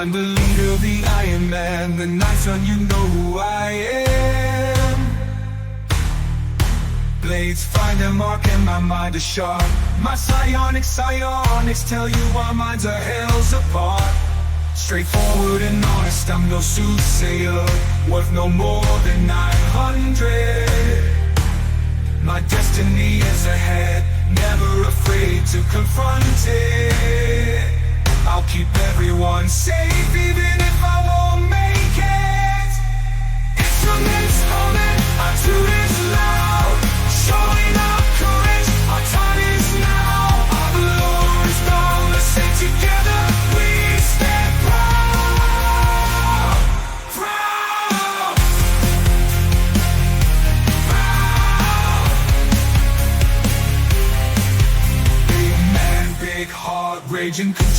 I'm the leader, the Iron Man. The night's done, you know who I am. Blades find their mark and my mind is sharp. My psionics tell you our minds are hells apart. Straightforward and honest, I'm no soothsayer, worth no more than 900. My destiny is ahead, never afraid to confront it. I'll keep everyone safe even if I won't make it. Instruments humming, our tune is loud, showing our courage, our time is now. Our Lord is boundless and together we stand proud. Proud. Proud. Big man, big heart, rage and control.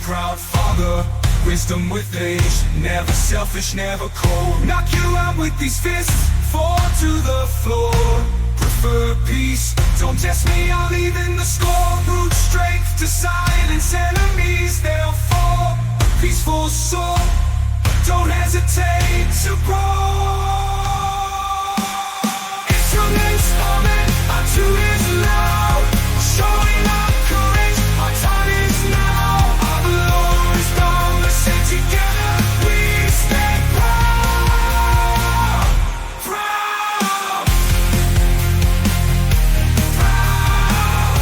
Proud father, wisdom with age, never selfish, never cold. Knock you out with these fists, fall to the floor. Prefer peace, don't test me, I'll even the score. Brute strength to silence enemies, they'll fall. A peaceful soul, don't hesitate to grow. Instruments humming, our tune is loud, showing our courage, our time is now. Our Lord is boundless and together we stand proud. Proud. Proud.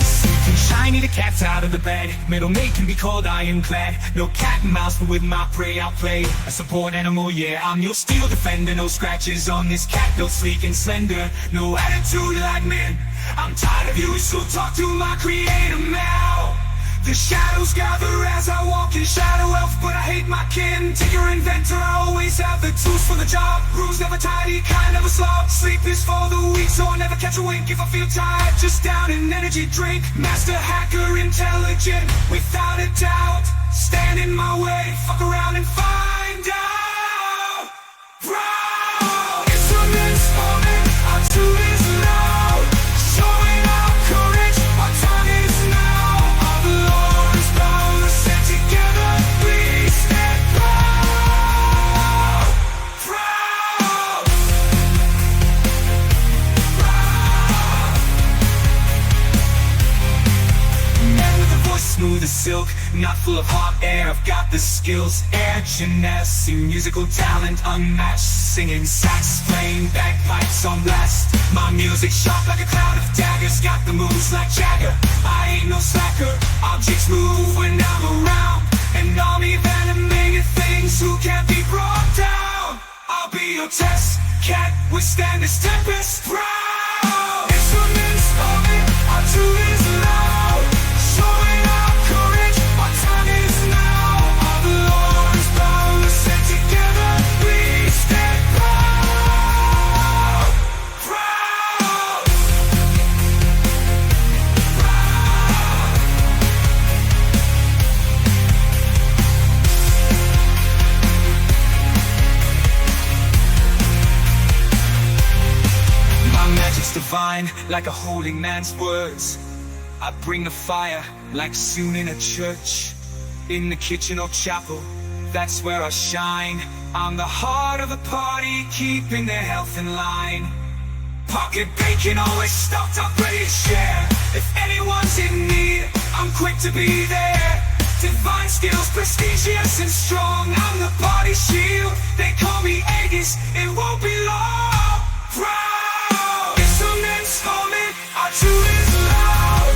Seeking shiny the cat's out of the bed. Middle mate can be called ironclad. No cat and mouse, but with my prey I'll play a support animal, yeah. I'm your steel defender, no scratches on this cat, built sleek and slender. No attitude like men, I'm tired of you, so talk to my creator now. The shadows gather as I walk in shadow elf, but I hate my kin. Tinker inventor, I always have the tools for the job. Rules never tidy, kind of a slob. Sleep is for the weak, so I never catch a wink. If I feel tired, just down an energy drink. Master hacker, intelligent, without a doubt. Stand in my way, fuck around and find out. Proud. Instruments humming, our tune is loud, showing our courage, our time is now. Our Lord is boundless and together we stand proud. Proud. Proud. Man with a voice smooth as silk, not full of hot air, I've got the skills. Air genesi, musical talent unmatched. Singing sax, playing bagpipes on blast. My music sharp like a cloud of daggers, got the moves like Jagger. I ain't no slacker, objects move when I'm around. An army of animated things who can't be brought down. I'll be your test, can't withstand this tempest. Proud. Instruments humming, our tune is loud, showing our courage, our time is now. Our Lord is boundless and together we stand proud. Proud. Proud. My magic's divine, like a holy man's words. I bring the fire, like soon in a church. In the kitchen or chapel, that's where I shine. I'm the heart of the party, keeping their health in line. Pocket bacon always stocked up, ready to share. If anyone's in need, I'm quick to be there. Divine skills, prestigious and strong, I'm the party shield. They call me Aegis, it won't be long. Proud. Instruments humming, our tune is loud,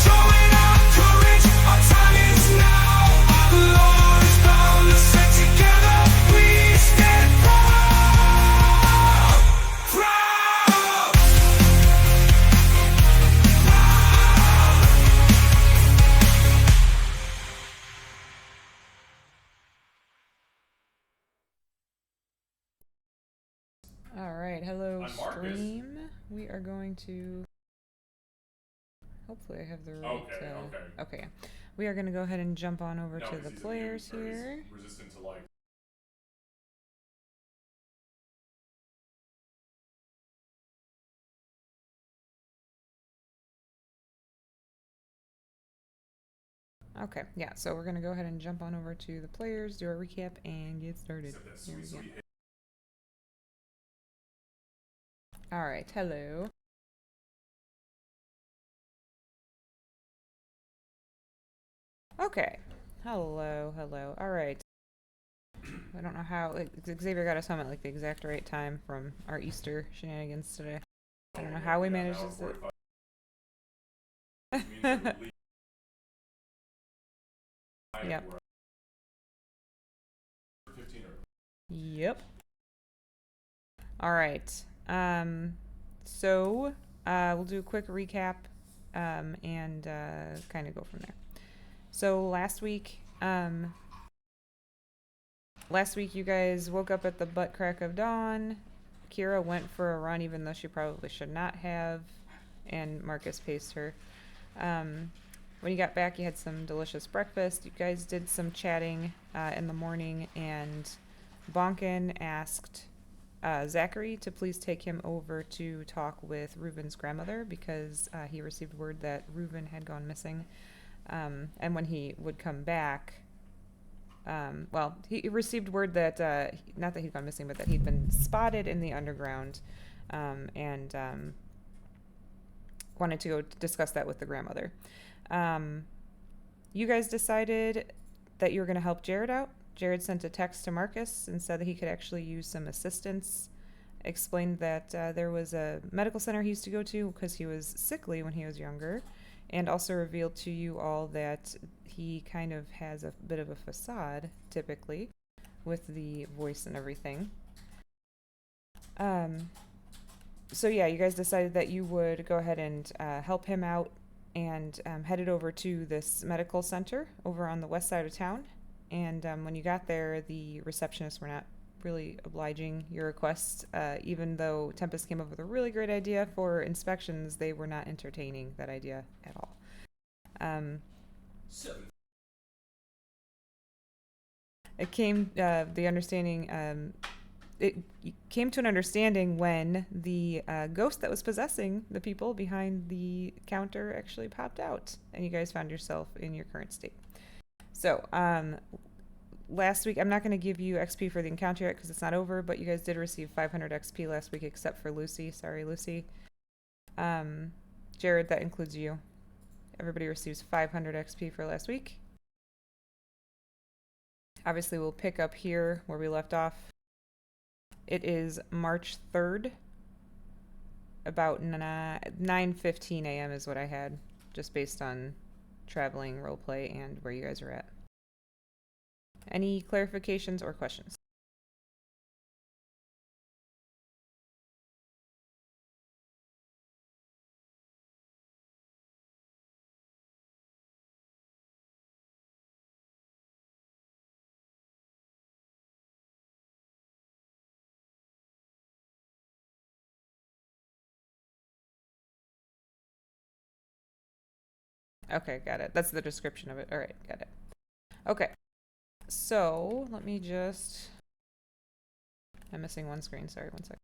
showing our courage, our time is now. Our Lord is boundless and together we stand proud. Proud. All right, hello I'm Marcus. stream. We are going to. Hopefully, I have the right. Okay. Okay. We are going to go ahead and jump on over No, to 'cause the he's players immune, or he's here. resistant to like Okay, yeah, so we're gonna go ahead and jump on over to the players, do our recap, and get started. Here we go. Alright, hello. Okay. Hello, hello. Alright. I don't know how Xavier got us home at like the exact right time from our Easter shenanigans today. I don't know how we managed this. Yep. Yep. Alright. So we'll do a quick recap and kind of go from there. So last week you guys woke up at the butt crack of dawn. Kira went for a run even though she probably should not have, and Marcus paced her. When you got back, you had some delicious breakfast. You guys did some chatting in the morning, and Bonkin asked Zachary to please take him over to talk with Reuben's grandmother because he received word that Reuben had gone missing. And when he would come back, he received word that, not that he'd gone missing, but that he'd been spotted in the underground and wanted to go discuss that with the grandmother. You guys decided that you were going to help Jared out. Jared sent a text to Marcus and said that he could actually use some assistance. Explained that there was a medical center he used to go to because he was sickly when he was younger, and also revealed to you all that he kind of has a bit of a facade, typically, with the voice and everything. So yeah, you guys decided that you would go ahead and help him out and headed over to this medical center over on the west side of town. And when you got there, the receptionists were not really obliging your request. Even though Tempest came up with a really great idea for inspections, they were not entertaining that idea at all. It came the understanding. It came to an understanding when the ghost that was possessing the people behind the counter actually popped out, and you guys found yourself in your current state. So, last week, I'm not going to give you XP for the encounter yet because it's not over, but you guys did receive 500 XP last week, except for Lucy. Sorry, Lucy. Jared, that includes you. Everybody receives 500 XP for last week. Obviously, we'll pick up here where we left off. It is March 3rd. About 9:15 a.m. is what I had, just based on traveling, roleplay, and where you guys are at. Any clarifications or questions? Okay, got it. That's the description of it. All right, got it. Okay, so let me just... I'm missing one screen. Sorry, one sec.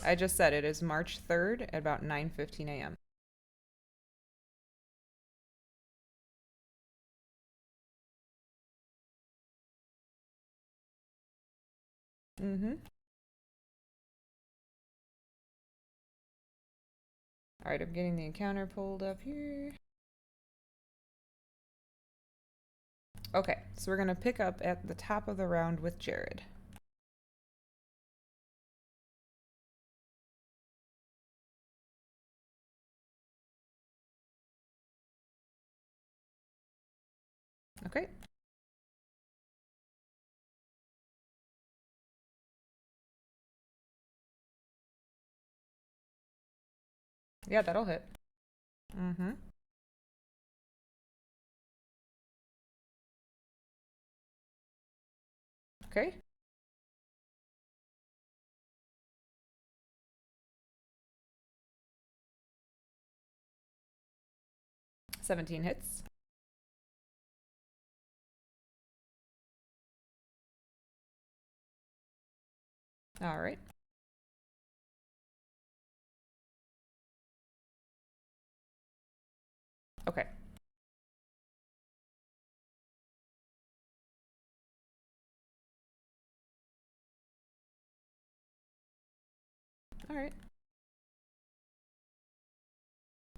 I just said it is March 3rd at about 9:15 a.m. Mm-hmm. All right, I'm getting the encounter pulled up here. Okay, so we're going to pick up at the top of the round with Jared. Okay. Yeah, that'll hit. Mm-hmm. Okay. $17 hits. All right. Okay. All right.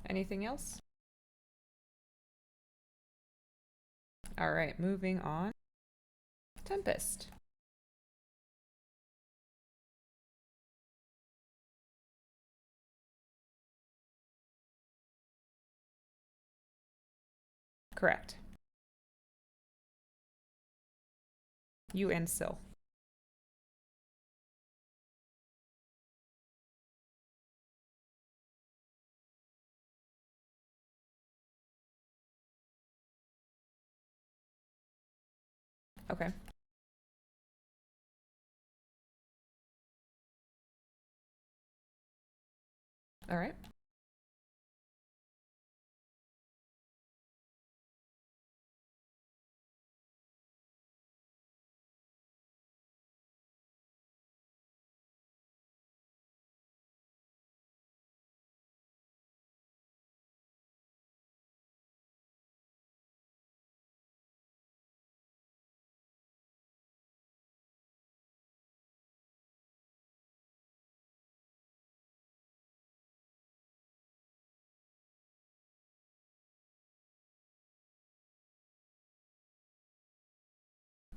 Anything else? All right, moving on. Tempest. Correct. You and Syl. Okay. All right.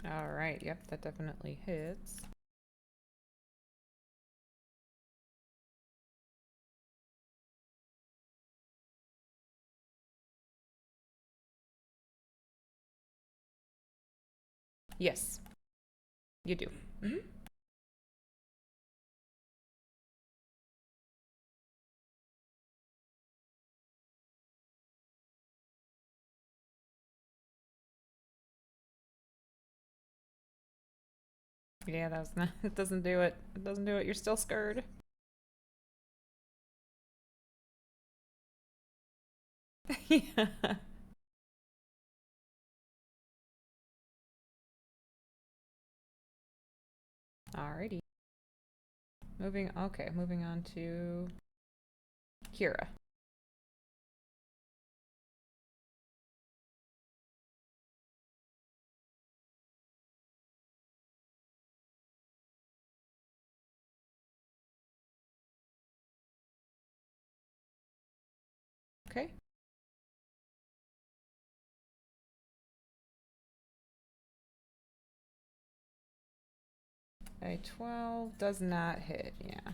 All right. Yep, that definitely hits. Yes, you do. Hmm. Yeah, that was not. It doesn't do it. It doesn't do it. You're still scared. Yeah. Alrighty. Moving. Okay, moving on to Kira. Okay. A 12 does not hit. Yeah.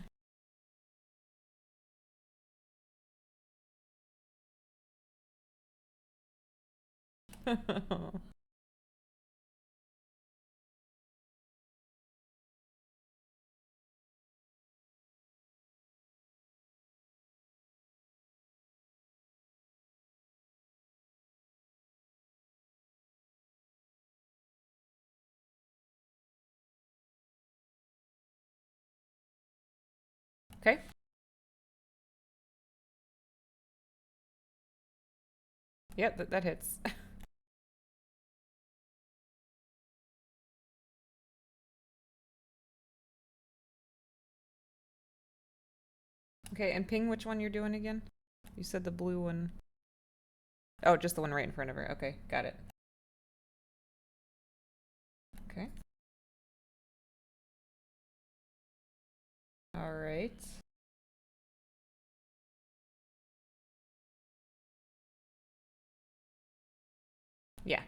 Okay. Yep, that hits. Okay, and ping which one you're doing again? You said the blue one. Oh, just the one right in front of her. Okay, got it. Okay. All right. Yeah.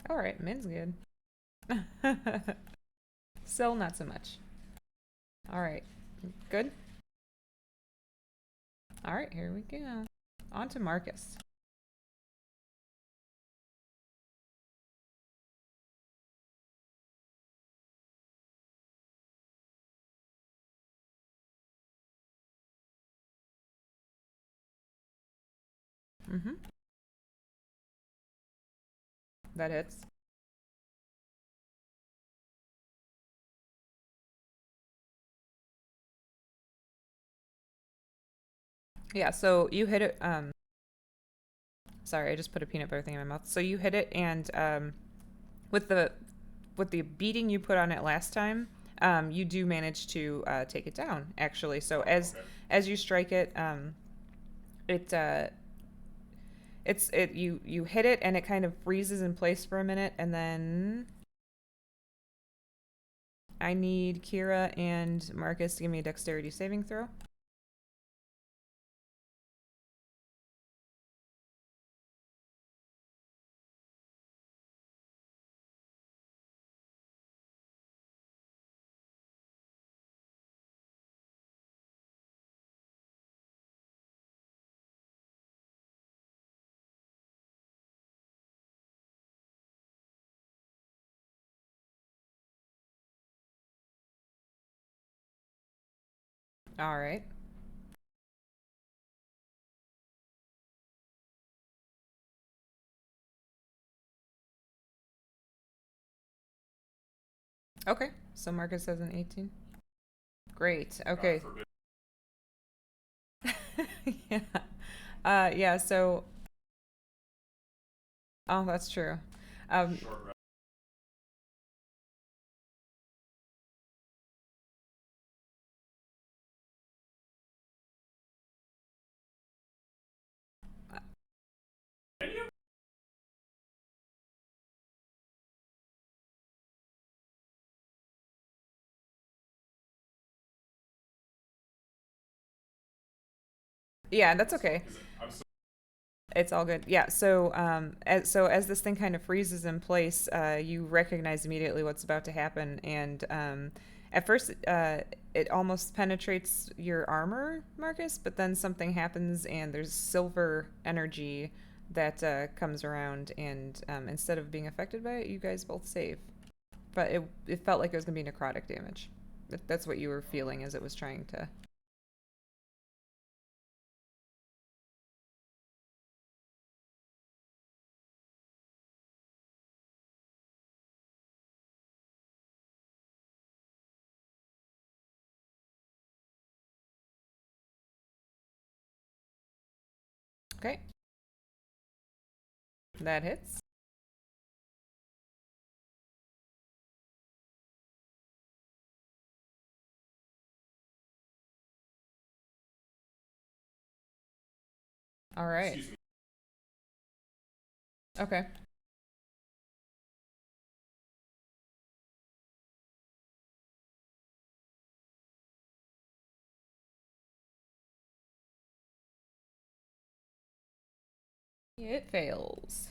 All right, Min's good. Syl, not so much. All right. Good. All right, here we go. On to Marcus. Mm-hmm. That hits. Yeah, so you hit it. Sorry, I just put a peanut butter thing in my mouth. So you hit it, and with the with the beating you put on it last time, you do manage to take it down. Actually, so as you strike it, it you hit it, and it kind of freezes in place for a minute, and then I need Kira and Marcus to give me a dexterity saving throw. All right. Okay. So Marcus has an 18. Great. Okay. Yeah. Yeah, so oh, that's true. Um yeah, that's okay. It's all good. Yeah. So, as this thing kind of freezes in place, you recognize immediately what's about to happen, and at first, it almost penetrates your armor, Marcus. But then something happens, and there's silver energy that comes around, and instead of being affected by it, you guys both save. But it felt like it was gonna be necrotic damage. That's what you were feeling as it was trying to. Okay, that hits. All right. Okay. It fails.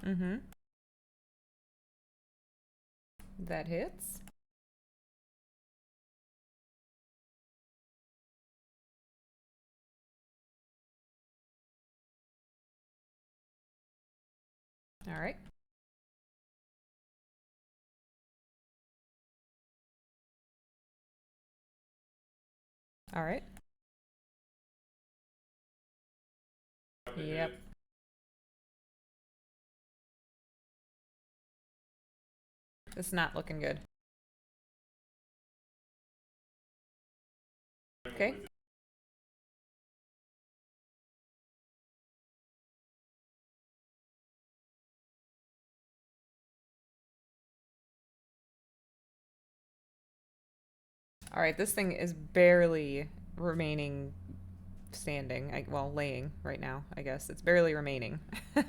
Mm-hmm. That hits. All right. All right. Yep. It's not looking good. Okay. All right. This thing is barely remaining standing. Well, laying right now, I guess. It's barely remaining.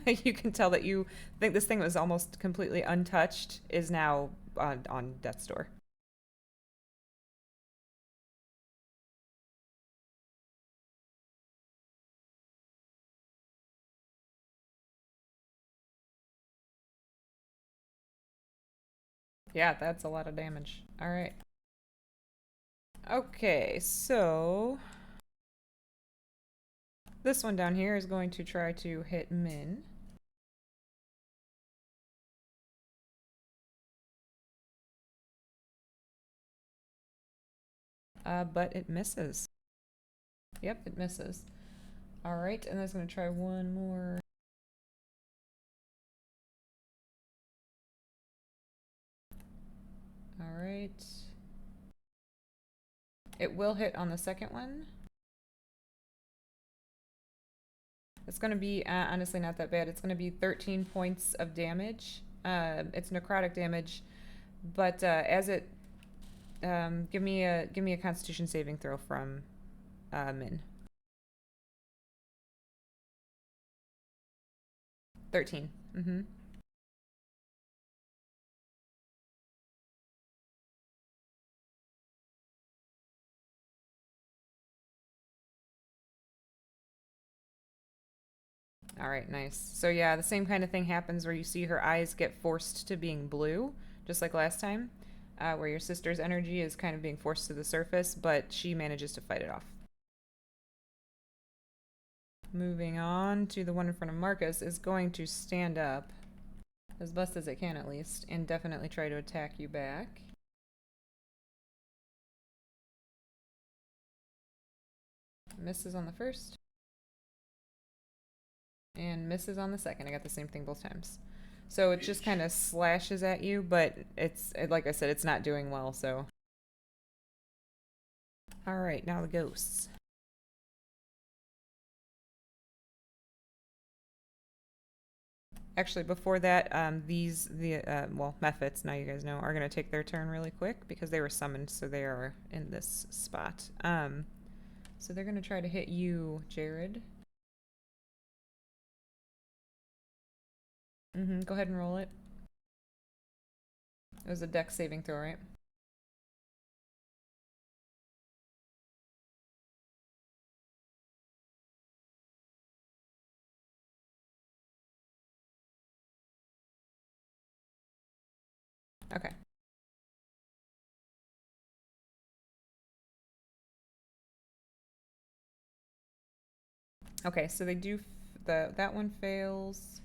You can tell that you think this thing was almost completely untouched, is now on death's door. Yeah, that's a lot of damage. All right. Okay, so this one down here is going to try to hit Min. But it misses. Yep, it misses. All right, and I was going to try one more. All right. It will hit on the second one. It's going to be, honestly, not that bad. It's going to be 13 points of damage. It's necrotic damage, but as it, give me a Constitution saving throw from Min. 13. Mm-hmm. All right, nice. So yeah, the same kind of thing happens where you see her eyes get forced to being blue, just like last time, where your sister's energy is kind of being forced to the surface, but she manages to fight it off. Moving on to the one in front of Marcus is going to stand up, as best as it can at least, and definitely try to attack you back. Misses on the first. And misses on the second. I got the same thing both times. So it just kind of slashes at you, but it's, like I said, it's not doing well, so. Alright, now the ghosts. Actually, before that, Mephits, now you guys know, are going to take their turn really quick because they were summoned, so they are in this spot. So they're going to try to hit you, Jared. Go ahead and roll it. It was a dex saving throw, right? Okay. Okay, so they do, that one fails.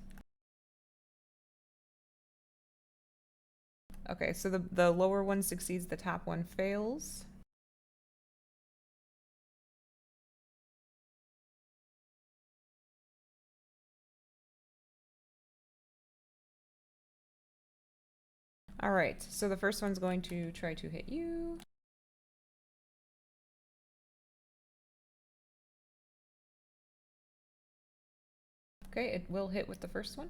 Okay, so the lower one succeeds, the top one fails. Alright, so the first one's going to try to hit you. Okay, it will hit with the first one.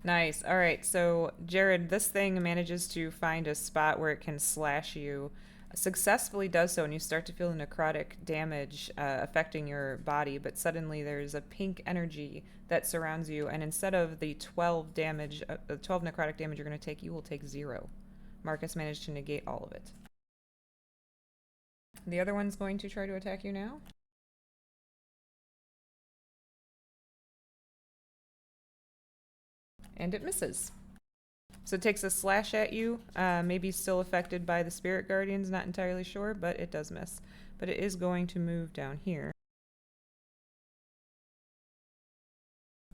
Nice. All right. So, Jared, this thing manages to find a spot where it can slash you. Successfully does so, and you start to feel the necrotic damage affecting your body. But suddenly, there's a pink energy that surrounds you, and instead of the 12 damage, 12 necrotic damage you're going to take, you will take 0. Marcus managed to negate all of it. The other one's going to try to attack you now. And it misses. So it takes a slash at you, maybe still affected by the Spirit Guardians, not entirely sure, but it does miss. But it is going to move down here.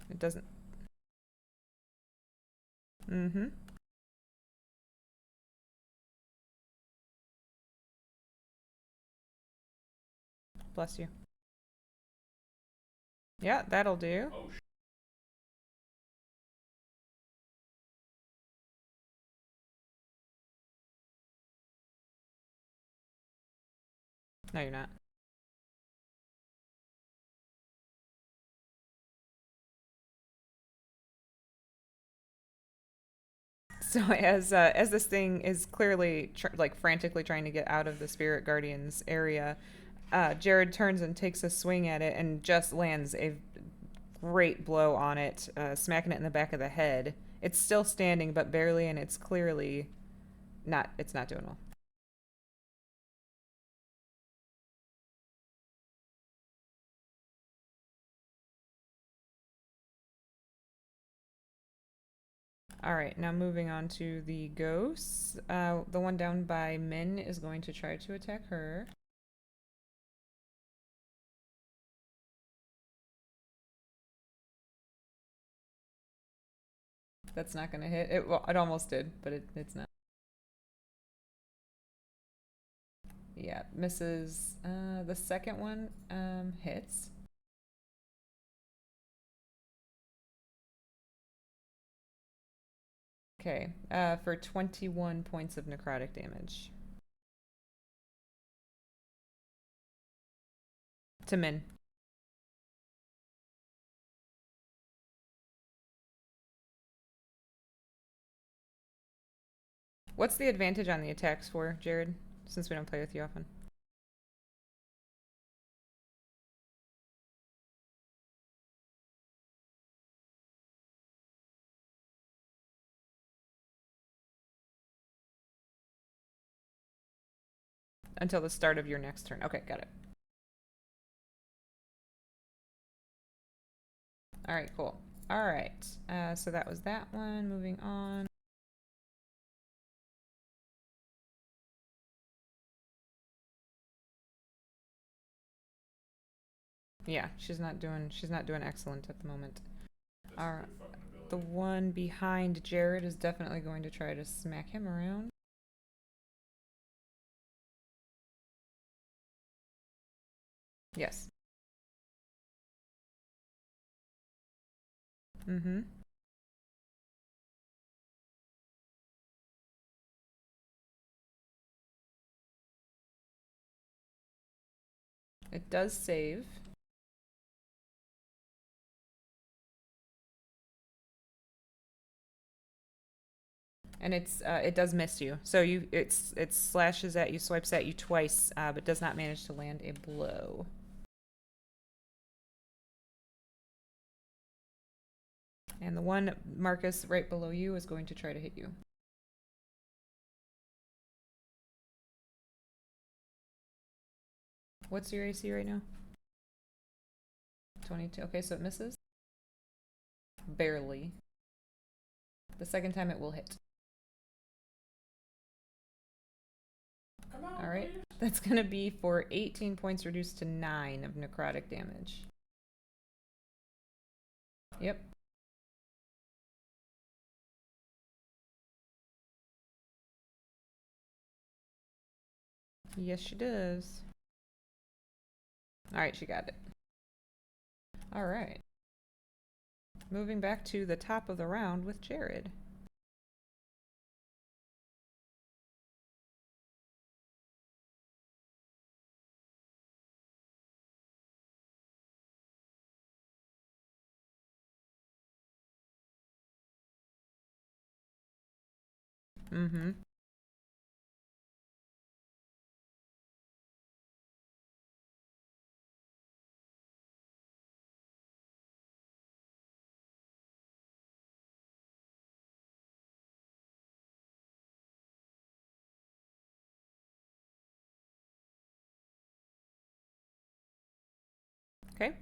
It doesn't. Bless you. Yeah, that'll do. No, you're not. So as this thing is clearly like frantically trying to get out of the Spirit Guardians area, Jared turns and takes a swing at it and just lands a great blow on it, smacking it in the back of the head. It's still standing, but barely, and it's clearly not. It's not doing well. All right, now moving on to the ghosts. The one down by Min is going to try to attack her. That's not going to hit. Well, it almost did, but it's not. Yeah, misses. The second one hits. Okay, for 21 points of necrotic damage. To Min. What's the advantage on the attacks for, Jared? Since we don't play with you often. Until the start of your next turn. Okay, got it. All right, cool. All right, so that was that one. Moving on. Yeah, she's not doing excellent at the moment. All right. The one behind Jared is definitely going to try to smack him around. Yes. Mm-hmm. It does save. And it does miss you. So it slashes at you, swipes at you twice, but does not manage to land a blow. And the one, Marcus, right below you is going to try to hit you. What's your AC right now? 22. Okay, so it misses. Barely. The second time it will hit. All right, that's going to be for 18 points reduced to 9 of necrotic damage. Yep. Yes, she does. All right, she got it. All right. Moving back to the top of the round with Jared. Mm-hmm. Okay.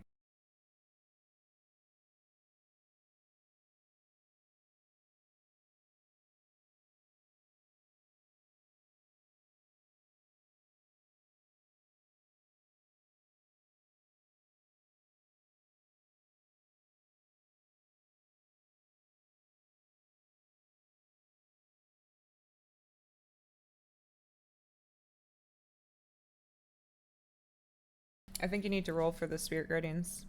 I think you need to roll for the Spirit Guardians.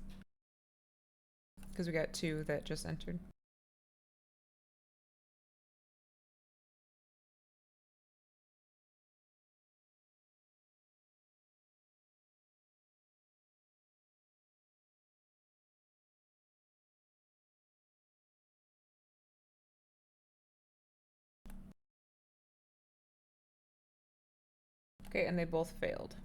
Because we got 2 that just entered. Okay, and they both failed.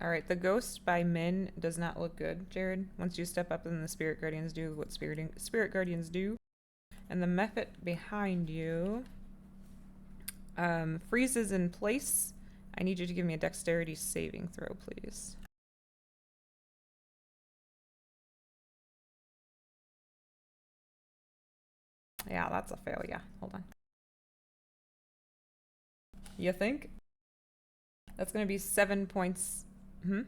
All right, the Ghost by Min does not look good, Jared. Once you step up and the Spirit Guardians do what Spirit Guardians do. And the Mephit behind you freezes in place. I need you to give me a dexterity saving throw, please. Yeah, that's a failure. Hold on. You think? That's gonna be 7 points. Hmm?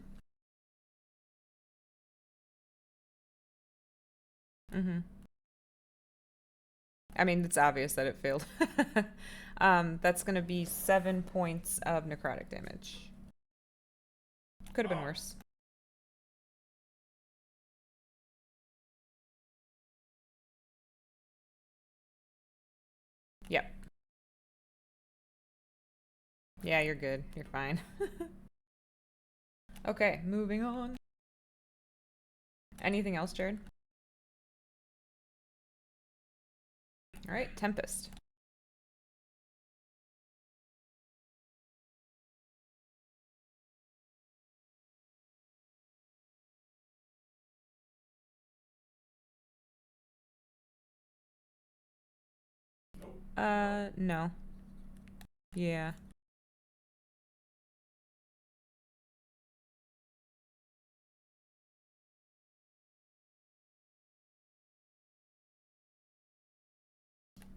Mm-hmm. I mean, it's obvious that it failed. That's gonna be 7 points of necrotic damage. Could have been worse. Yep. Yeah, you're good. You're fine. Okay, moving on. Anything else, Jared? All right, Tempest. No. Yeah.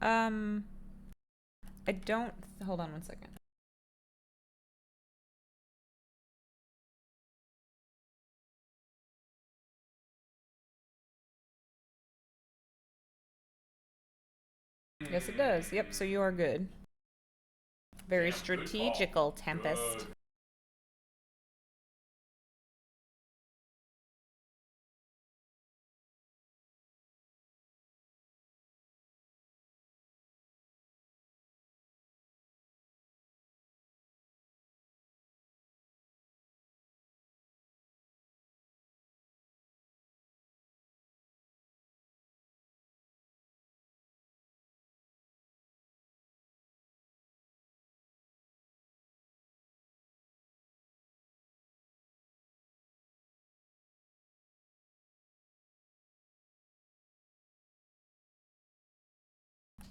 Um, I don't. Hold on one second. Yes, it does. Yep, so you are good. Very strategical, Tempest.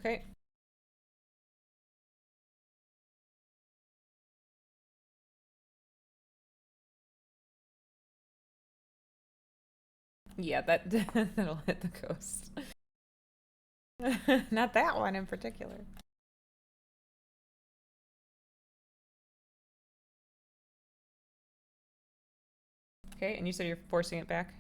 Okay. Yeah, that'll hit the coast. Not that one in particular. Okay, and you said you're forcing it back?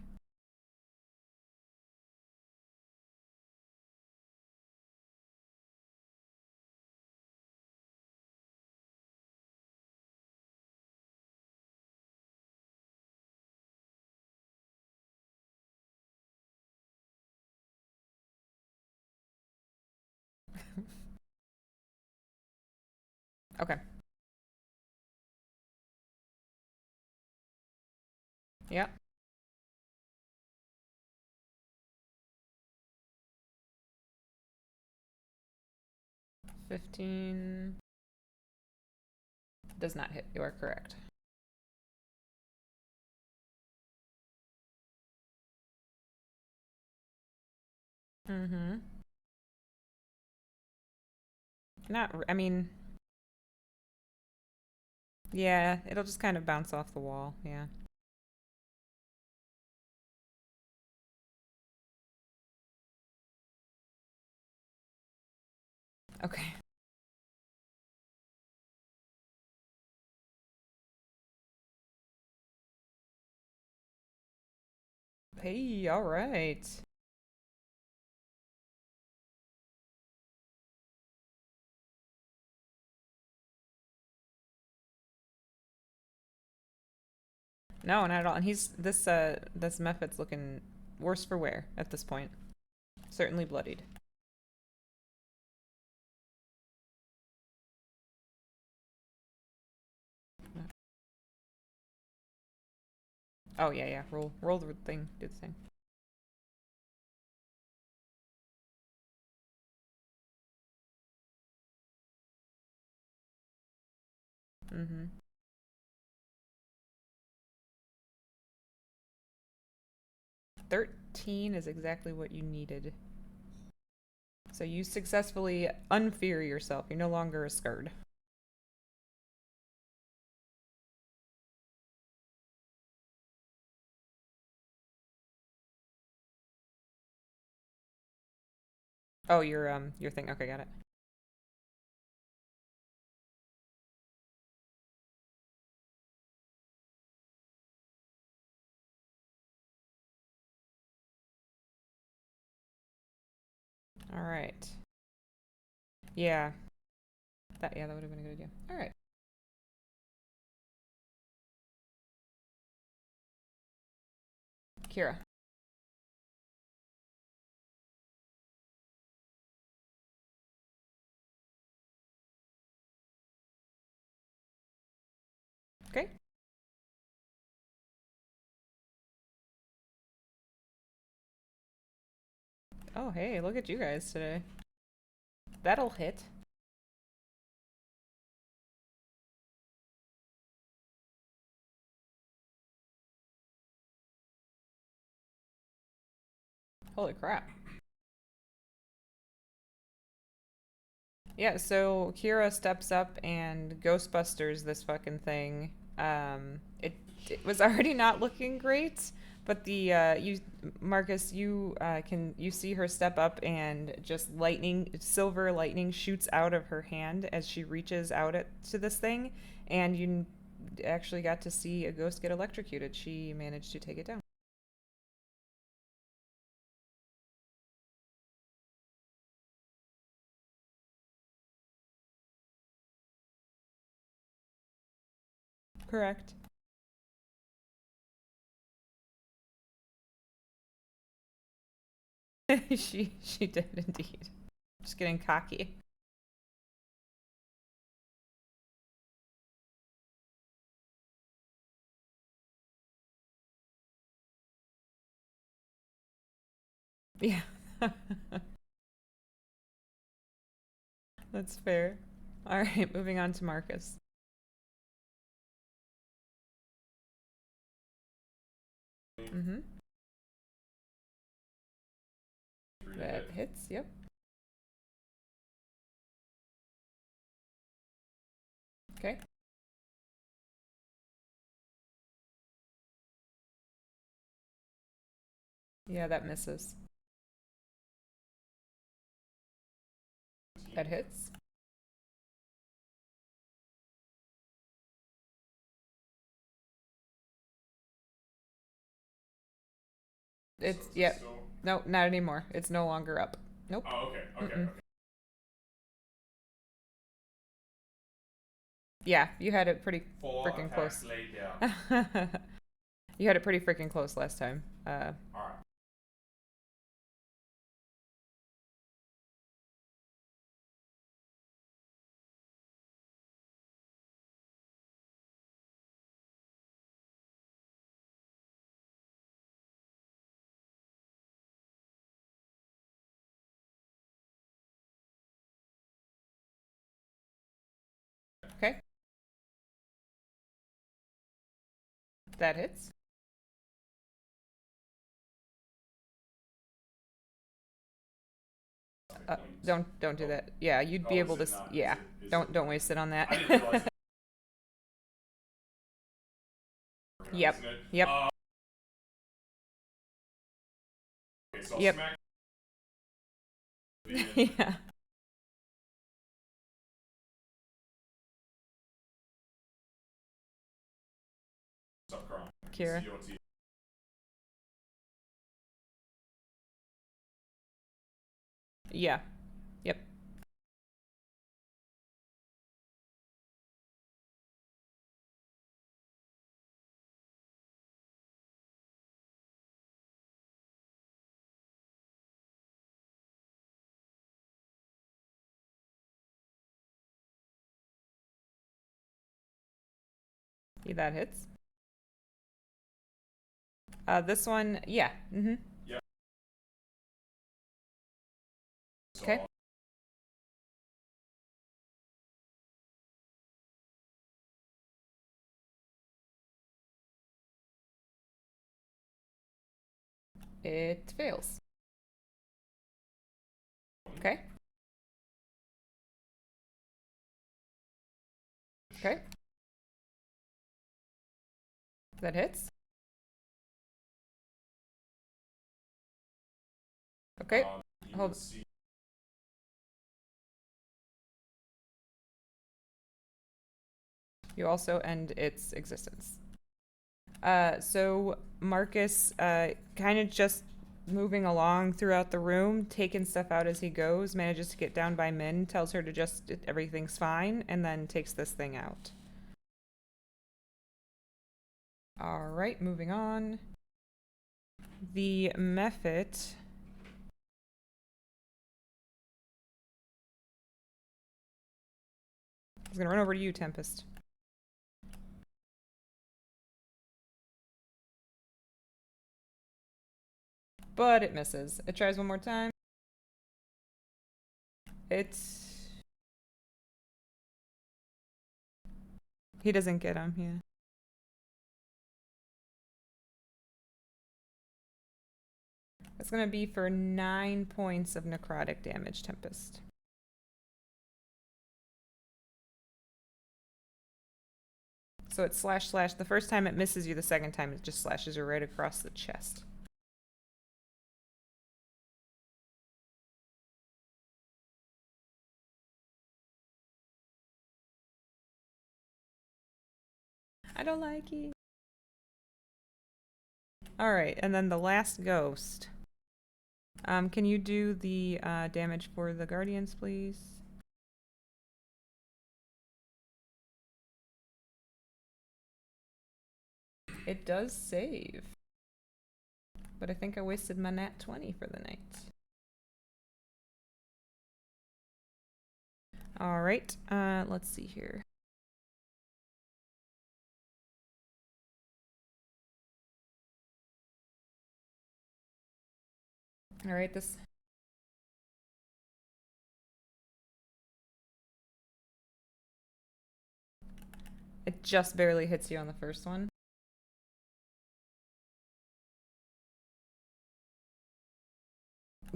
Okay. Yeah. 15 does not hit. You are correct. Mm-hmm. I mean, yeah, it'll just kind of bounce off the wall. Yeah. Okay. Hey, all right. No, not at all. And this Mephit's looking worse for wear at this point. Certainly bloodied. Oh yeah, yeah. Roll the thing. Do the thing. Mm-hmm. 13 is exactly what you needed. So you successfully unfear yourself. You're no longer a scared. Oh, your thing. Okay, got it. All right. Yeah. That would have been a good idea. All right. Kira. Okay. Oh, hey, look at you guys today. That'll hit. Holy crap. Yeah, so Kira steps up and Ghostbusters this fucking thing. It was already not looking great, but you Marcus, you see her step up and just silver lightning shoots out of her hand as she reaches out to this thing, and you actually got to see a ghost get electrocuted. She managed to take it down. Correct. She did indeed. Just getting cocky. Yeah. That's fair. All right, moving on to Marcus. Mm-hmm. That hits. Yep. Okay. Yeah, that misses. That hits. It's yep. No, not anymore. It's no longer up. Nope. Oh, okay, okay, Mm-mm. okay. Yeah, you had it pretty Four freaking attacks close. laid down. You had it pretty freaking close last time. Alright. Okay. That hits. Don't do that. Yeah, you'd be able to. Yeah. Don't waste it on that. I didn't realize Yep. Yep. okay, so I'll Yep. smack Yeah. Stop crying. Kira. COT. Yeah. Yep. Yeah, that hits. This one, yeah. Mm-hmm. Yep. So Okay. It fails. Okay. Okay. That hits. Okay. you Hold. would see You also end its existence. So Marcus, kind of just moving along throughout the room, taking stuff out as he goes, manages to get down by Min, tells her to just, everything's fine, and then takes this thing out. Alright, moving on. The Mephit. He's gonna run over to you, Tempest. But it misses. It tries one more time. He doesn't get him, yeah. It's gonna be for 9 points of necrotic damage, Tempest. So it's slash slash. The first time it misses you, the second time it just slashes you right across the chest. I don't like it. Alright, and then the last ghost. Can you do the damage for the guardians, please? It does save. But I think I wasted my nat 20 for the night. Alright, let's see here. Alright, this... It just barely hits you on the first one.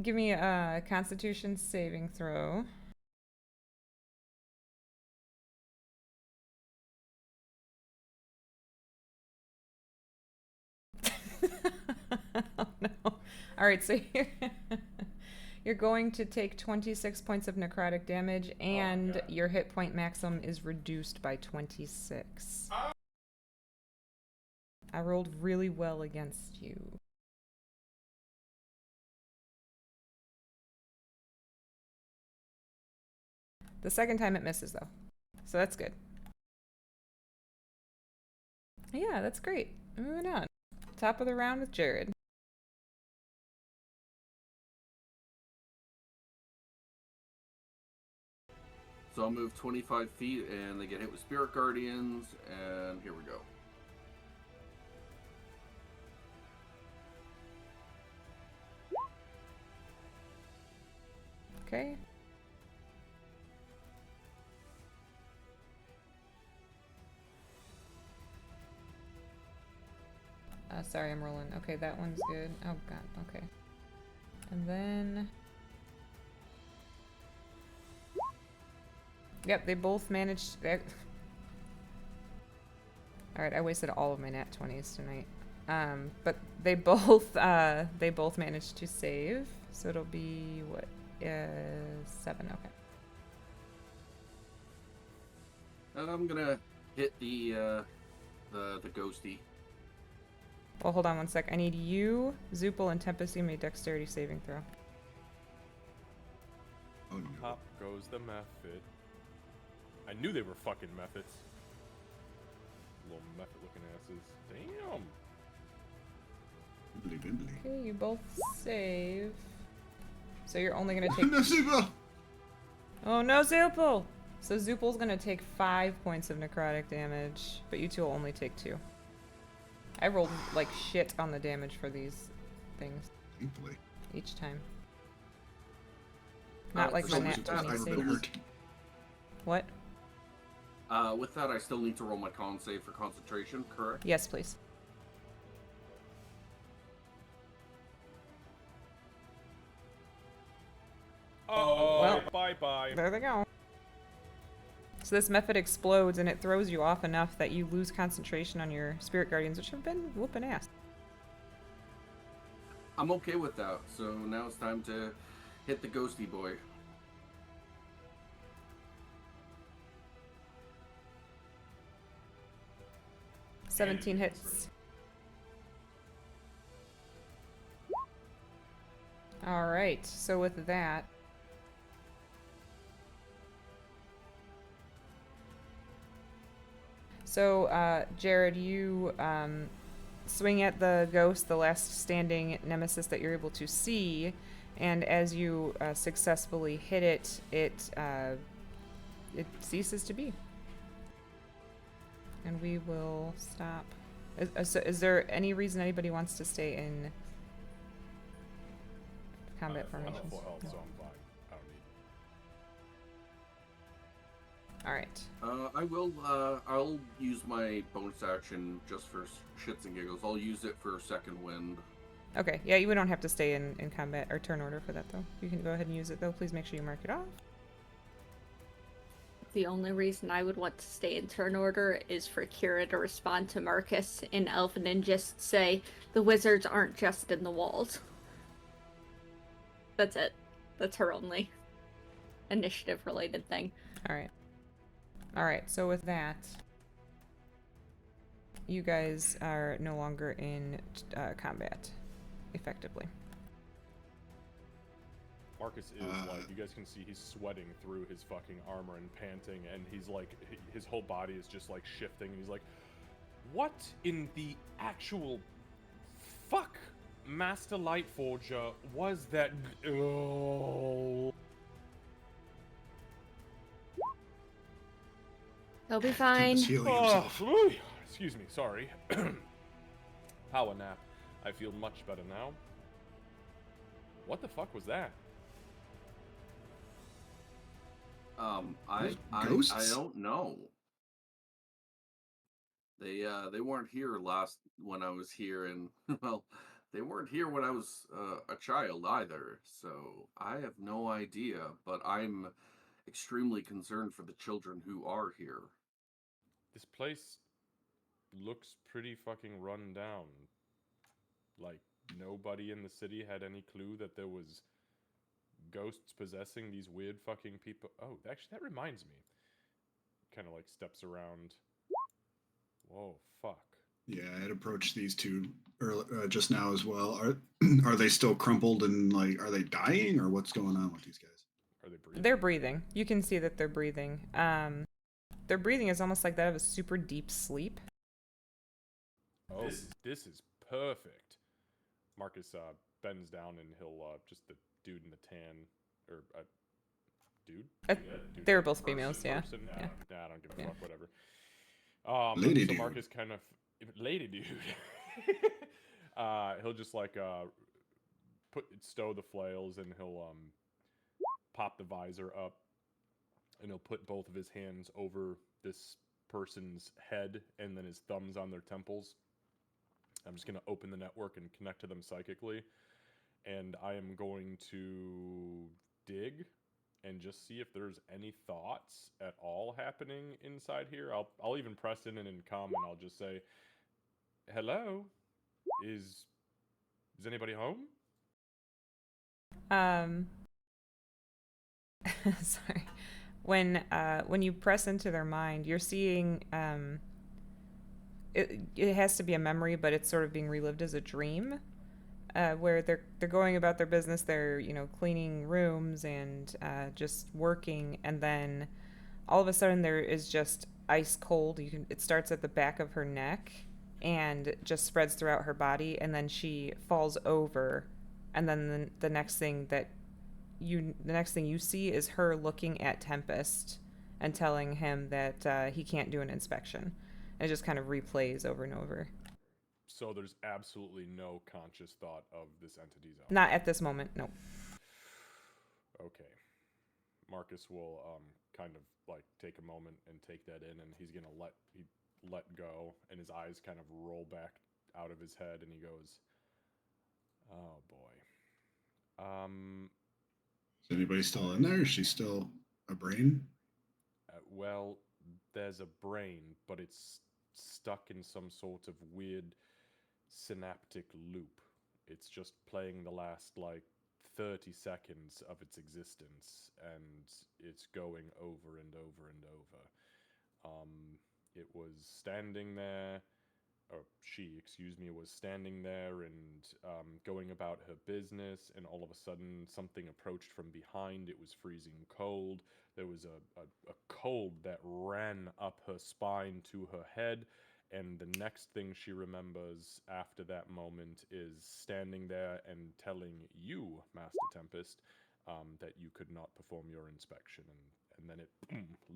Give me a Constitution saving throw. Oh no. Alright, so you're going to take 26 points of necrotic damage, and your hit point maximum is reduced by 26. I rolled really well against you. The second time it misses, though. So that's good. Yeah, that's great. Moving on. Top of the round with Jared. So I'll move 25 feet and they get hit with Spirit Guardians, and here we go. Okay. Sorry, I'm rolling. Okay, that one's good. Oh god, okay. And then... Yep, they both managed... Alright, I wasted all of my nat 20s tonight. But they both managed to save. So it'll be, what, 7, okay. I'm gonna hit the ghosty. Well, hold on one sec. I need you, Zoopal, and Tempest to give me a dexterity saving throw. Oh no. Up goes the method. I knew they were fucking methods. Little method looking asses. Damn. Bibbly bibbly. Okay, you both save. So you're only gonna take... No, Super! Oh no, Zoopal! So Zoopal's gonna take 5 points of necrotic damage, but you two will only take 2. I rolled like shit on the damage for these things Thankfully. each time. Not like for my some nat reason, 20 I save. remembered. What? With that, I still need to roll my con save for concentration, correct? Yes, please. Oh, Well, bye-bye. There they go. So this method explodes and it throws you off enough that you lose concentration on your spirit guardians, which have been whooping ass. I'm okay with that, so now it's time to hit the ghosty boy. 17 hits. All right, so with that, Jared, you swing at the ghost, the last standing nemesis that you're able to see, and as you successfully hit it, it ceases to be. And we will stop. Is there any reason anybody wants to stay in combat I'm at formations? full health, so I'm fine. I don't need. All right. I'll use my bonus action just for shits and giggles. I'll use it for second wind. Okay, yeah, we don't have to stay in combat or turn order for that, though. You can go ahead and use it, though. Please make sure you mark it off. The only reason I would want to stay in turn order is for Kira to respond to Marcus in Elven and just say, the wizards aren't just in the walls. That's it. That's her only initiative-related thing. Alright. Alright, so with that, you guys are no longer in combat, effectively. Marcus is like, you guys can see he's sweating through his fucking armor and panting, and he's like, his whole body is just like shifting, and he's like, what in the actual fuck, Master Lightforger, was that? Oh. They'll be fine. Tempest healing himself. Oh, excuse me, sorry. Power nap. I feel much better now. What the fuck was that? I Ghosts? don't know. They weren't here last when I was here, and well, they weren't here when I was a child either. So I have no idea. But I'm extremely concerned for the children who are here. This place looks pretty fucking run down. Like, nobody in the city had any clue that there was ghosts possessing these weird fucking people. Oh, actually, that reminds me. Kind of like steps around. Whoa, fuck. Yeah, I had approached these two just now as well. Are they still crumpled and like are they dying or what's going on with these guys? Are they breathing? They're breathing. You can see that they're breathing. Their breathing is almost like that of a super deep sleep. Oh, this is perfect. Marcus bends down and he'll just the dude in the tan, or dude? Dude They were both females, yeah. person? Yeah. Nah, I don't give a Yeah. fuck, whatever. Lady so dude. Marcus kind of, lady dude. He'll just like stow the flails, and he'll pop the visor up, and he'll put both of his hands over this person's head and then his thumbs on their temples. I'm just going to open the network and connect to them psychically, and I am going to dig and just see if there's any thoughts at all happening inside here. I'll even press in and in common, I'll just say, hello, is anybody home? Sorry. When you press into their mind, you're seeing it has to be a memory, but it's sort of being relived as a dream, where they're going about their business. They're cleaning rooms and just working, and then all of a sudden there is just ice cold. It starts at the back of her neck and just spreads throughout her body, and then she falls over, and then the next thing you see is her looking at Tempest and telling him that he can't do an inspection. And it just kind of replays over and over. So there's absolutely no conscious thought of this entity's own. Not at this moment, no. Okay. Marcus will kind of like take a moment and take that in, and he's gonna let go, and his eyes kind of roll back out of his head, and he goes, "Oh boy." Is anybody still in there? Is she still a brain? Well, there's a brain, but it's stuck in some sort of weird synaptic loop. It's just playing the last, 30 seconds of its existence, and it's going over and over and over. It was standing there she, excuse me, was standing there and going about her business, and all of a sudden something approached from behind. It was freezing cold. There was a cold that ran up her spine to her head, and the next thing she remembers after that moment is standing there and telling you, Master Tempest, that you could not perform your inspection, and then it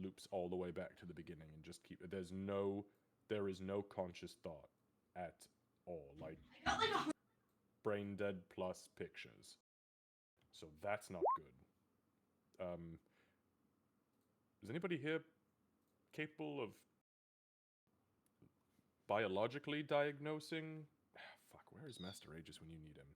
loops all the way back to the beginning and just keep. There is no conscious thought at all. Like brain dead plus pictures. So that's not good. Is anybody here capable of biologically diagnosing? Fuck, where is Master Aegis when you need him?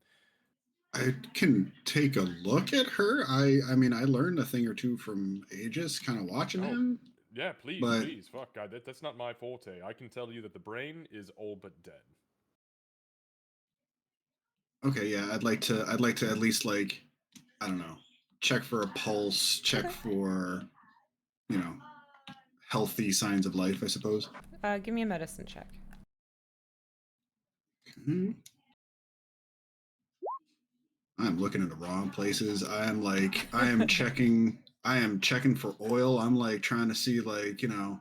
I can take a look at her. I mean, I learned a thing or two from Aegis, kind of watching him. Yeah, please, But- please. Fuck, God, that's not my forte. I can tell you that the brain is all but dead. Okay, yeah, I'd like to at least, like, I don't know, check for a pulse, check for, you know, healthy signs of life, I suppose. Give me a medicine check. Mhm. I'm looking in the wrong places. I am checking for oil. I'm like trying to see, like, Oh,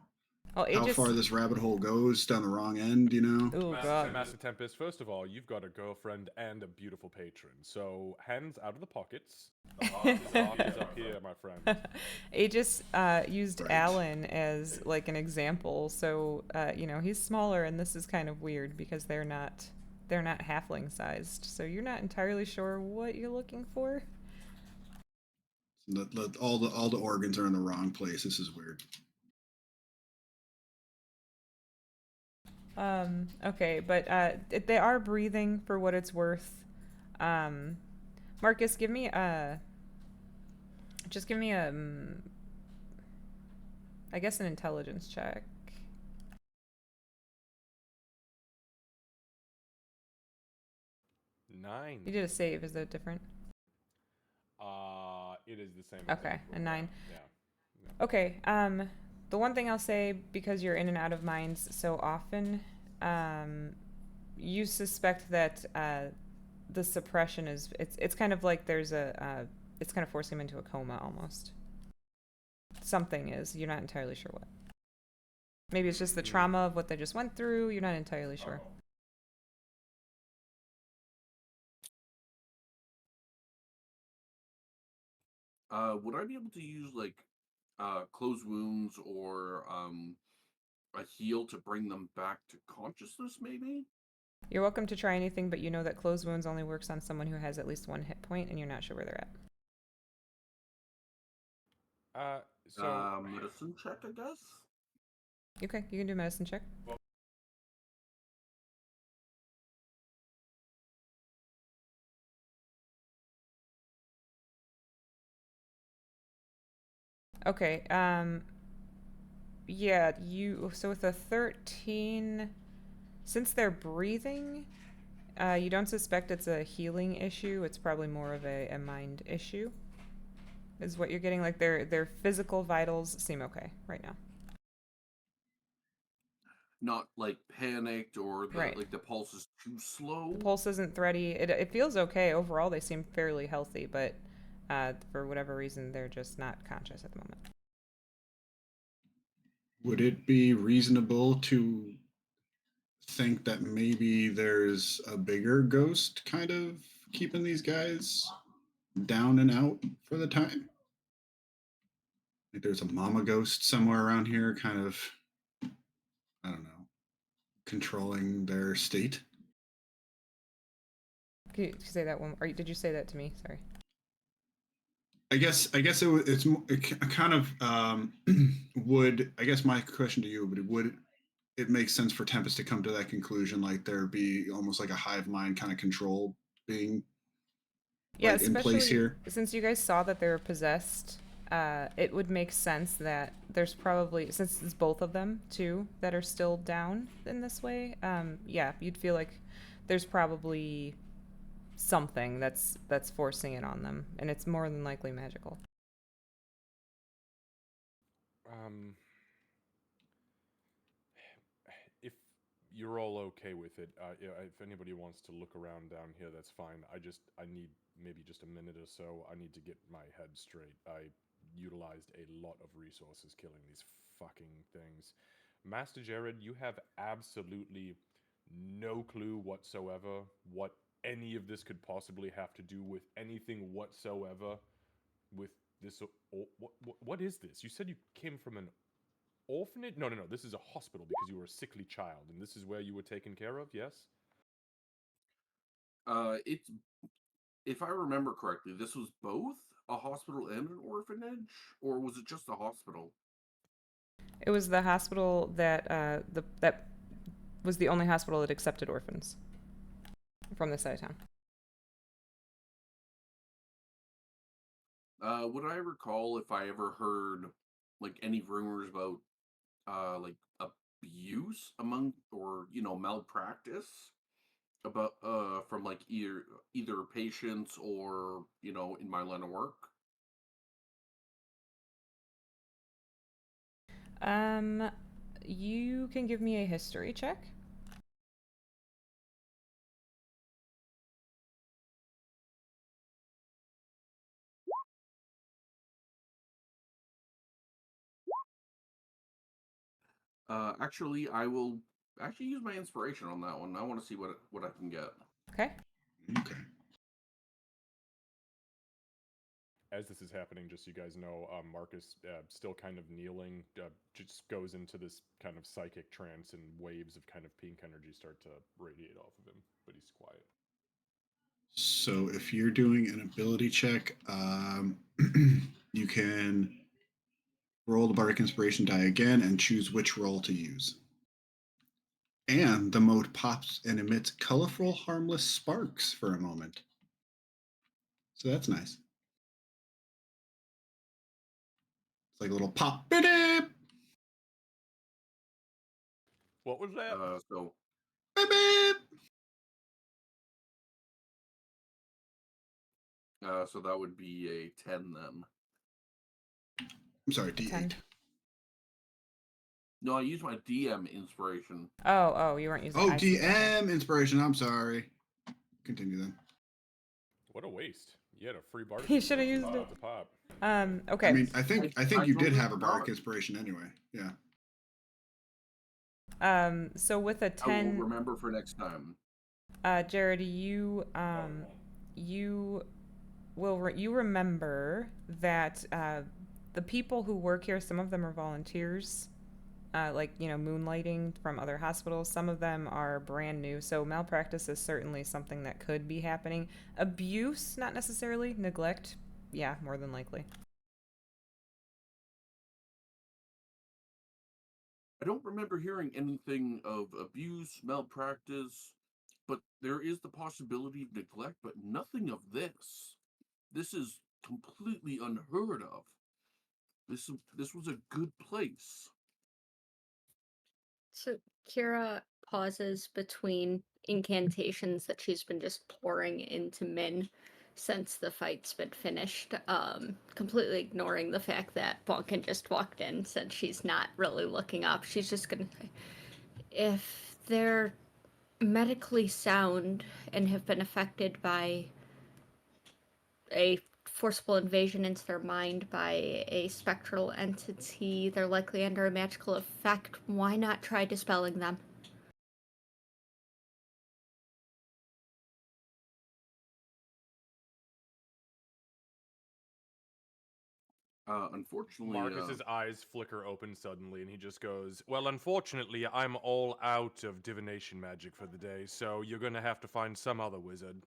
how Aegis. far this rabbit hole goes down the wrong end, Oh God. Master Tempest, first of all, you've got a girlfriend and a beautiful patron. So, hands out of the pockets. The heart is up here, my friend. Aegis used Right. Alan as like an example. So he's smaller, and this is kind of weird because they're not halfling sized. So you're not entirely sure what you're looking for. All the organs are in the wrong place. This is weird. Okay, but they are breathing for what it's worth. Marcus, give me a I guess an intelligence check. 9. You did a save. Is that different? It is the same. Okay, exact a roll, 9. Yeah. Okay. The one thing I'll say, because you're in and out of minds so often, you suspect that the suppression is it's kind of like there's it's kind of forcing him into a coma almost. Something is. You're not entirely sure what. Maybe it's just the trauma of what they just went through. You're not entirely sure. Would I be able to use like closed wounds or a heal to bring them back to consciousness? Maybe. You're welcome to try anything, but you know that closed wounds only works on someone who has at least 1 hit point, and you're not sure where they're at. Medicine check, I guess. Okay, you can do a medicine check. Okay, yeah, so with a 13, since they're breathing, you don't suspect it's a healing issue. It's probably more of a mind issue, is what you're getting. Like their physical vitals seem okay right now. Not like panicked or Right. like the pulse is too slow. The pulse isn't thready. It feels okay overall. They seem fairly healthy, but for whatever reason, they're just not conscious at the moment. Would it be reasonable to think that maybe there's a bigger ghost kind of keeping these guys down and out for the time? Like there's a mama ghost somewhere around here, kind of, I don't know, controlling their state. Can you say that one? Or did you say that to me? Sorry. I guess it kind of would. I guess my question to you would it make sense for Tempest to come to that conclusion, like there be almost like a hive mind kind of control being Yeah, like in place especially here? since you guys saw that they were possessed, it would make sense that there's probably, since it's both of them too that are still down in this way, yeah, you'd feel like there's probably something that's forcing it on them, and it's more than likely magical. If you're all okay with it. Yeah, if anybody wants to look around down here, that's fine. I need maybe just a minute or so. I need to get my head straight. I utilized a lot of resources killing these fucking things. Master Jared, you have absolutely no clue whatsoever what any of this could possibly have to do with anything whatsoever with this. What is this? You said you came from an orphanage? No, no, no. This is a hospital because you were a sickly child, and this is where you were taken care of. Yes. It's if I remember correctly, this was both a hospital and an orphanage, or was it just a hospital? It was the hospital that that was the only hospital that accepted orphans from this side of town. Would I recall if I ever heard like any rumors about like abuse among or malpractice about from like either patients or in my line of work? You can give me a history check. Actually, I will actually use my inspiration on that one. I want to see what I can get. Okay. Okay. As this is happening, just so you guys know, Marcus, still kind of kneeling, just goes into this kind of psychic trance, and waves of kind of pink energy start to radiate off of him, but he's quiet. So if you're doing an ability check, you can roll the Bardic Inspiration die again and choose which roll to use. And the mode pops and emits colorful, harmless sparks for a moment. So that's nice. It's like a little pop. Beep, What was that? So beep, beep. so that would be a 10 then. I'm sorry, D8. 10. No, I used my DM inspiration. Oh, you weren't using. Oh, I see, okay. DM inspiration. I'm sorry. Continue then. What a waste! You had a free bar. He should have used it. At the pop. Okay. I mean, I think I you did totally have a Bardic forgot. Inspiration anyway. Yeah. So with a I will 10, remember for next time. Jared, you you will you remember that the people who work here, some of them are volunteers, like moonlighting from other hospitals. Some of them are brand new, so malpractice is certainly something that could be happening. Abuse, not necessarily. Neglect, yeah, more than likely. I don't remember hearing anything of abuse, malpractice, but there is the possibility of neglect, but nothing of this. This is completely unheard of. This was a good place. So Kira pauses between incantations that she's been just pouring into Min since the fight's been finished, completely ignoring the fact that Bonkin just walked in, said she's not really looking up. She's just gonna say, if they're medically sound and have been affected by a forcible invasion into their mind by a spectral entity, they're likely under a magical effect. Why not try dispelling them? Unfortunately, Marcus's eyes flicker open suddenly, and he just goes, "Well, unfortunately, I'm all out of divination magic for the day, so you're gonna have to find some other wizard."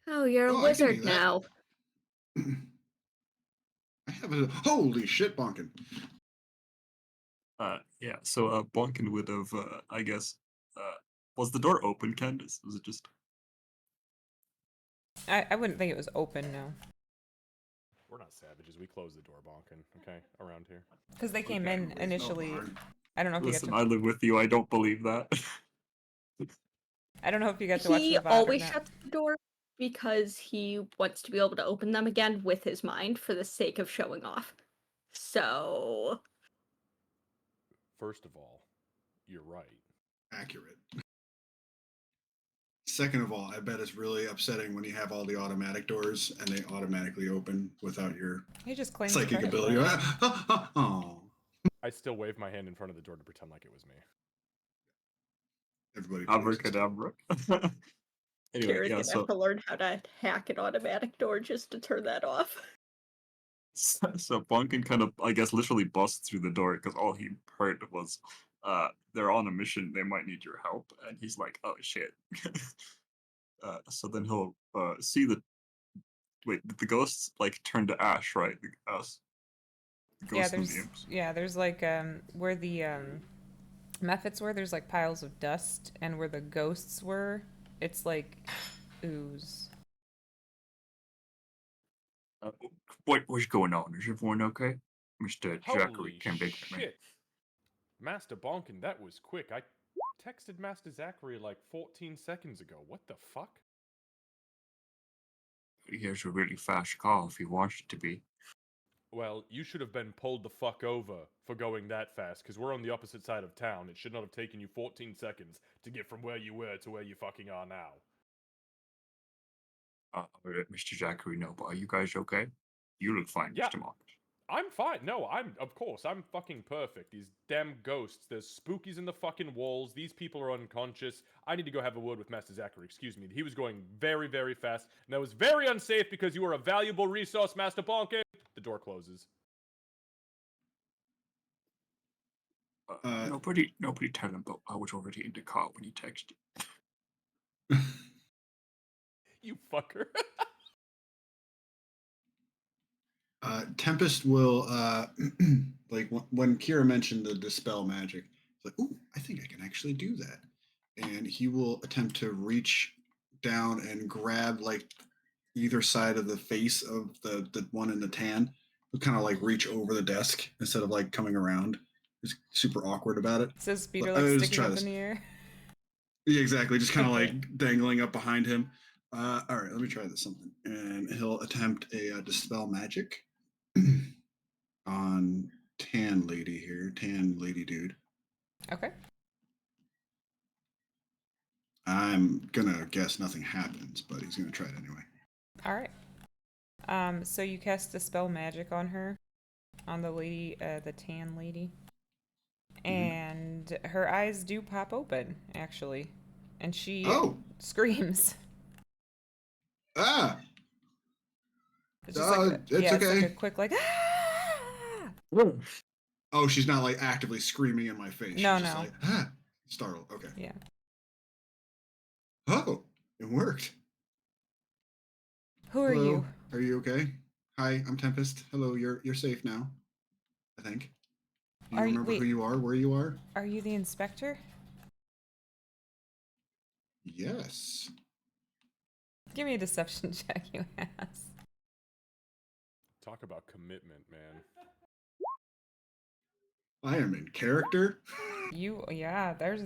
Oh, you're a Oh, I can do wizard that. now. I have a holy shit, Bonkin. Yeah, so Bonkin would have, I guess, was the door open, Candace? Was it just... I wouldn't think it was open, no, We're not savages. We close the door, Bonkin. Okay, around here. because they came Okay, in wait, initially. Oh, darn. I don't know if Listen, you I got to. live with you, I don't believe that. I don't know if you got to watch He the VOD or always not. shuts the door because he wants to be able to open them again with his mind for the sake of showing off. So First of all, you're right. Accurate. Second of all, I bet it's really upsetting when you have all the automatic doors and they automatically open without your He just claims psychic credit ability. for it. Oh, I still wave my hand in front of the door to pretend like it was me. everybody. Abracadabra. Anyway, Kira's yeah, gonna have to learn how to hack an automatic door just to turn that off. so Bunkin kind of, I guess, literally busts through the door because all he heard was, they're on a mission, they might need your help. And he's like, oh shit. So then he'll see the ghosts like turn to ash, right? The Yeah, ghosts and the imps. there's like where the methods were, there's like piles of dust, and where the ghosts were, it's like ooze. What's going on? Is everyone okay? Mr. Jackery Holy came back at me. shit! Master Bonkin, that was quick. I texted Master Zachary like 14 seconds ago. What the fuck? Here's a really fast call if he wants it to be. Well, you should have been pulled the fuck over for going that fast, because we're on the opposite side of town. It should not have taken you 14 seconds to get from where you were to where you fucking are now. Mr. Jackery, no, but are you guys okay? You look fine, Yeah. Mr. Marcus. I'm fine. No, of course, I'm fucking perfect. These damn ghosts, there's spookies in the fucking walls. These people are unconscious. I need to go have a word with Master Zachary. Excuse me. He was going very, very fast, and that was very unsafe because you are a valuable resource, Master Bonkin. The door closes. Nobody tell him, but I was already in the car when he texted. You fucker. Tempest will like when Kira mentioned the dispel magic, it's like, ooh, I think I can actually do that, and he will attempt to reach down and grab like either side of the face of the one in the tan. He'll kind of like reach over the desk instead of like coming around. He's super awkward about it. It says speeder But, like let's sticking try up this. in the air. Yeah, exactly. Just kind of Okay. like dangling up behind him. All right, let me try this something, and he'll attempt a dispel magic on tan lady dude. Okay. I'm gonna guess nothing happens, but he's gonna try it anyway. All right. So you cast dispel magic on her, on the lady, the tan lady, and her eyes do pop open, actually, and she Oh, screams. ah, It's just like it's it's okay. like a quick like ah! Oh, she's not like actively screaming in my face. No, She's just no. like startled. Okay. Yeah. Oh, it worked. Who are Hello, you? are you okay? Hi, I'm Tempest. Hello, you're safe now. I think. Do you Are you remember who wait? you are? Where you are? Are you the inspector? Yes. Give me a deception check, you ass. Talk about commitment, man. I am in character. Yeah. There's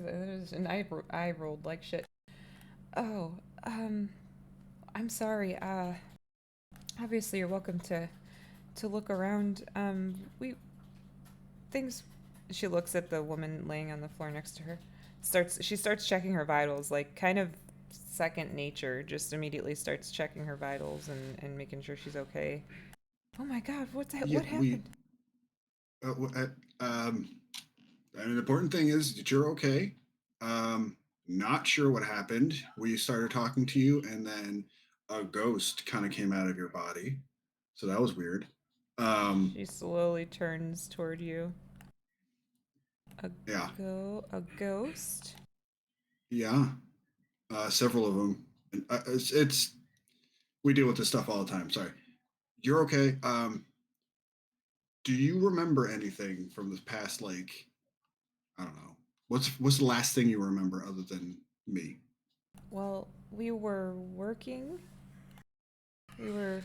and I rolled like shit. Oh, I'm sorry. Obviously you're welcome to look around. We things. She looks at the woman laying on the floor next to her. She starts checking her vitals, like kind of second nature. Just immediately starts checking her vitals and making sure she's okay. Oh my God! What happened? An important thing is that you're okay. Not sure what happened. We started talking to you, and then a ghost kind of came out of your body. So that was weird. She slowly turns toward you. Yeah, A ghost? yeah. Several of them. And, it's we deal with this stuff all the time. Sorry. You're okay. Do you remember anything from this past, like, I don't know. What's the last thing you remember other than me? Well, we were working. We were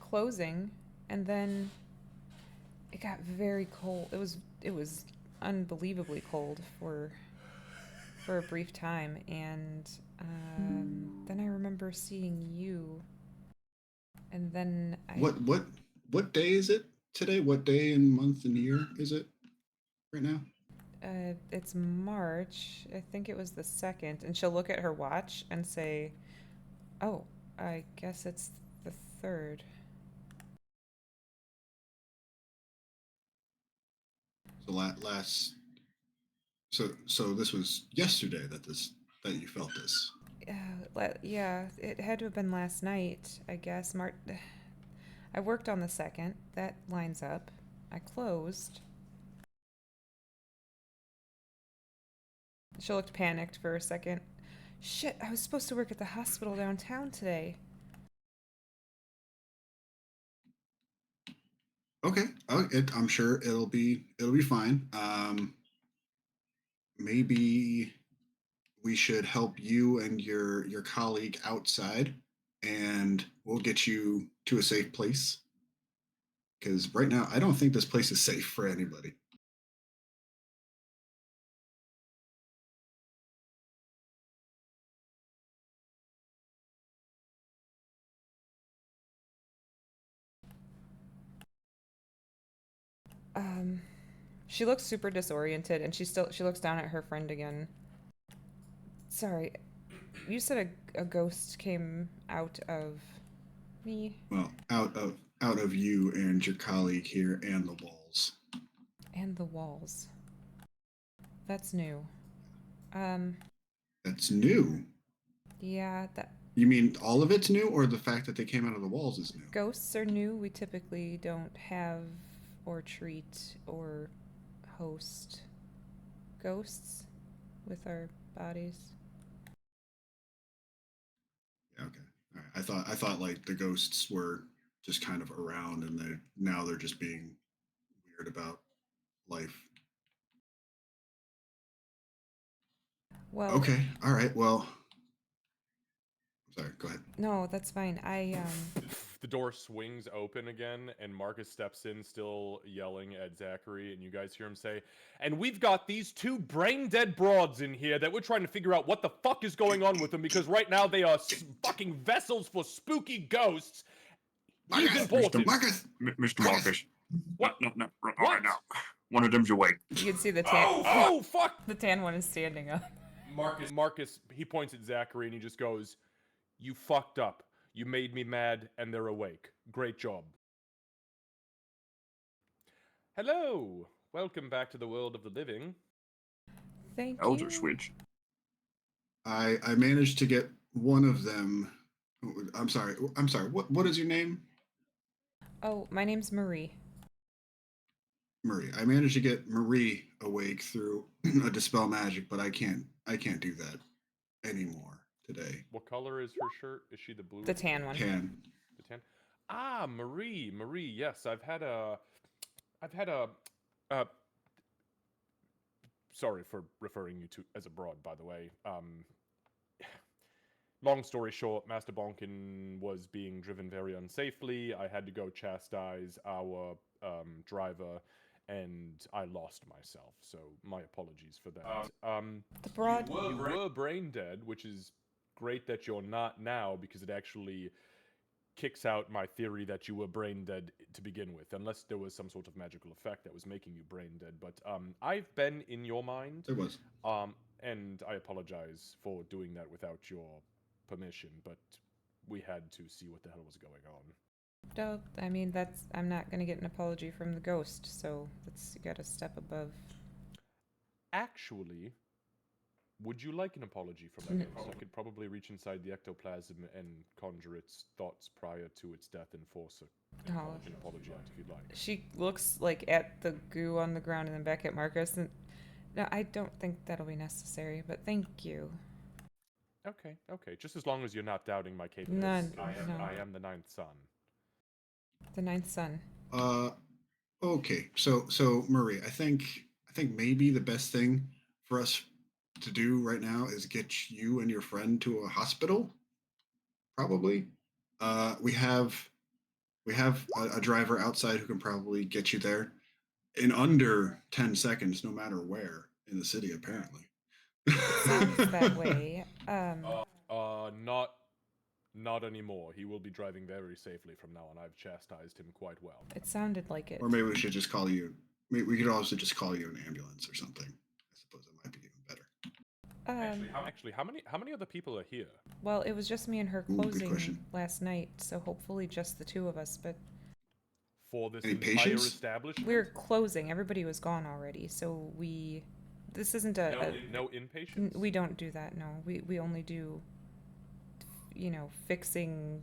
closing, and then it got very cold. It was unbelievably cold for a brief time, and then I remember seeing you, and then What day is it? today? What day and month and year is it right now? It's March. I think it was the 2nd. And she'll look at her watch and say, oh, I guess it's the 3rd. So last. So this was yesterday that you felt this. Yeah, it had to have been last night, I guess. I worked on the 2nd. That lines up. I closed. She looked panicked for a second. Shit, I was supposed to work at the hospital downtown today. Okay. I'm sure it'll be fine. Maybe we should help you and your colleague outside, and we'll get you to a safe place. Because right now, I don't think this place is safe for anybody. She looks super disoriented, and she looks down at her friend again. Sorry, you said a ghost came out of me Well, out of you and your colleague here and the walls. and the walls. That's new. That's new. Yeah, that You mean all of it's new, or the fact that they came out of the walls is new? ghosts are new. We typically don't have or treat or host ghosts with our bodies. Yeah, okay. All right. I thought like the ghosts were just kind of around, and they're just being weird about life. Well, Okay. All right. Well, sorry. Go ahead. no, that's fine. The door swings open again, and Marcus steps in, still yelling at Zachary, and you guys hear him say, "And we've got these two brain-dead broads in here that we're trying to figure out what the fuck is going on with them, because right now they are fucking vessels for spooky ghosts. He's Marcus! important." Marcus! Mr. Marcus. What? No, What? right now. One of them's awake. You can see the tan. Oh, fuck! The tan one is standing up. Marcus, he points at Zachary and he just goes, "You fucked up. You made me mad, and they're awake. Great job." Hello! Welcome back to the world of the living. Thank Elder you. Switch. I managed to get one of them. I'm sorry. What is your name? Oh, my name's Marie. Marie. I managed to get Marie awake through a dispel magic, but I can't do that anymore today. What color is her shirt? Is she the blue? The tan one. Can. The tan? Ah, Marie, yes. I've had a sorry for referring you to as a broad, by the way. Long story short, Master Bonkin was being driven very unsafely. I had to go chastise our driver, and I lost myself. So my apologies for that. The broad. You were brain dead, which is great that you're not now, because it actually kicks out my theory that you were brain dead to begin with, unless there was some sort of magical effect that was making you brain dead. But I've been in your mind. There was. And I apologize for doing that without your permission, but we had to see what the hell was going on. No, I mean I'm not gonna get an apology from the ghost, so you gotta step above. Actually, would you like an apology from that ghost? I could probably reach inside the ectoplasm and conjure its thoughts prior to its death and force an apology out if you'd like. She looks like at the goo on the ground and then back at Marcus, and no, I don't think that'll be necessary. But thank you. Okay. Just as long as you're not doubting my capabilities. No. I am the ninth son. The ninth son. Okay. So Marie, I think maybe the best thing for us to do right now is get you and your friend to a hospital. Probably. We have a driver outside who can probably get you there in under 10 seconds, no matter where in the city, apparently. Sounds that way. Not Not anymore. He will be driving very safely from now on. I've chastised him quite well. It sounded like it. Or maybe we should just call you. We could also just call you an ambulance or something. I suppose it might be even better. Actually, how many other people are here? Well, it was just me and her Ooh, good closing question. last night, so hopefully just the two of us. But For this Any entire patients? establishment? we're closing. Everybody was gone already, so this isn't No inpatients? we don't do that. No, we only do, fixing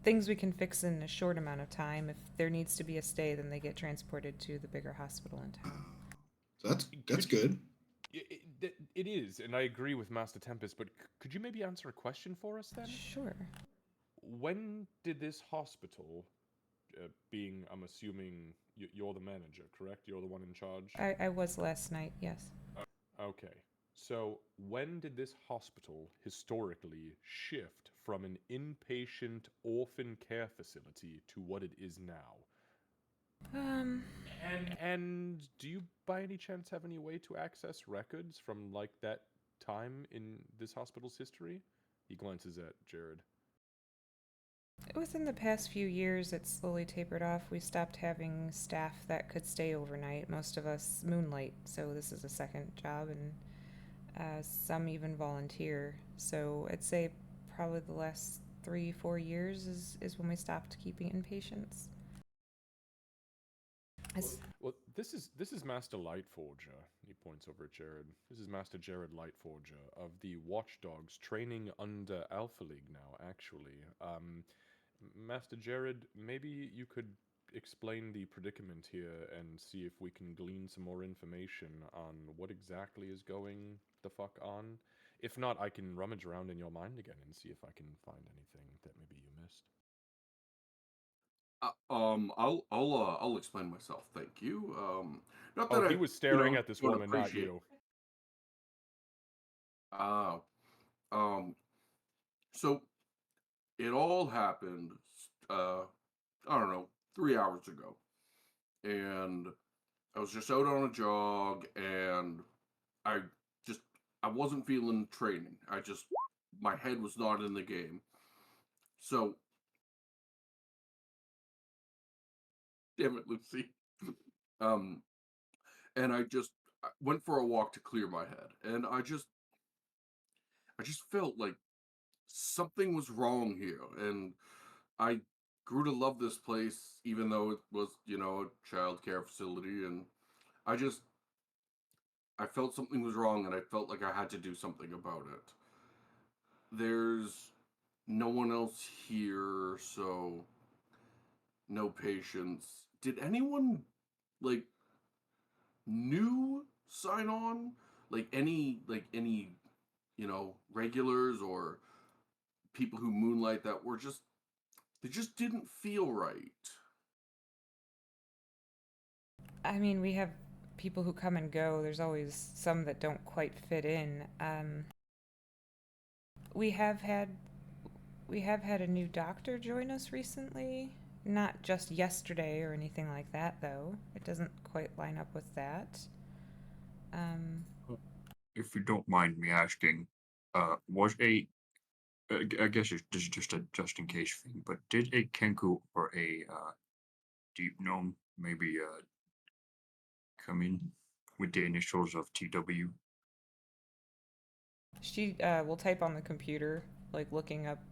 things we can fix in a short amount of time. If there needs to be a stay, then they get transported to the bigger hospital in town. So that's Could you- good. It is, and I agree with Master Tempest, but could you maybe answer a question for us then? Sure. When did this hospital, being, I'm assuming you're the manager, correct? You're the one in charge? I was last night, yes. Okay. So, when did this hospital historically shift from an inpatient orphan care facility to what it is now? And do you by any chance have any way to access records from like that time in this hospital's history? He glances at Jared. Within the past few years, it slowly tapered off. We stopped having staff that could stay overnight. Most of us moonlight, so this is a second job, and some even volunteer. So I'd say probably the last 3-4 years is when we stopped keeping inpatients. Well, this is Master Lightforger. He points over at Jared. This is Master Jared Lightforger of the Watchdogs, training under Alpha League now. Actually, Master Jared, maybe you could explain the predicament here and see if we can glean some more information on what exactly is going the fuck on. If not, I can rummage around in your mind again and see if I can find anything that maybe you missed. I'll explain myself. Thank you. Not that He was staring at this don't woman, not appreciate- you. So it all happened, I don't know, 3 hours ago, and I was just out on a jog, and I wasn't feeling training. My head was not in the game. So, damn it, Lucy. And I went for a walk to clear my head, and I just felt like something was wrong here, and I grew to love this place, even though it was, a child care facility, and I felt something was wrong, and I felt like I had to do something about it. There's no one else here, so no patients. Did anyone, like, new sign on? Like any, regulars or people who moonlight that were they just didn't feel right. I mean, we have people who come and go. There's always some that don't quite fit in. We have had a new doctor join us recently. Not just yesterday or anything like that, though. It doesn't quite line up with that. If you don't mind me asking, I guess this is just a just in case thing, but did a Kenku or a Deep Gnome maybe come in with the initials of TW? She will type on the computer, like looking up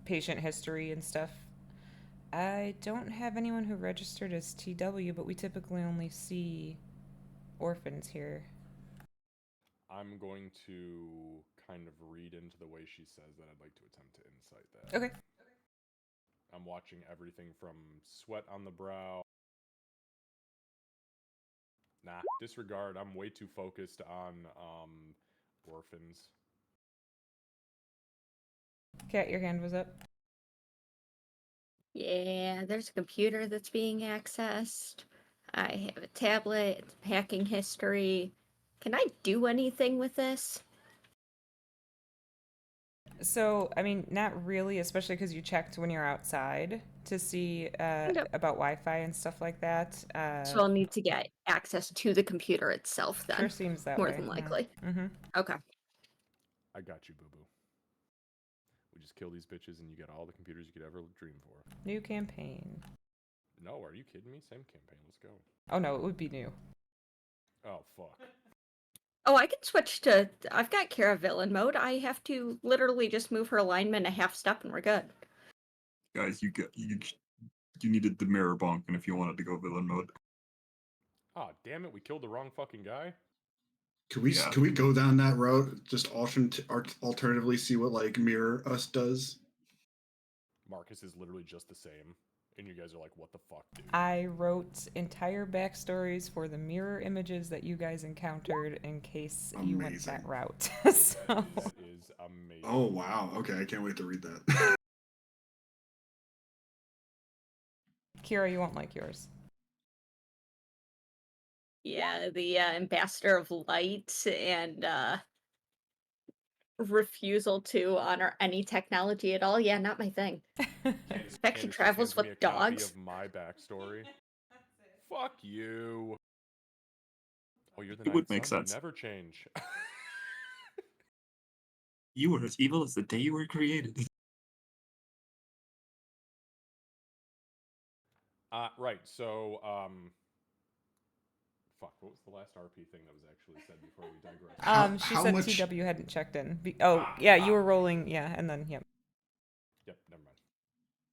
patient history and stuff. I don't have anyone who registered as TW, but we typically only see orphans here. I'm going to kind of read into the way she says that. I'd like to attempt to insight that. Okay. I'm watching everything from sweat on the brow. Nah, disregard. I'm way too focused on orphans. Kat, your hand was up. Yeah, there's a computer that's being accessed. I have a tablet, hacking history. Can I do anything with this? So, I mean, not really, especially because you checked when you're outside to see about Wi-Fi and stuff like that. So I'll need to get access to the computer itself then. Sure seems that more way. than likely. Mm-hmm. Okay. I got you, boo-boo. just kill these bitches and you get all the computers you could ever dream for. New campaign. No, are you kidding me? Same campaign. Let's go. Oh no, it would be new. Oh, fuck. Oh, I can switch to. I've got Kara villain mode. I have to literally just move her alignment a half step and we're good. Guys, you needed the mirror bonk, and if you wanted to go villain mode. Ah, damn it, we killed the wrong fucking guy? Could we Yeah. could we go down that road? Just alternatively see what like Mirror Us does. Marcus is literally just the same. And you guys are like, what the fuck, dude? I wrote entire backstories for the mirror images that you guys encountered in case you went Amazing. that route. That So is amazing. Oh wow. Okay, I can't wait to read that. Kira, you won't like yours. Yeah, the ambassador of light and refusal to honor any technology at all. Yeah, not my thing. Candace fact she just travels hands me with a copy dogs. of my backstory. Fuck you. Oh, you're the It would ninth make son? You sense. never change. You were as evil as the day you were created. Right, so, fuck, what was the last RP thing that was actually said before we digress? She how said much- TW hadn't checked in. Yeah, you were rolling. Yeah, and then yep. Yep, never mind.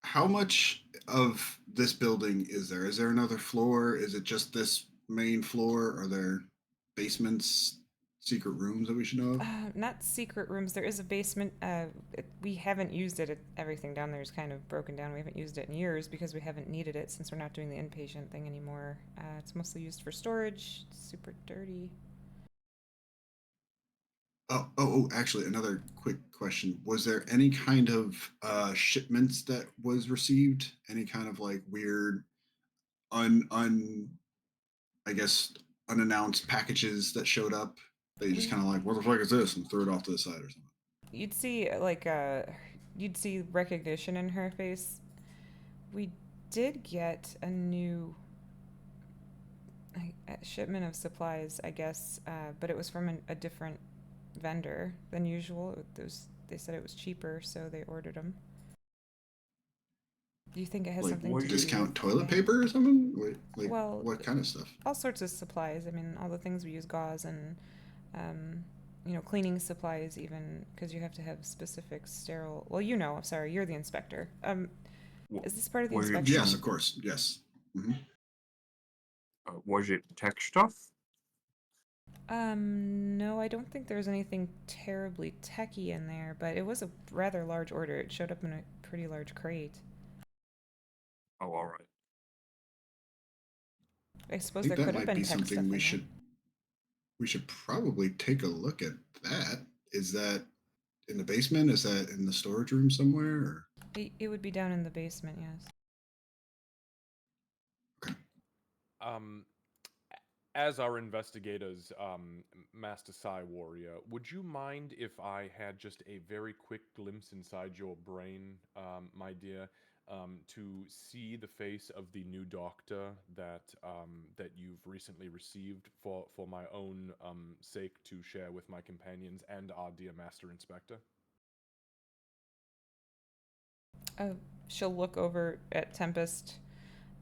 How much of this building is there? Is there another floor? Is it just this main floor? Are there basements, secret rooms that we should know of? Not secret rooms. There is a basement. We haven't used it. Everything down there is kind of broken down. We haven't used it in years because we haven't needed it since we're not doing the inpatient thing anymore. It's mostly used for storage. It's super dirty. Actually, another quick question. Was there any kind of shipments that was received? Any kind of like weird I guess unannounced packages that showed up that you just kind of like, what the fuck is this? And threw it off to the side or something. You'd see you'd see recognition in her face. We did get a new shipment of supplies, I guess, but it was from a different vendor than usual. They said it was cheaper, so they ordered them. Do you think it has Like, something what to do Discount with toilet that? paper or something? Wait, like Well, what kind of stuff? all sorts of supplies. I mean, all the things we use, gauze and, cleaning supplies, even because you have to have specific sterile. Well, sorry, you're the inspector. Is this part of the Was it- inspection? Yes, of course. Yes. Hmm. Was it tech stuff? No, I don't think there's anything terribly techy in there, but it was a rather large order. It showed up in a pretty large crate. Oh, all right. I I suppose think there that could have might been be tech stuff something in we there. should probably take a look at that. Is that in the basement? Is that in the storage room somewhere? Or? It would be down in the basement, yes. As our investigators, Master Sai Warrior, would you mind if I had just a very quick glimpse inside your brain, my dear, to see the face of the new doctor that you've recently received for my own sake to share with my companions and our dear Master Inspector? She'll look over at Tempest.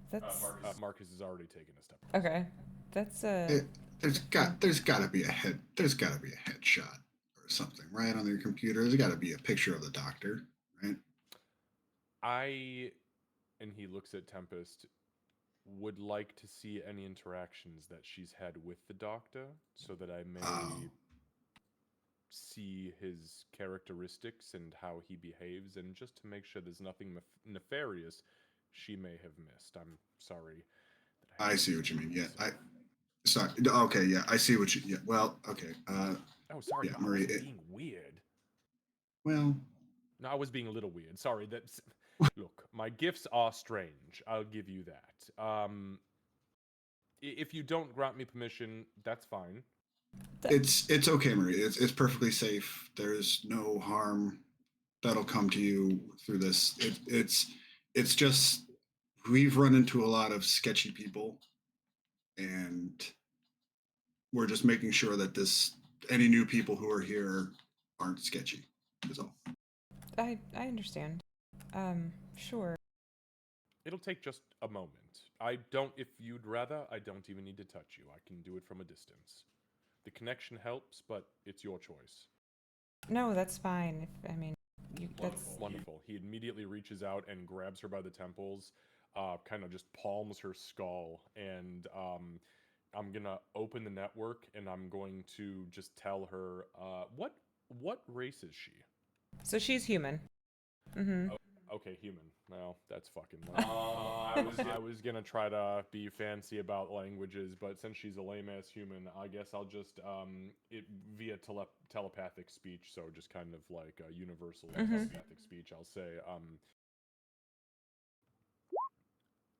That's Marcus has already taken a step. okay. That's There's got to be a headshot or something, right, on your computer. There's got to be a picture of the doctor, right? And he looks at Tempest, would like to see any interactions that she's had with the doctor so that I may see his characteristics and how he behaves, and just to make sure there's nothing nefarious she may have missed. I'm sorry. I see what you mean. Yeah, sorry. Okay, yeah, I see what you. Yeah, well, okay. Oh, sorry. Yeah, No, I Marie. wasn't being weird. Well, No, I was being a little weird. Sorry. Look, my gifts are strange. I'll give you that. If you don't grant me permission, that's fine. it's okay, Marie. It's perfectly safe. There's no harm that'll come to you through this. It's just we've run into a lot of sketchy people, and we're just making sure that any new people who are here aren't sketchy. Is all. I understand. Sure. It'll take just a moment. I don't, if you'd rather, I don't even need to touch you. I can do it from a distance. The connection helps, but it's your choice. No, that's fine. If I mean, that's Wonderful. He immediately reaches out and grabs her by the temples, kind of just palms her skull, and I'm gonna open the network and I'm going to just tell her, what race is she? so she's human. Mm-hmm. Okay, human. Well, that's fucking lame. I was gonna try to be fancy about languages, but since she's a lame ass human, I guess I'll just it via telepathic speech. So just kind of like a universal telepathic speech. I'll say,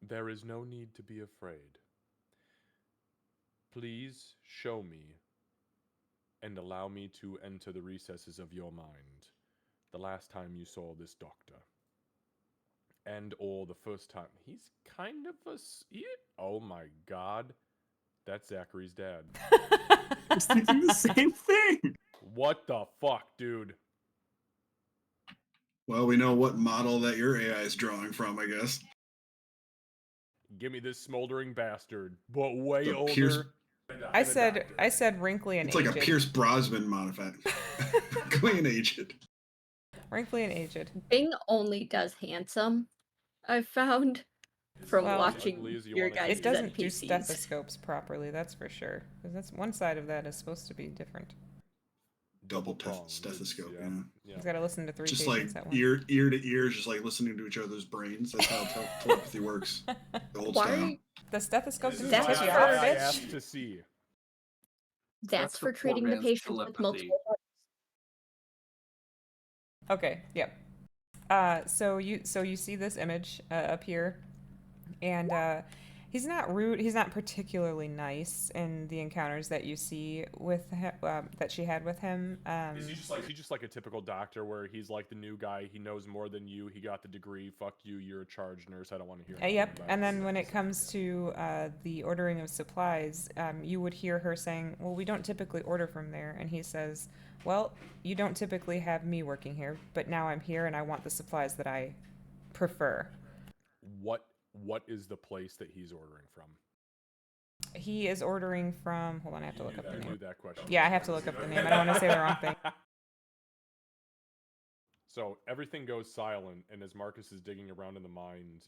there is no need to be afraid. Please show me and allow me to enter the recesses of your mind. The last time you saw this doctor. And or the first time. He's kind of oh my god. That's Zachary's dad. I was thinking the same thing. What the fuck, dude? Well, we know what model that your AI is drawing from, I guess. Give me this smoldering bastard, but way The older. Pierce- I said wrinkly and It's like aged. a Pierce Brosnan modified. Clean aged. Wrinkly and aged. Bing only does handsome, I've found from Well, watching ugly as you your wanna guys' It doesn't do NPCs. stethoscopes properly, that's for sure. Because that's one side of that is supposed to be different. Double pronged, stethoscope, yeah. yeah. He's got to listen to three Just like patients at once. ear to ear, just like listening to each other's brains. That's how telepathy works. The old style. Why? The stethoscope This didn't is That's tip why you for- off, I bitch. asked to see. That's for the treating poor the man's patient with telepathy. multiple parts. Okay, yep. So you see this image up here, and he's not rude. He's not particularly nice in the encounters that you see with him, that she had with him. Is he just like a typical doctor where he's like the new guy, he knows more than you, he got the degree, fuck you, you're a charge nurse, I don't want to hear anything Yep. about And it. then when it comes to the ordering of supplies, you would hear her saying, "Well, we don't typically order from there," and he says, "Well, you don't typically have me working here, but now I'm here and I want the supplies that I prefer." What is the place that he's ordering from? He is ordering from. Hold on, I have to look up the I knew name. that question. Yeah, I have to look up the name. I don't want to say the wrong thing. So everything goes silent, and as Marcus is digging around in the mind,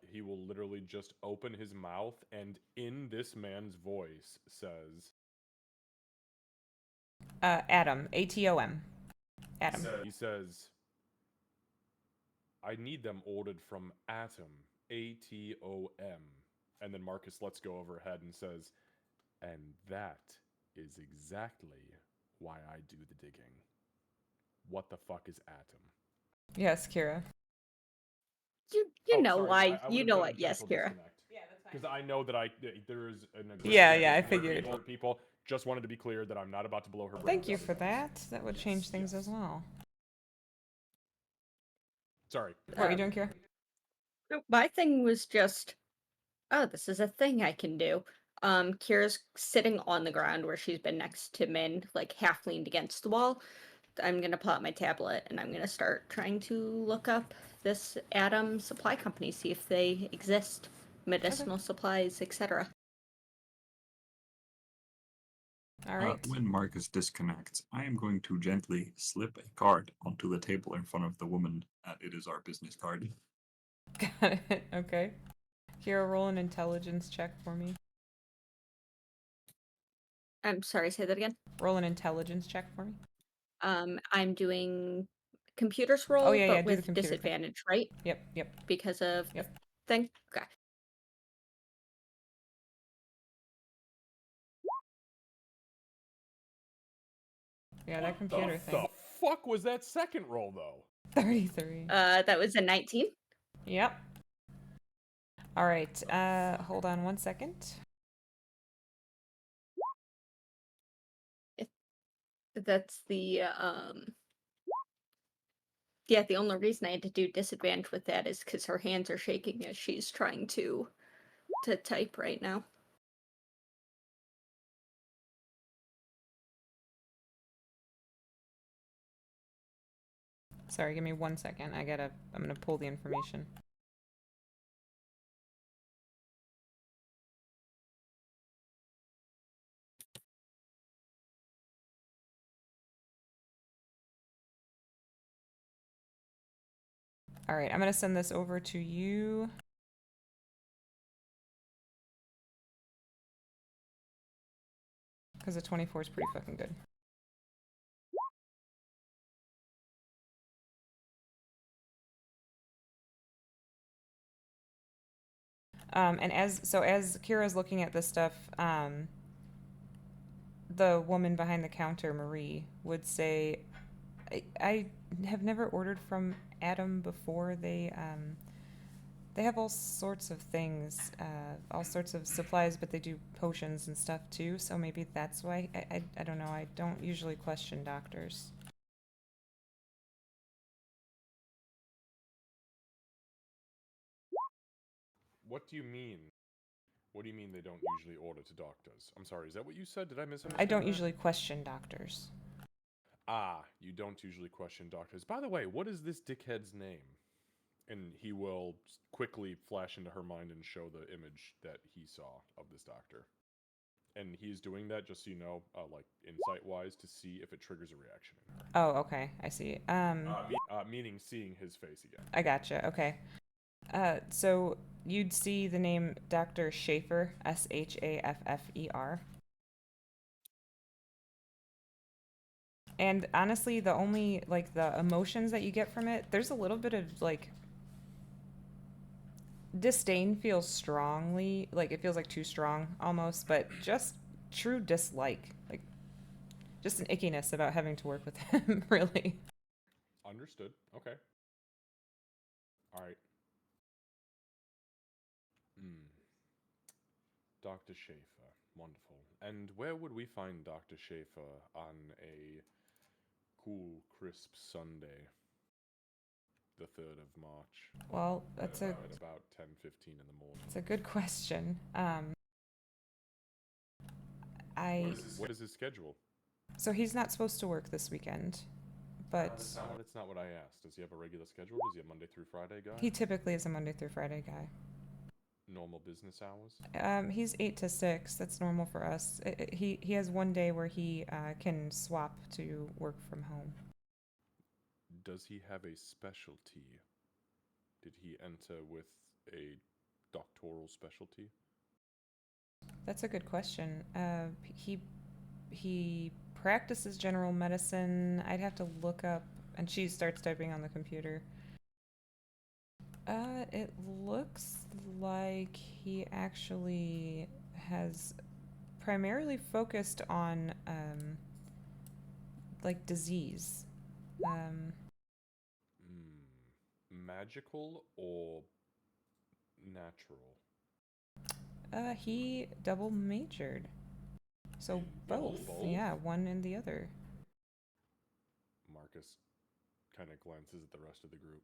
he will literally just open his mouth, and in this man's voice says, Adam, Atom. Adam. he says, I need them ordered from Atom, Atom. And then Marcus lets go of her head and says, and that is exactly why I do the digging. What the fuck is Atom? Yes, Kira. You Oh, know sorry, why. I You would've know done what? Yes, gentle Kira. disconnect. Because I know that there is an Yeah, I for figured. people. Just wanted to be clear that I'm not about to blow her brains Thank you out for with this. that. That would change things as well. Sorry. What are you doing, Kira? No, my thing was just, oh, this is a thing I can do. Kira's sitting on the ground where she's been next to Min, like half leaned against the wall. I'm gonna pull out my tablet and I'm gonna start trying to look up this Atom supply company, see if they exist, medicinal supplies, etc. All right. When Marcus disconnects, I am going to gently slip a card onto the table in front of the woman. It is our business card. Got it. Okay. Kira, roll an intelligence check for me. I'm sorry, say that again. Roll an intelligence check for me. I'm doing computers roll, Oh, yeah, but do the with computer thing. disadvantage, right? Yep. Because of Yep. the thing? Okay. Yeah, that computer The thing. fuck was that second roll though? 33. That was a 19. Yep. All right. Hold on one second. That's the yeah, the only reason I had to do disadvantage with that is because her hands are shaking as she's trying to type right now. Sorry, give me 1 second. I'm gonna pull the information. All right, I'm gonna send this over to you. Because the 24 is pretty fucking good. And as Kira's looking at this stuff, the woman behind the counter, Marie, would say, I have never ordered from Adam before. They have all sorts of things, all sorts of supplies, but they do potions and stuff too. So maybe that's why. I don't know. I don't usually question doctors. What do you mean? What do you mean they don't usually order to doctors? I'm sorry, is that what you said? Did I misunderstand I don't that? usually question doctors. Ah, you don't usually question doctors. By the way, what is this dickhead's name? And he will quickly flash into her mind and show the image that he saw of this doctor. And he's doing that, just so you know, like insight-wise, to see if it triggers a reaction in her. Oh, okay. I see. Meaning seeing his face again. I gotcha. Okay. So you'd see the name Dr. Schaefer, Shaffer. And honestly, the only, like, the emotions that you get from it, there's a little bit of, like, disdain feels strongly, like, it feels like too strong almost, but just true dislike. Like, just an ickiness about having to work with him, really. Understood. Okay. Alright. Dr. Schaefer. Wonderful. And where would we find Dr. Schaefer on a cool, crisp Sunday? The 3rd of March. Well, that's at about 10:15 in the morning. It's a good question. What is his schedule? So he's not supposed to work this weekend, but That's not what I asked. Does he have a regular schedule? Does he have Monday through Friday guy? he typically is a Monday through Friday guy. Normal business hours? He's 8 to 6. That's normal for us. He has one day where he can swap to work from home. Does he have a specialty? Did he enter with a doctoral specialty? That's a good question. He practices general medicine. I'd have to look up, and she starts typing on the computer. It looks like he actually has primarily focused on like disease. Magical or natural? He double majored. So both. Yeah, one and the other. Marcus kind of glances at the rest of the group.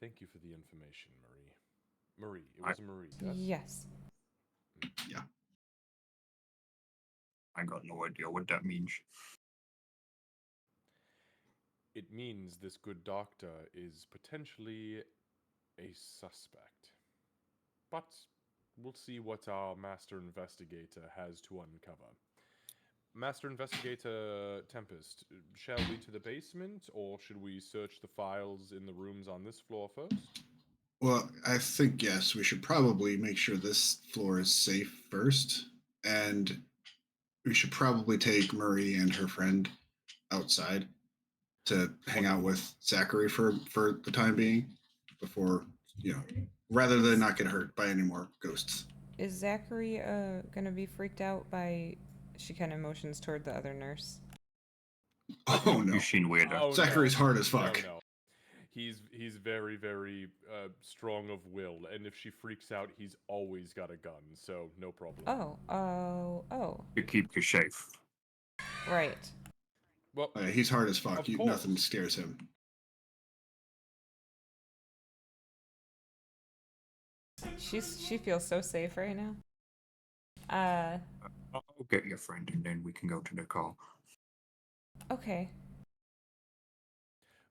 Thank you for the information, Marie. Marie, it was Marie, yes? Yes. Yeah. I got no idea what that means. It means this good doctor is potentially a suspect. But we'll see what our master investigator has to uncover. Master Investigator Tempest, shall we to the basement, or should we search the files in the rooms on this floor first? Well, I think, yes, we should probably make sure this floor is safe first. And we should probably take Marie and her friend outside to hang out with Zachary for the time being before, rather than not get hurt by any more ghosts. Is Zachary gonna be freaked out by... She kind of motions toward the other nurse. Oh, no. You've seen weirder. Oh, Zachary's hard as fuck. No. He's very, very strong of will, and if she freaks out, he's always got a gun, so no problem. Oh. You keep you safe. Right. Well, He's hard as fuck. Of Nothing course. scares him. She feels so safe right now. I'll get your friend and then we can go to the car. Okay.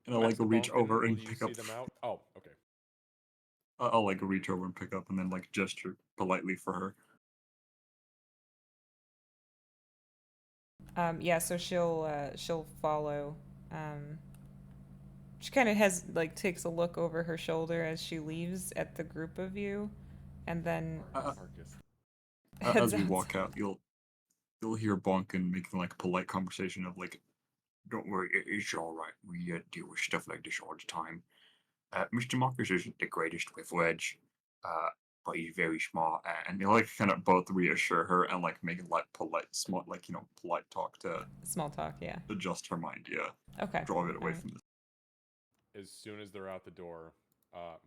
And I'll That's like the reach bunk, and over will and you pick see up. them out? Oh, okay. I'll like reach over and pick up, and then like gesture politely for her. Yeah, so she'll follow. She kind of has like takes a look over her shoulder as she leaves at the group of you, and then Marcus. heads As we out. walk out, you'll hear Bonkin making like a polite conversation of like, "Don't worry, it's all right. We deal with stuff like this all the time. Mr. Marcus isn't the greatest with words, but he's very smart." And they like kind of both reassure her and like make like polite, smart, like polite talk to Small talk, yeah. adjust her mind. Yeah, Okay. draw it away Alright. from this. As soon as they're out the door,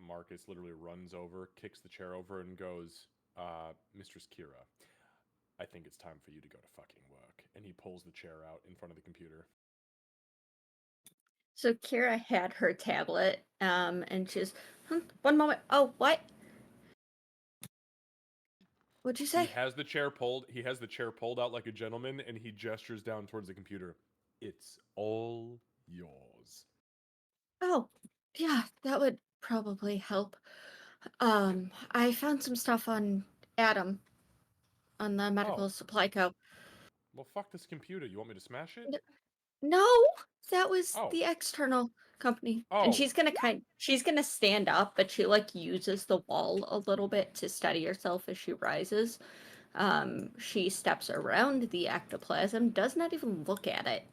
Marcus literally runs over, kicks the chair over, and goes, Mistress Kira, I think it's time for you to go to fucking work. And he pulls the chair out in front of the computer. So Kira had her tablet, and she's, one moment. Oh, what? What'd you He say? has the chair pulled out like a gentleman, and he gestures down towards the computer. It's all yours. Oh, yeah, that would probably help. I found some stuff on Adam on the medical Oh, supply co. well, fuck this computer. You want me to smash it? N- No, that was Oh, the external company. And oh, she's gonna stand up, but she like uses the wall a little bit to steady herself as she rises. She steps around the ectoplasm, does not even look at it,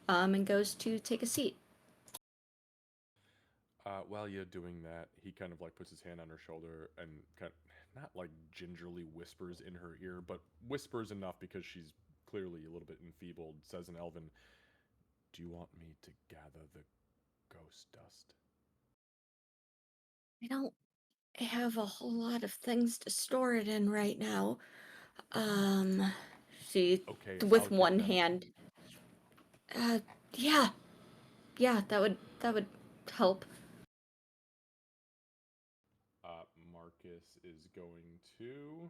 and goes to take a seat. while you're doing that, he kind of like puts his hand on her shoulder and kind of, not like gingerly whispers in her ear, but whispers enough because she's clearly a little bit enfeebled, says in Elven, do you want me to gather the ghost dust? I don't have a whole lot of things to store it in right now. Um, she, Okay, I'll with get one them to hand, you. uh, yeah, yeah, that would help. Marcus is going to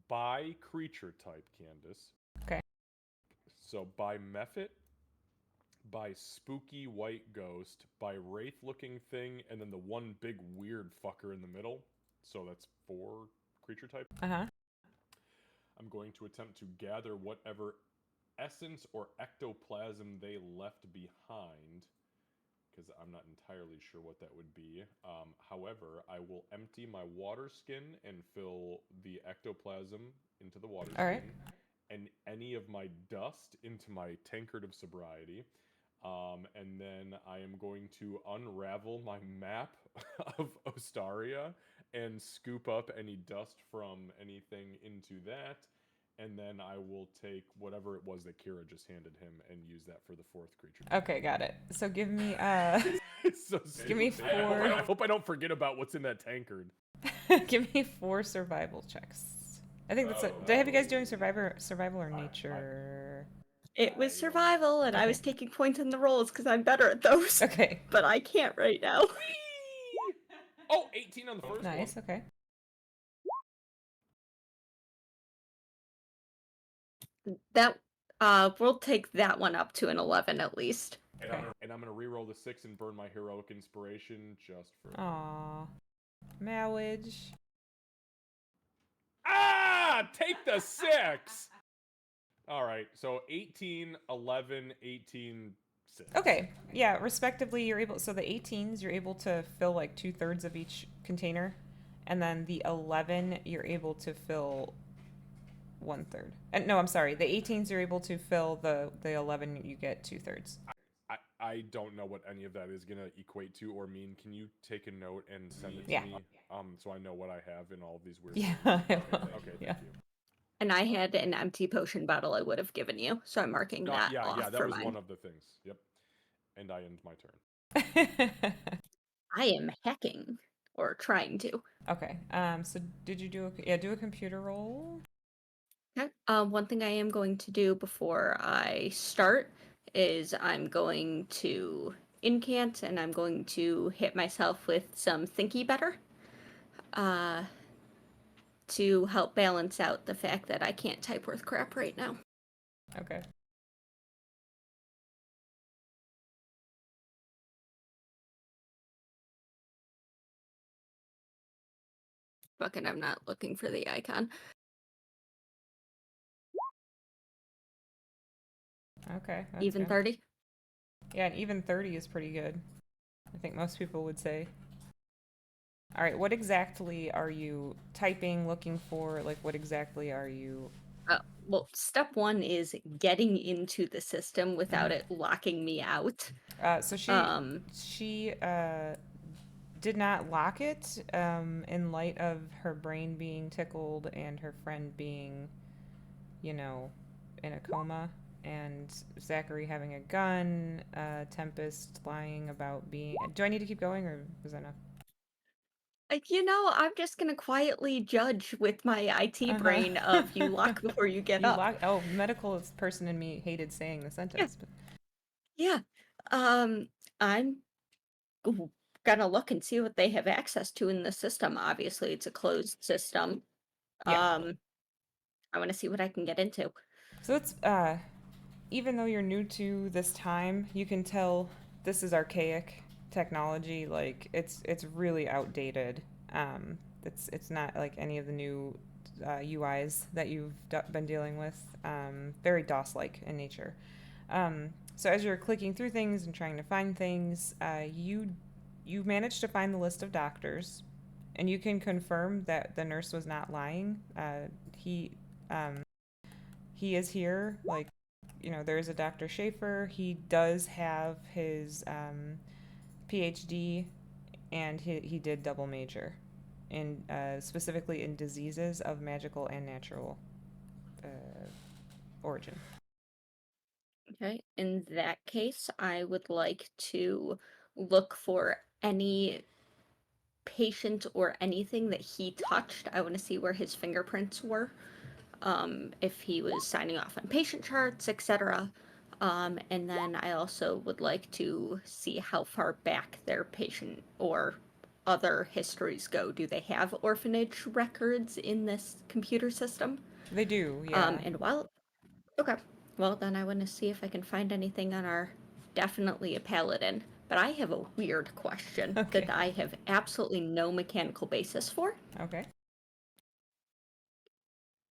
buy creature type, Candace. Okay. So by Mephit, by spooky white ghost, by wraith looking thing, and then the one big weird fucker in the middle. So that's 4 creature type. Uh-huh. I'm going to attempt to gather whatever essence or ectoplasm they left behind, because I'm not entirely sure what that would be. However, I will empty my water skin and fill the ectoplasm into the water All skin, right. and any of my dust into my tankard of sobriety. And then I am going to unravel my map of Ostaria and scoop up any dust from anything into that. And then I will take whatever it was that Kira just handed him and use that for the 4th creature. Okay, got it. So give me It's so give me stupid. I hope I don't forget about what's in that tankard. give me 4 survival checks. I think that's it. Did I have you guys doing survival or nature? It was survival, and I was taking points in the rolls because I'm better at those. Okay. But I can't right now. Oh, 18 on the first Nice, one. okay. That we'll take that one up to an 11 at least. Okay. And I'm gonna re-roll the 6 and burn my heroic inspiration just for. Aw. Marriage. Ah! Take the 6! Alright, so 18, 11, 18, 6. Okay, yeah, respectively, you're able. So the 18s, you're able to fill like 2/3 of each container, and then the 11, you're able to fill 1/3. And no, I'm sorry, the 18s, you're able to fill the 11, you get 2/3. I don't know what any of that is gonna equate to or mean. Can you take a note and send it to Yeah. me? So I know what I have in all of these weird. Yeah, things? I Okay, will. okay, Yeah. thank you. And I had an empty potion bottle I would have given you, so I'm marking that Yeah, off that for was mine. one of the things. Yep. And I end my turn. I am hacking, or trying to. Okay. So did you do do a computer roll? Okay. One thing I am going to do before I start is I'm going to incant and I'm going to hit myself with some Thinky Better to help balance out the fact that I can't type worth crap right now. Okay. Fucking, I'm not looking for the icon. Okay. That's Even good. 30? Yeah, and even 30 is pretty good. I think most people would say. All right, what exactly are you typing, looking for? Like, what exactly are you? Well, step 1 is getting into the system without it locking me out. So Um, she did not lock it in light of her brain being tickled and her friend being, you know, in a coma, and Zachary having a gun, Tempest lying about being. Do I need to keep going, or is that enough? I'm just gonna quietly judge with my IT brain of you lock before you get You up. lock. Oh, medical person in me hated saying the Yeah, sentence, but yeah. I'm g- gonna look and see what they have access to in the system. Obviously, it's a closed system. yeah. I want to see what I can get into. So it's even though you're new to this time, you can tell this is archaic technology. Like it's really outdated. It's not like any of the new UIs that you've been dealing with. Very DOS-like in nature. So as you're clicking through things and trying to find things, you managed to find the list of doctors, and you can confirm that the nurse was not lying. Um, he is here. Like, there is a Dr. Schaefer. He does have his PhD, and he did double major, in specifically in diseases of magical and natural uh, origin. Okay. In that case, I would like to look for any patient or anything that he touched. I want to see where his fingerprints were. If he was signing off on patient charts, etc. And then I also would like to see how far back their patient or other histories go. Do they have orphanage records in this computer system? They do, yeah. And while Okay. Well, then I want to see if I can find anything on our definitely a paladin. But I have a weird question Okay. that I have absolutely no mechanical basis for. Okay.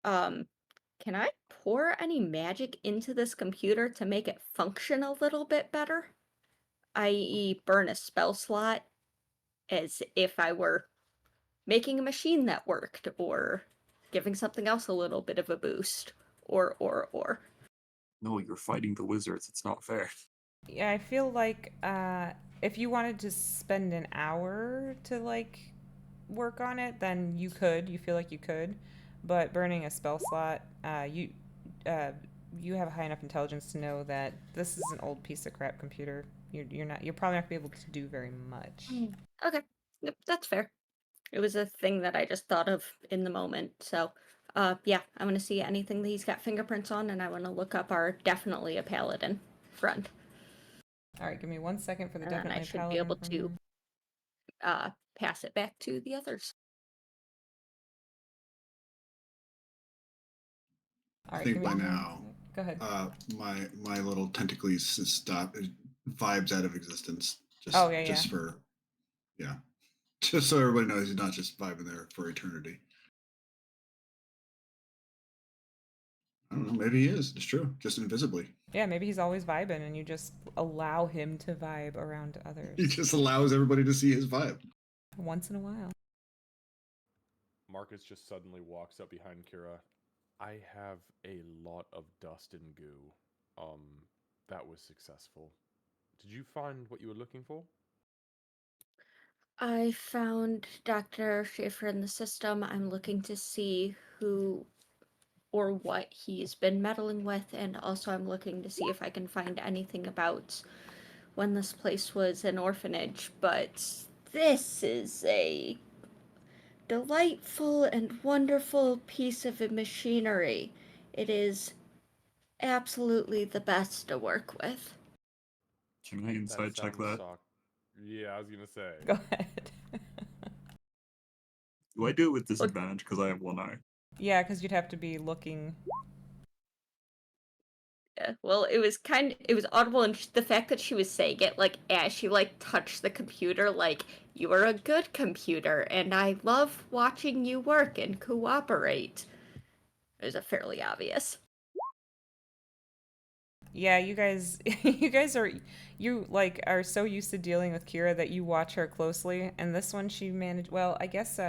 Um, can I pour any magic into this computer to make it function a little bit better? I.e., burn a spell slot as if I were making a machine that worked, or giving something else a little bit of a boost, or. No, you're fighting the wizards. It's not fair. Yeah, I feel like if you wanted to spend an hour to like work on it, then you could. You feel like you could, but burning a spell slot, uh, you have a high enough intelligence to know that this is an old piece of crap computer. You're probably not gonna be able to do very much. Okay. Yep, that's fair. It was a thing that I just thought of in the moment. So, yeah, I want to see anything that he's got fingerprints on, and I want to look up our definitely a paladin friend. All right, give me 1 second for the And then I definitely should be paladin able from to here. pass it back to the others. All I right, think give me by 1 now, Go ahead. my little tentacles has stopped vibes out of existence. Oh, yeah, Just yeah. for yeah, just so everybody knows he's not just vibing there for eternity. I don't know. Maybe he is. It's true. Just invisibly. Yeah, maybe he's always vibing and you just allow him to vibe around He others just allows everybody to see his vibe. once in a while. Marcus just suddenly walks up behind Kira. I have a lot of dust and goo. That was successful. Did you find what you were looking for? I found Dr. Schaefer in the system. I'm looking to see who or what he's been meddling with, and also I'm looking to see if I can find anything about when this place was an orphanage. But this is a delightful and wonderful piece of machinery. It is absolutely the best to work with. Can I inside check that? Yeah, I was gonna say. Go ahead. Do I do it with disadvantage because I have one eye? Yeah, because you'd have to be looking. Well, it was audible, and the fact that she was saying it, like, as she, like, touched the computer, like, you are a good computer, and I love watching you work and cooperate. It was a fairly obvious. Yeah, you guys, you guys are, you like are so used to dealing with Kira that you watch her closely, and this one she managed. Well, I guess.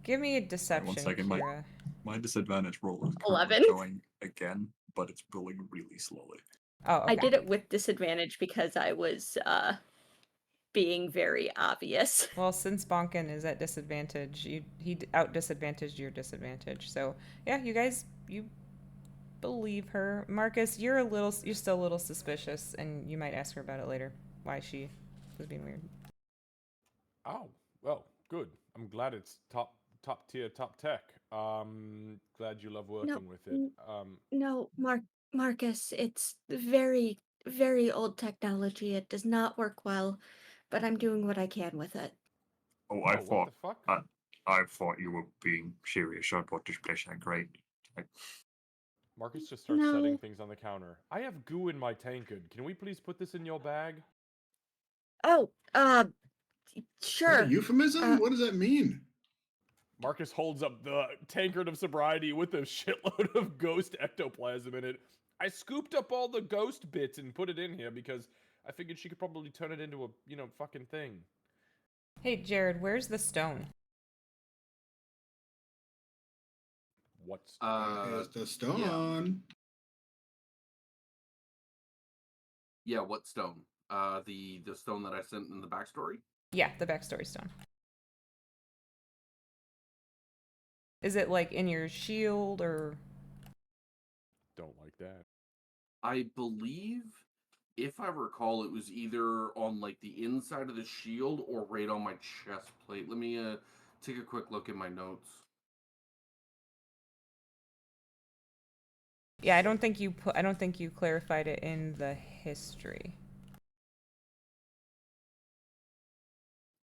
Give me a Wait, deception, one second, Kira. my disadvantage roll is currently 11. going again, but it's rolling really slowly. Oh, I okay. did it with disadvantage because I was being very obvious. Well, since Bonkin is at disadvantage, he out disadvantaged your disadvantage. So yeah, you guys, you believe her. Marcus, you're still a little suspicious, and you might ask her about it later. Why she was being weird. Oh, well, good. I'm glad it's top tier, top tech. Glad you love No, working with it. no, Marcus, it's very, very old technology. It does not work well, but I'm doing what I can with it. Oh, Oh, what the fuck? I thought you were being serious. I thought this place had great. Marcus just starts setting No. things on the counter. I have goo in my tankard. Can we please put this in your bag? Oh, Is that a sure. euphemism? What does that mean? Marcus holds up the tankard of sobriety with a shitload of ghost ectoplasm in it. I scooped up all the ghost bits and put it in here because I figured she could probably turn it into a, fucking thing. Hey, Jared, where's the stone? What's Is the stone? Yeah, what stone? The stone that I sent in the backstory. Yeah, the backstory stone. Is it like in your shield or? don't like that. I believe, if I recall, it was either on like the inside of the shield or right on my chest plate. Let me take a quick look at my notes. Yeah, I don't think you clarified it in the history.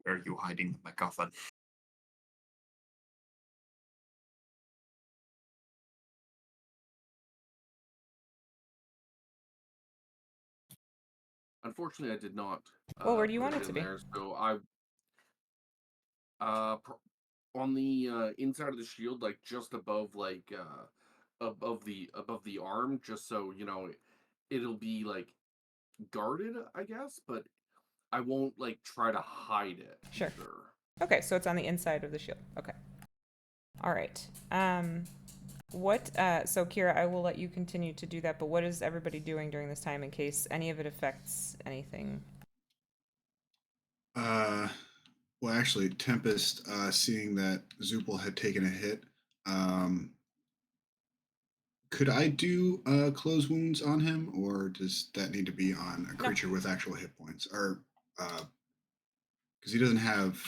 Where are you hiding the MacGuffin? Unfortunately, I did not. Well, where do you put want it to in be? there. So on the inside of the shield, like just above, like above the arm, just so it'll be like guarded, I guess. But I won't like try to hide it. Sure. Either. Okay, so it's on the inside of the shield. Okay. All right. So Kira, I will let you continue to do that, but what is everybody doing during this time in case any of it affects anything? Well, actually, Tempest, seeing that Zoopal had taken a hit, could I do close wounds on him, or does that need to be on a creature with actual hit points, or because he doesn't have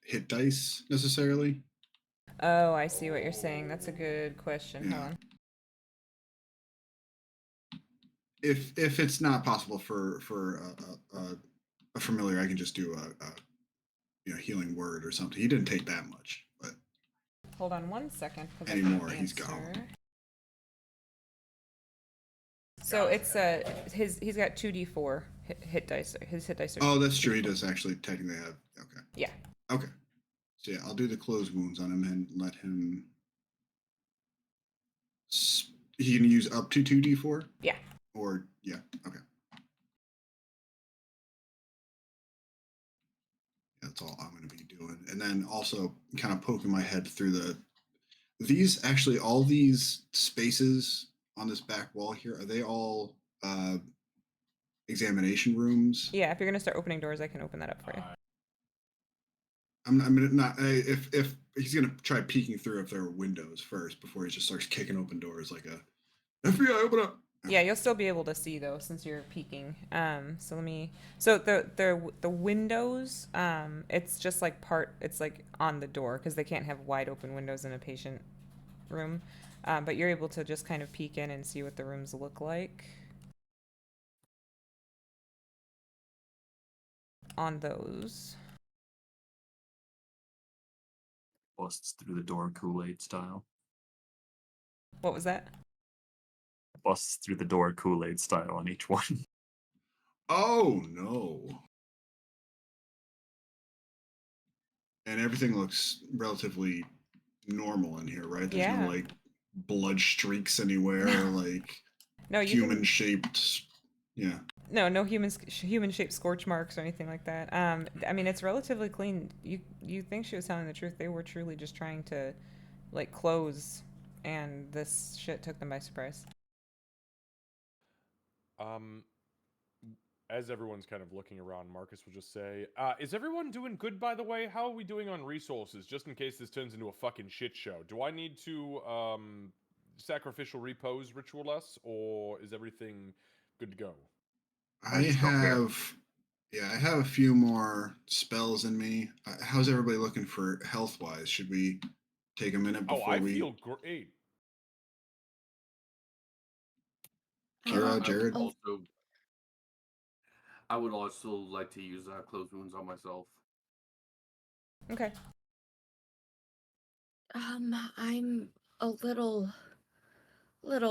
hit dice necessarily? Oh, I see what you're saying. That's a good question. Yeah. Hold on. If it's not possible for a familiar, I can just do a healing word or something. He didn't take that much, but Hold on 1 second. anymore he's gone. So it's he's got 2d4 hit dice. His hit dice are. Oh, that's true. He does actually technically have. Okay. Yeah. Okay. So yeah, I'll do the close wounds on him and let him. He can use up to 2d4. Yeah. Or yeah. Okay. That's all I'm going to be doing, and then also kind of poking my head through all these spaces on this back wall here. Are they all examination rooms? Yeah. If you're gonna start opening doors, I can open that up for you. I'm not if he's gonna try peeking through if there are windows first before he just starts kicking open doors like a FBI open up. Yeah, you'll still be able to see though since you're peeking. So the windows, it's just like it's like on the door because they can't have wide open windows in a patient room. But you're able to just kind of peek in and see what the rooms look like on those. Busts through the door Kool-Aid style. What was that? Busts through the door Kool-Aid style on each one. Oh no. And everything looks relatively normal in here, right? There's no Yeah. like blood streaks anywhere, No. like No, you human can. shaped. Yeah. No human-shaped scorch marks or anything like that. I mean, it's relatively clean. You think she was telling the truth? They were truly just trying to, like, close, and this shit took them by surprise. Um, as everyone's kind of looking around, Marcus will just say, is everyone doing good, by the way? How are we doing on resources, just in case this turns into a fucking shit show? Do I need to, sacrificial repose ritual us, or is everything good to go? I have a few more spells in me. How's everybody looking for health wise? Should we take a minute Oh, before I we feel great. Kira, I Jared? would also like to use closed wounds on myself. Okay. I'm a little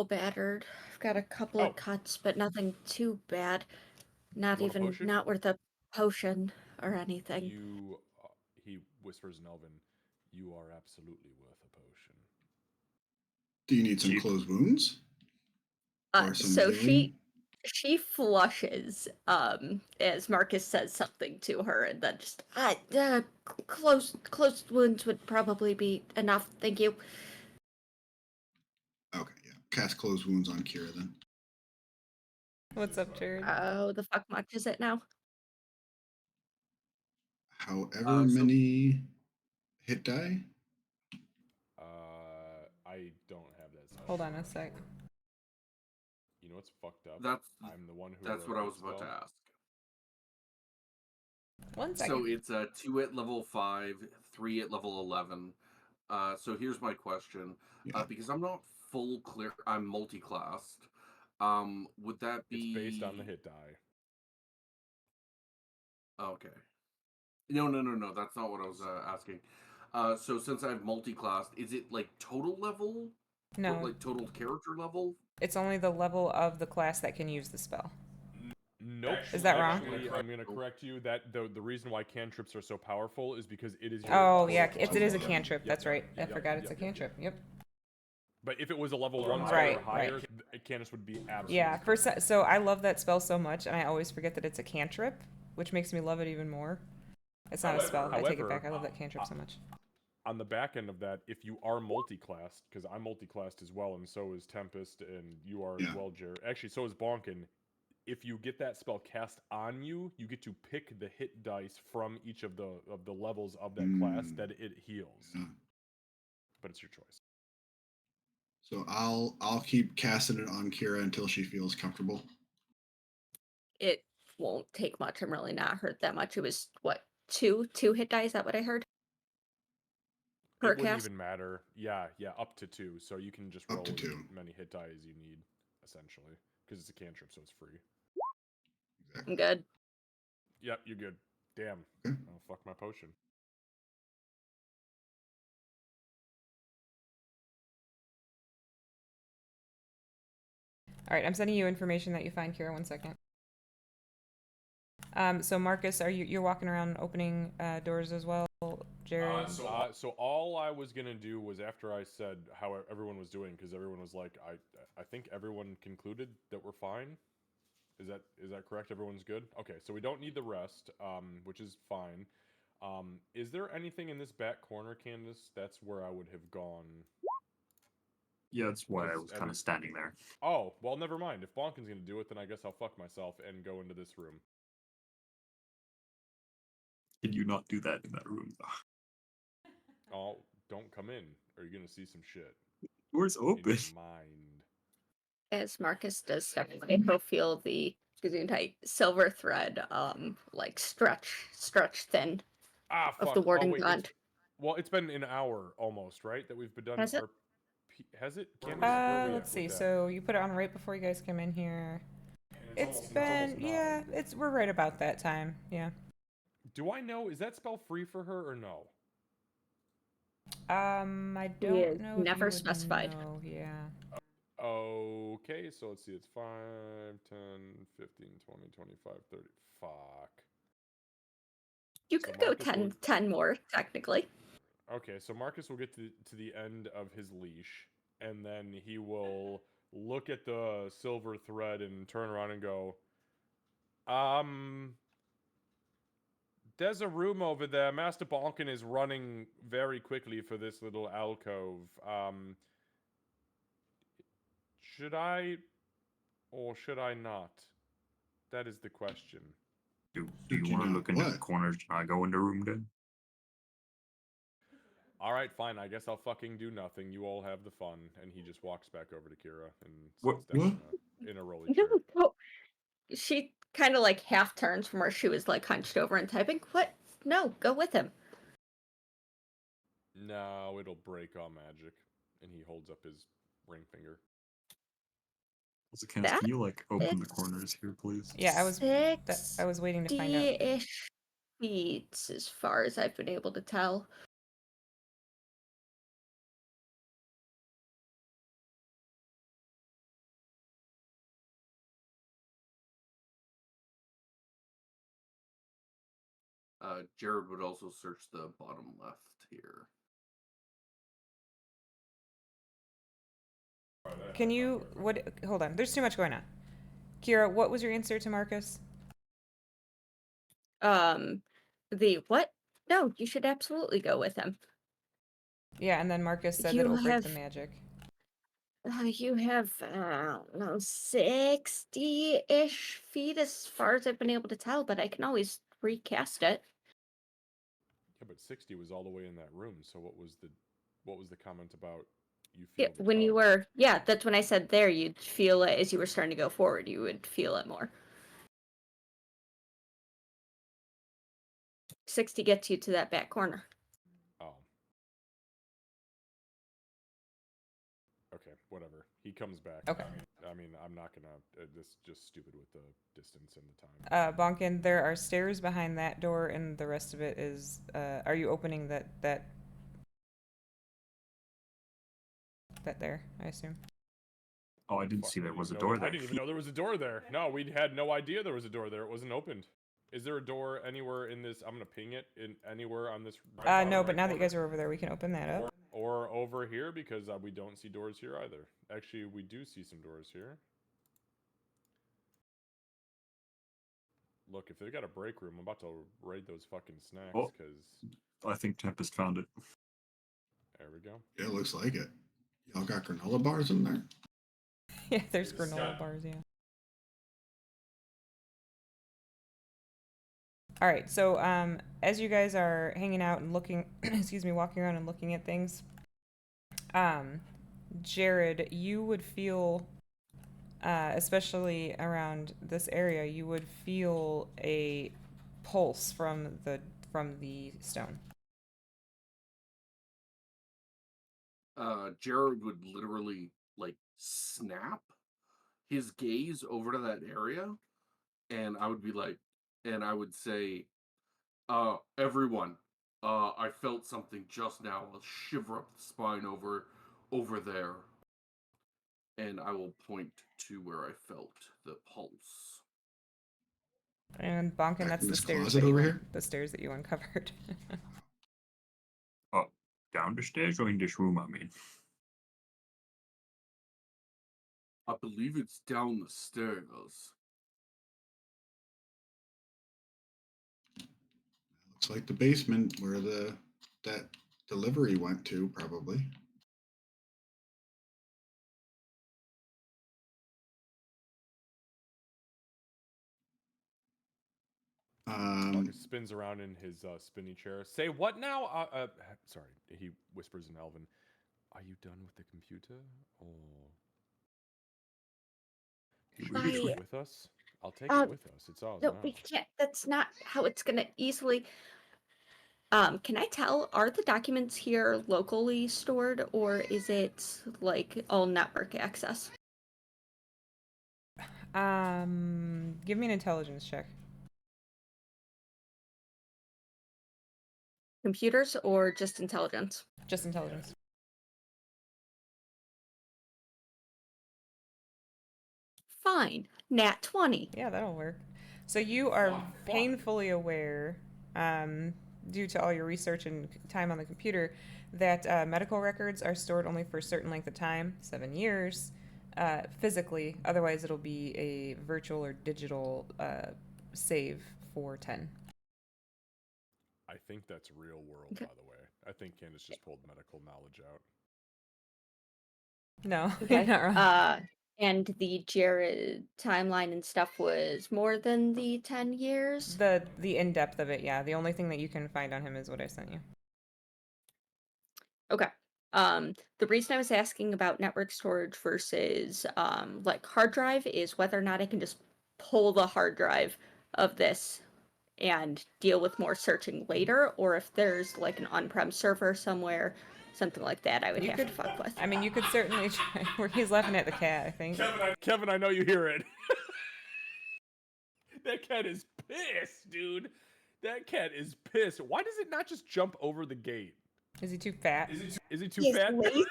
battered. I've got a couple Oh. of cuts, but nothing too bad. Not You want a even potion? not worth a potion or anything. You, he whispers in Elven, you are absolutely worth a potion. Do you need some Cheap. closed wounds? Or some So healing? she flushes as Marcus says something to her, and then just closed wounds would probably be enough. Thank you. Okay, yeah. Cast closed wounds on Kira then. What's up, Jared? Oh, the fuck much is it now? However So many hit die. I don't have that spell. Hold on a sec. You know what's fucked up? that's I'm the one who that's wrote what I that was about to spell. ask. 1 second. So it's 2 at level 5, 3 at level 11. So here's my question. Yeah. Because I'm not full clear, I'm multi-classed. Would that be... It's based on the hit die. Okay. No. That's not what I was asking. So since I have multi-classed, is it like total level? No, Or like total character level? it's only the level of the class that can use the spell. Nope. Is that wrong? Actually, I'm gonna correct you. That the reason why cantrips are so powerful is because it is your Oh total yeah, class. it is a Yep, cantrip. yep, That's right. I yep, forgot it's a yep, cantrip. Yep. But if it was a level 1 spell Right, or higher, right. Canis would be absolutely Yeah. correct. So I love that spell so much, and I always forget that it's a cantrip, which makes me love it even more. It's not a spell. I take it back. I love that cantrip so much. On the back end of that, if you are multi-classed, because I'm multi-classed as well, and so is Tempest, and you are as Yeah. well, Jared. Actually, so is Bonkin. If you get that spell cast on you, you get to pick the hit dice from each of the levels of that class that it heals. Yeah. But it's your choice. So I'll keep casting it on Kira until she feels comfortable. It won't take much. I'm really not hurt that much. It was what, two hit die? Is that what I heard? It Per wouldn't cast? even matter. Yeah, up to 2. So you can just Up roll to as 2. many hit die as you need, essentially, because it's a cantrip, so it's free. I'm good. Yep, you're good. Damn. Okay. Oh, fuck my potion. All right, I'm sending you information that you find, Kira. 1 second. So Marcus, you're walking around opening doors as well, Jared? So all I was gonna do was, after I said how everyone was doing, because everyone was like, I think everyone concluded that we're fine. Is that correct? Everyone's good? Okay, so we don't need the rest, which is fine. Is there anything in this back corner, Candace? That's where I would have gone. Yeah, that's why I Does was kind of standing there. Oh, well, never mind. If Bonkin's gonna do it, then I guess I'll fuck myself and go into this room. Can you not do that in that room? Oh, don't come in, or you're gonna see some shit. Door's In your open. mind. As Marcus does step away, he'll feel the tight silver thread, like stretch thin Ah, of fuck. the warding wait, bond. it's been an hour almost, right? That we've been done. Has it? Has it? Candace, where are we Let's at see. with that? So you put it on right before you guys come in here. It's been, yeah, we're right about that time. Yeah. Do I know? Is that spell free for her or no? I He don't is know if never you would specified. know. Yeah. Okay, so let's see. It's 5, 10, 15, 20, 25, 30. Fuck. You So could go Marcus 10, will, 10 more, technically. okay, so Marcus will get to the end of his leash, and then he will look at the silver thread and turn around and go, there's a room over there. Master Balkan is running very quickly for this little alcove. Should I or should I not? That is the question. Do Should you you want to not look into the what? corners? Can I go in the room then? Alright, fine. I guess I'll fucking do nothing. You all have the fun. And he just walks back over to Kira and What? sits down What? in a rolly No, chair. go. She kind of like half turns from where she was like hunched over and typing. What? No, go with him. No, it'll break all magic. And he holds up his ring finger. Also, Candace, That can you like open the is corners here, please? Yeah, I was Six waiting to find out. ish feet as far as I've been able to tell. Jared would also search the bottom left here. Can you hold on. There's too much going on. Kira, what was your answer to Marcus? The what? No, you should absolutely go with him. Yeah, and then Marcus said that You it'll break have the magic. you have I don't know 60-ish feet as far as I've been able to tell, but I can always recast it. Yeah, but 60 was all the way in that room. So what was the comment about you Yeah, feel the when you tug? were that's when I said there you'd feel it as you were starting to go forward, you would feel it more. 60 gets you to that back corner. Oh. Okay, whatever. He comes back. Okay. I mean, I'm not gonna. This is just stupid with the distance and the time. Bonkin, there are stairs behind that door, and the rest of it is. Are you opening that there? I assume. Oh, I didn't Fuck, see I there didn't was a even door know- there. I didn't even know there was a door there. No, we had no idea there was a door there. It wasn't opened. Is there a door anywhere in this? I'm gonna ping it in anywhere on this. No, but now that you guys are over there, we can open that up. Or over here because we don't see doors here either. Actually, we do see some doors here. Look, if they got a break room, I'm about to raid those fucking snacks Oh. because I think Tempest found it. there we go. Yeah, it looks like it. Y'all got granola bars in there? Yeah, there's granola bars. Yeah. All right, so as you guys are hanging out and looking, excuse me, walking around and looking at things, Jared, you would feel, especially around this area, you would feel a pulse from the stone. Jared would literally like snap his gaze over to that area, and I would be like, and I would say, everyone, I felt something just now, a shiver up the spine over there. And I will point to where I felt the pulse. And Bonkin, Back that's in the this stairs closet that you over here? the stairs that you uncovered. Oh, down the stairs or in this room, I mean. I believe it's down the stairs. Looks like the basement where that delivery went to, probably. Marcus spins around in his spinny chair. Say what now? Sorry, he whispers in Elven. Are you done with the computer? Or should we take it with us? I'll take it with us. It's ours No, now. we can't. That's not how it's gonna easily. Can I tell, are the documents here locally stored or is it like all network access? Give me an intelligence check. Computers or just intelligence? Just intelligence. Fine. Nat 20. Yeah, that'll work. So you are painfully aware, due to all your research and time on the computer, that medical records are stored only for a certain length of time, 7 years, physically. Otherwise, it'll be a virtual or digital save for 10. I think that's real world, Okay. by the way. I think Candace just pulled medical knowledge out. No, Okay. you're not wrong. And the Jared timeline and stuff was more than the 10 years? The in-depth of it, yeah. The only thing that you can find on him is what I sent you. Okay. The reason I was asking about network storage versus like hard drive is whether or not I can just pull the hard drive of this and deal with more searching later, or if there's like an on-prem server somewhere, something like that, I would You have could to fuck with. I mean, you could certainly try. Where he's laughing at the cat, I think. Kevin, I know you hear it. That cat is pissed, dude. That cat is pissed. Why does it not just jump over the gate? Is he too fat? Is he too He's fat? lazy.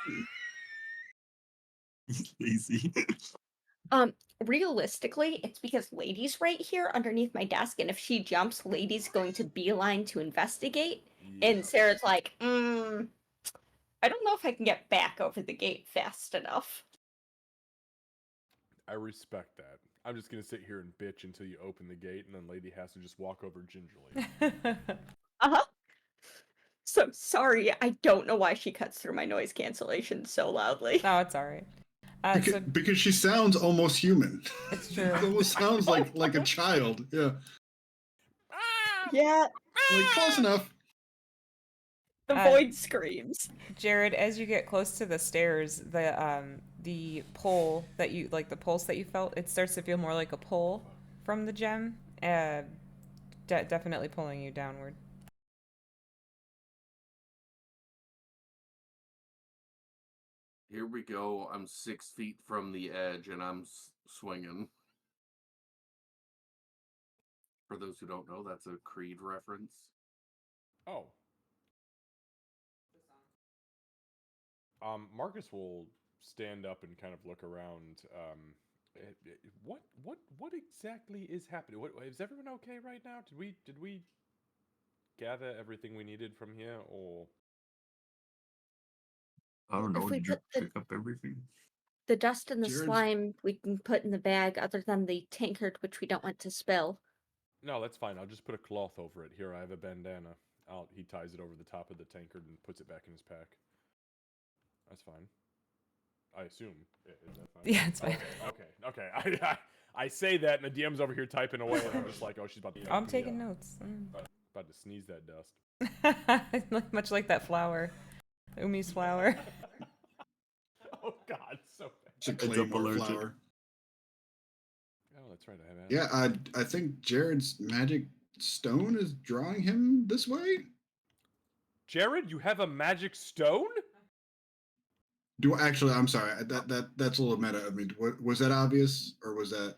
Lazy. Realistically, it's because Lady's right here underneath my desk, and if she jumps, Lady's going to beeline to investigate. Yeah. And Sarah's like, I don't know if I can get back over the gate fast enough. I respect that. I'm just gonna sit here and bitch until you open the gate, and then Lady has to just walk over gingerly. Uh-huh. So sorry, I don't know why she cuts through my noise cancellation so loudly. No, it's all right. Because, So because she sounds almost human. it's true. It almost sounds like a child. Yeah. Yeah, Like close enough. the Uh, void screams. Jared, as you get close to the stairs, the pull that you like, the pulse that you felt, it starts to feel more like a pull from the gem, definitely pulling you downward. Here we go. I'm 6 feet from the edge and I'm swinging. For those who don't know, that's a Creed reference. Oh. Marcus will stand up and kind of look around. What exactly is happening? Is everyone okay right now? Did we gather everything we needed from here, or? I don't know. If we Did you put the- pick up everything? The dust and the Jared's- slime we can put in the bag, other than the tankard, which we don't want to spill. No, that's fine. I'll just put a cloth over it. Here, I have a bandana. He ties it over the top of the tankard and puts it back in his pack. That's fine. I assume. Is that fine? Yeah, it's fine. Okay. I say that, and the DM's over here typing away, and I'm just like, oh, she's about to. I'm taking notes. About to sneeze that dust. Much like that flower, Umi's flower. Oh God, so bad. It's a It's up claymore allergic. flower. Oh, that's right. I have. Yeah, I think Jared's magic stone is drawing him this way. Jared, you have a magic stone? Actually, I'm sorry. That's a little meta of me. Was that obvious, or was that?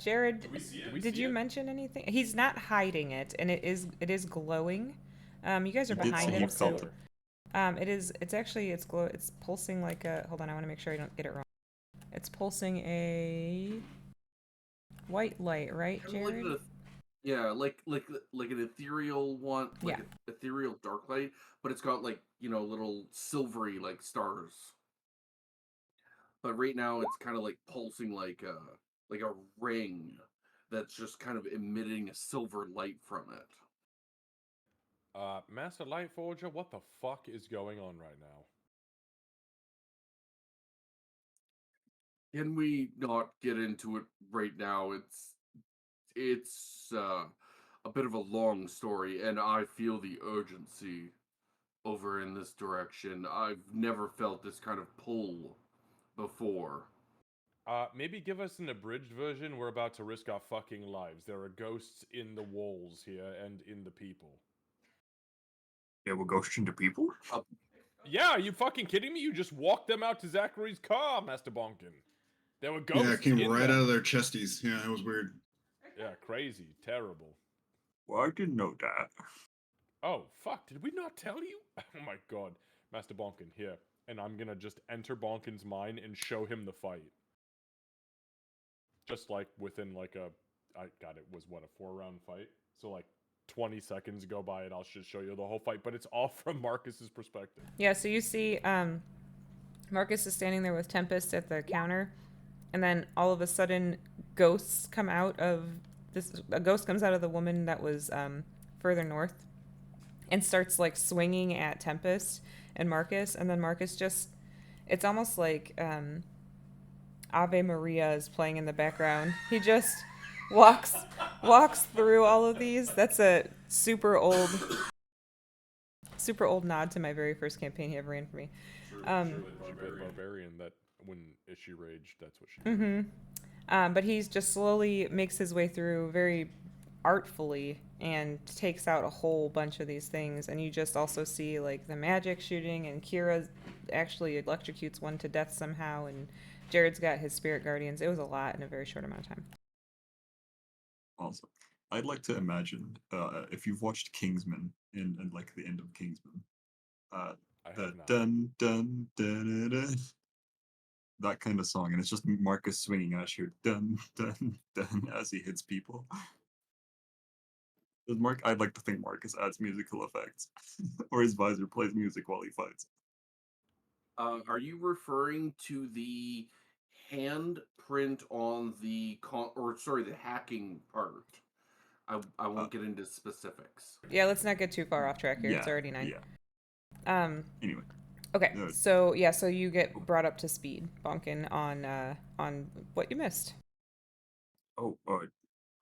Jared, did you it? mention anything? He's not hiding it, and it is glowing. You guys are He did behind say him, he felt so it. it's pulsing like a. Hold on, I want to make sure I don't get it wrong. It's pulsing a white light, right, Kinda like Jared? like an ethereal one, like an ethereal dark light, but it's got like little silvery like stars. But right now it's kind of like pulsing like a ring that's just kind of emitting a silver light from it. Master Lightforger, what the fuck is going on right now? Can we not get into it right now? It's a bit of a long story, and I feel the urgency over in this direction. I've never felt this kind of pull before. Maybe give us an abridged version. We're about to risk our fucking lives. There are ghosts in the walls here and in the people. Yeah, we're ghosting the people? Yeah, are you fucking kidding me? You just walked them out to Zachary's car, Master Bonkin. There were ghosts. Yeah, it came in right them. out of their chesties. Yeah, it was weird. Yeah, crazy, terrible. Well, I didn't know that. Oh, fuck, did we not tell you? Oh my god. Master Bonkin, here. And I'm gonna just enter Bonkin's mind and show him the fight. Just like within like a... it was what, a 4-round fight? So like 20 seconds go by and I'll just show you the whole fight, but it's all from Marcus's perspective. Yeah, so you see Marcus is standing there with Tempest at the counter, and then all of a sudden ghosts come out of this. A ghost comes out of the woman that was further north and starts like swinging at Tempest and Marcus, and then Marcus just, it's almost like Ave Maria is playing in the background. He just walks through all of these. That's a super old nod to my very first campaign he ever ran for me. Barbarian, that when she raged, that's what she did. But he's just slowly makes his way through very artfully and takes out a whole bunch of these things. And you just also see like the magic shooting, and Kira actually electrocutes one to death somehow, and Jared's got his spirit guardians. It was a lot in a very short amount of time. Awesome. I'd like to imagine if you've watched Kingsman and like the end of Kingsman, I the have not. dun dun dun dun, that kind of song, and it's just Marcus swinging at you, dun dun dun, as he hits people. I'd like to think Marcus adds musical effects, or his visor plays music while he fights. Are you referring to the handprint on the the hacking part? I won't get into specifics. Yeah, let's not get too far off track here. Yeah, It's already 9. yeah. Anyway, Okay, so you get brought up to speed, Bonkin, on what you missed. oh,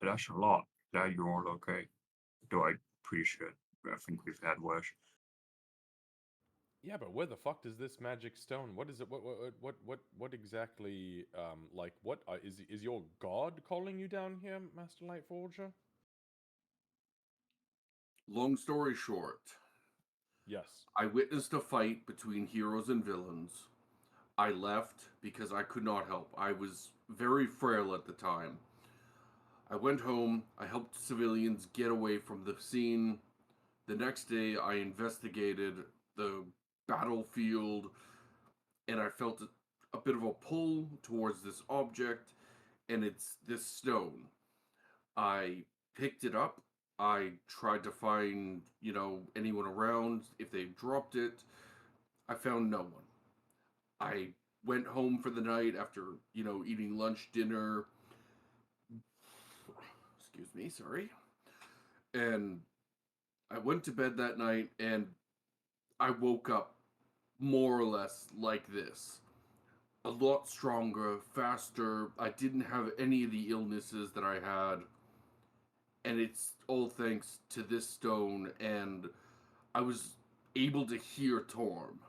that's a lot. Glad you're all okay. Though I appreciate. I think we've had worse. Yeah, but where the fuck does this magic stone? What is it? What exactly? Like, what is your god calling you down here, Master Lightforger? Long story short, Yes. I witnessed a fight between heroes and villains. I left because I could not help. I was very frail at the time. I went home, I helped civilians get away from the scene. The next day, I investigated the battlefield, and I felt a bit of a pull towards this object, and it's this stone. I picked it up. I tried to find, anyone around if they dropped it. I found no one. I went home for the night after, eating lunch, dinner. Excuse me, sorry. And I went to bed that night, and I woke up more or less like this. A lot stronger, faster. I didn't have any of the illnesses that I had. And it's all thanks to this stone, and I was able to hear Torm,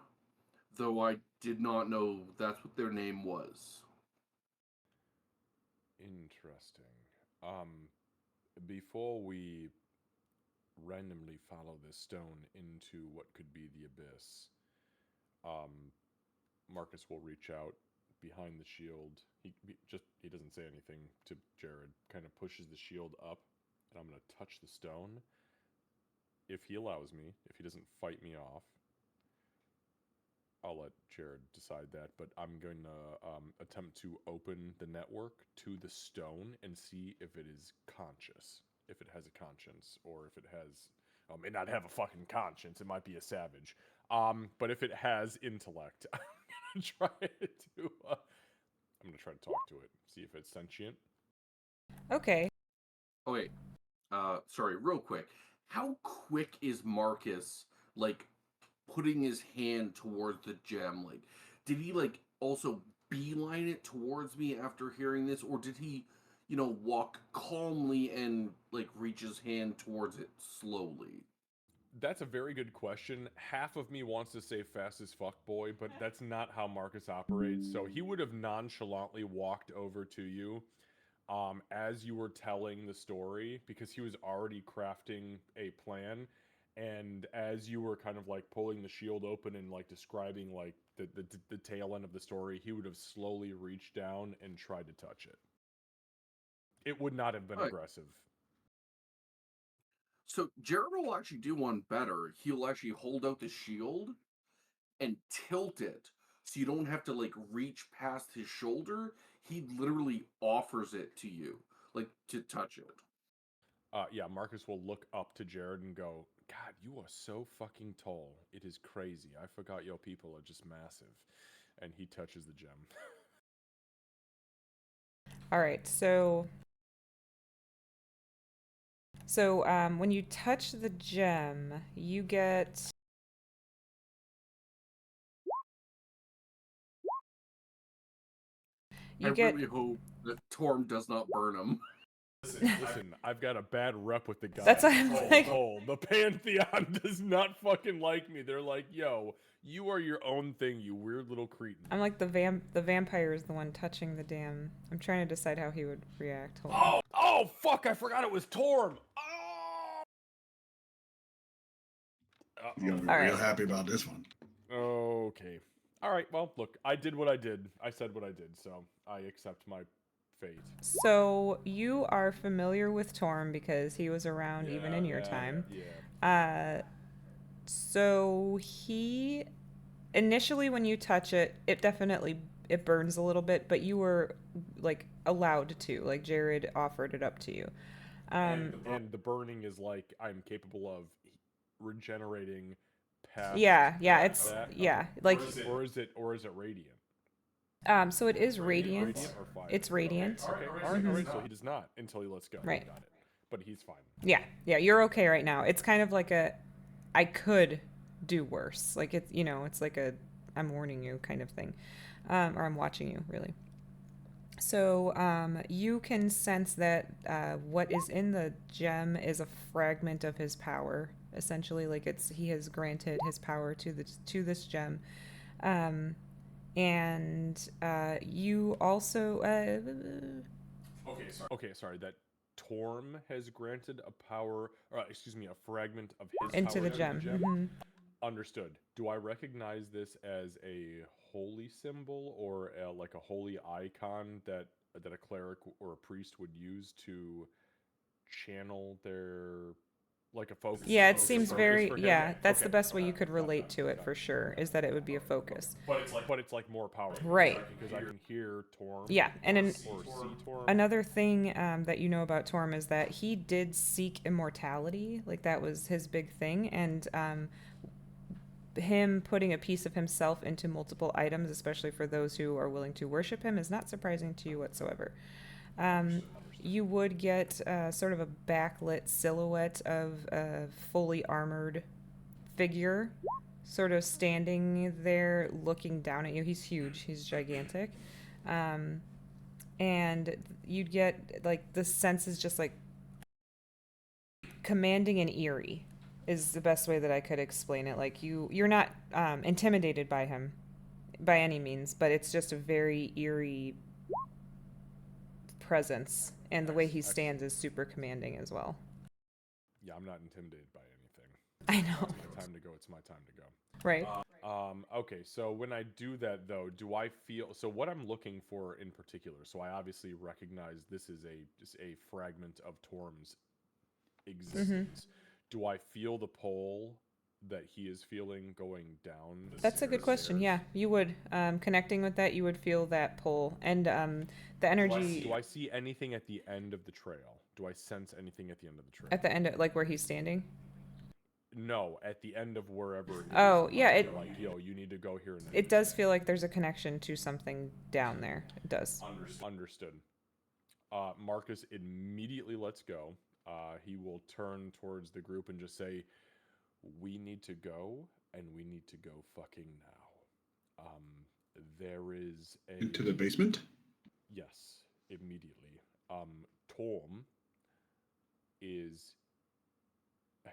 though I did not know that's what their name was. Interesting. Before we randomly follow this stone into what could be the abyss, um, Marcus will reach out behind the shield. He doesn't say anything to Jared. Kind of pushes the shield up, and I'm gonna touch the stone. If he allows me, if he doesn't fight me off, I'll let Jared decide that. But I'm going to attempt to open the network to the stone and see if it is conscious, if it has a conscience, or if it has. It may not have a fucking conscience. It might be a savage. But if it has intellect, I'm gonna try to. I'm gonna try to talk to it, see if it's sentient. Okay. Oh, wait. Sorry, real quick. How quick is Marcus, like, putting his hand towards the gem? Like, did he, like, also beeline it towards me after hearing this? Or did he, walk calmly and, like, reach his hand towards it slowly? That's a very good question. Half of me wants to say fast as fuck boy, but that's not how Marcus operates. So he would have nonchalantly walked over to you as you were telling the story, because he was already crafting a plan. And as you were kind of like pulling the shield open and like describing like the tail end of the story, he would have slowly reached down and tried to touch it. It would not have been Alright. aggressive. So Jared will actually do one better. He'll actually hold out the shield and tilt it so you don't have to like reach past his shoulder. He literally offers it to you, like to touch it. Yeah, Marcus will look up to Jared and go, God, you are so fucking tall. It is crazy. I forgot your people are just massive. And he touches the gem. All right, when you touch the gem, you get I really hope that Torm does not burn him. Listen, I've got a bad rep with the guys. That's what I'm like. The Pantheon does not fucking like me. They're like, yo, you are your own thing, you weird little cretin. I'm like the vampire is the one touching the dam. I'm trying to decide how he would react. Hold on. Oh, fuck, I forgot it was Torm. Oh! You're gonna be All real right. happy about this one. Okay. All right, well, look, I did what I did. I said what I did, so I accept my fate. So you are familiar with Torm because he was around even in your time. Yeah. So he initially when you touch it, it definitely it burns a little bit, but you were like allowed to. Like Jared offered it up to you. And the burning is like I'm capable of regenerating past. Yeah, it's that? yeah, Okay. like Or is it radiant? so it is radiant. Radiant or fire? It's radiant. Okay. All right. So he does not until he lets go. Right. Got it. But he's fine. Yeah, you're okay right now. It's kind of like I could do worse. Like it's it's like a I'm warning you kind of thing, or I'm watching you really. So you can sense that what is in the gem is a fragment of his power. Essentially, like he has granted his power to this gem, and you also. Okay, sorry. That Torm has granted a power, a fragment of his Into power the gem. Mm-hmm. Understood. Do I recognize this as a holy symbol or like a holy icon that a cleric or a priest would use to channel their like a focus? Yeah, it focus seems for very him? yeah. That's Okay. the best way you could relate to it for sure. Is that it would be a focus. But it's like more powerful, Right. Because I can hear Torm. Yeah, and or see Torm. another thing that you know about Torm is that he did seek immortality. Like that was his big thing, and him putting a piece of himself into multiple items, especially for those who are willing to worship him, is not surprising to you whatsoever. You would get sort of a backlit silhouette of a fully armored figure sort of standing there looking down at you. He's huge. He's gigantic. And you'd get like the sense is just like commanding and eerie is the best way that I could explain it. Like you're not intimidated by him by any means, but it's just a very eerie presence, and the way he stands is super commanding as well. Yeah, I'm not intimidated by anything. I know. It's my time to go. It's my time to go. Right. Okay, so when I do that though, do I feel so what I'm looking for in particular, so I obviously recognize this is just a fragment of Torm's existence. Do I feel the pull that he is feeling going down the That's a good question. stairs? Yeah, you would. Connecting with that, you would feel that pull. And the energy Do I see anything at the end of the trail? Do I sense anything at the end of the trail? at the end of like where he's standing. No, at the end of wherever it is. Oh, yeah, it like, yo, you need to go here. And it does feel like there's a connection to something down there. It does. Understood. Marcus immediately lets go. He will turn towards the group and just say, "We need to go, and we need to go fucking now." There is a Into the basement? Yes, immediately. Torm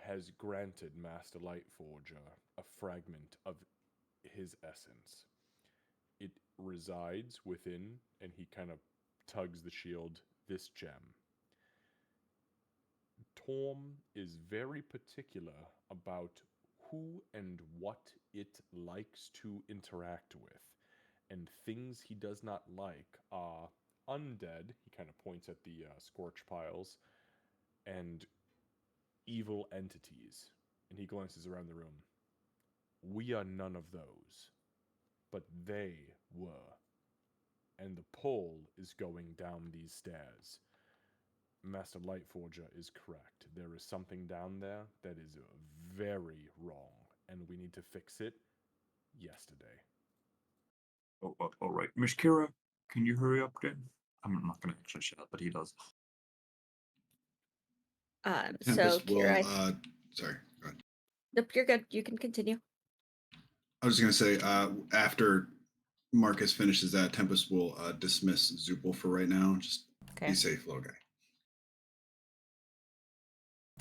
has granted Master Lightforger a fragment of his essence. It resides within, and he kind of tugs the shield, this gem. Torm is very particular about who and what it likes to interact with, and things he does not like are undead. He kind of points at the scorch piles, and evil entities. And he glances around the room. We are none of those, but they were. And the pull is going down these stairs. Master Lightforger is correct. There is something down there that is very wrong, and we need to fix it yesterday. All right, Miss Kira, can you hurry up then? I'm not gonna actually shout, but he does. So Tempest will. Kira, Sorry. Go ahead. nope, you're good. You can continue. I was just gonna say after Marcus finishes that, Tempest will dismiss Zupal for right now. Just Okay. be safe, little guy.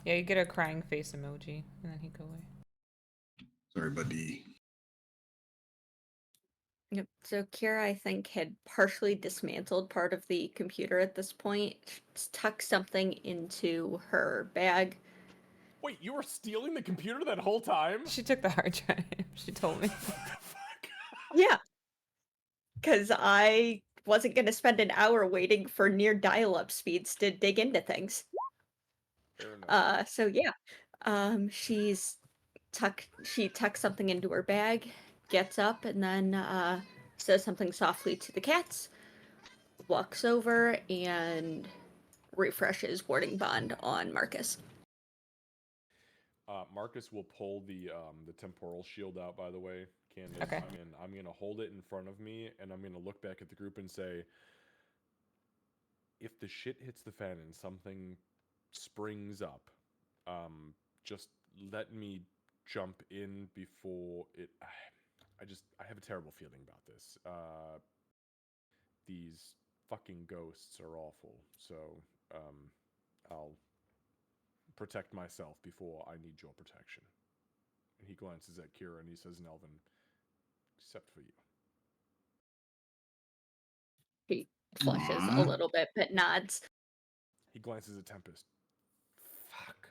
Yeah, you get a crying face emoji, and then he go away. Sorry, buddy. Yep. So Kira, I think, had partially dismantled part of the computer at this point. Tucked something into her bag. Wait, you were stealing the computer that whole time? She took the hard drive. She told me. What the fuck? Yeah. Because I wasn't going to spend an hour waiting for near dial-up speeds to dig into things. Fair enough. So yeah. She tucks something into her bag, gets up, and then says something softly to the cats, walks over, and refreshes warding bond on Marcus. Marcus will pull the temporal shield out, by the way, Candace. Okay. I'm gonna hold it in front of me, and I'm gonna look back at the group and say, if the shit hits the fan and something springs up, just let me jump in before it. I have a terrible feeling about this. These fucking ghosts are awful, so I'll protect myself before I need your protection. And he glances at Kira and he says in Elven, except for you. She flushes a Aww. little bit, but nods. He glances at Tempest. Fuck.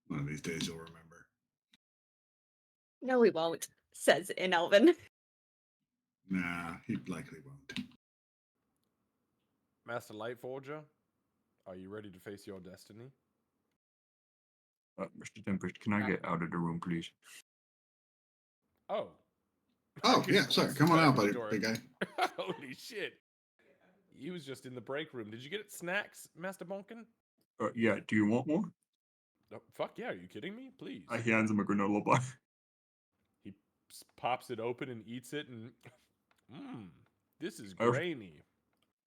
One of these days you'll remember. No, we won't, says in Elven. Nah, he likely won't. Master Lightforger, are you ready to face your destiny? Mr. Tempest, can I get out of the room, please? Oh. Oh, yeah, sorry. Come on out, buddy, big guy. Holy shit. He was just in the break room. Did you get snacks, Master Bonkin? Yeah, do you want more? Oh, fuck yeah, are you kidding me? Please. He hands him a granola bar. He pops it open and eats it and... this is Oh. grainy.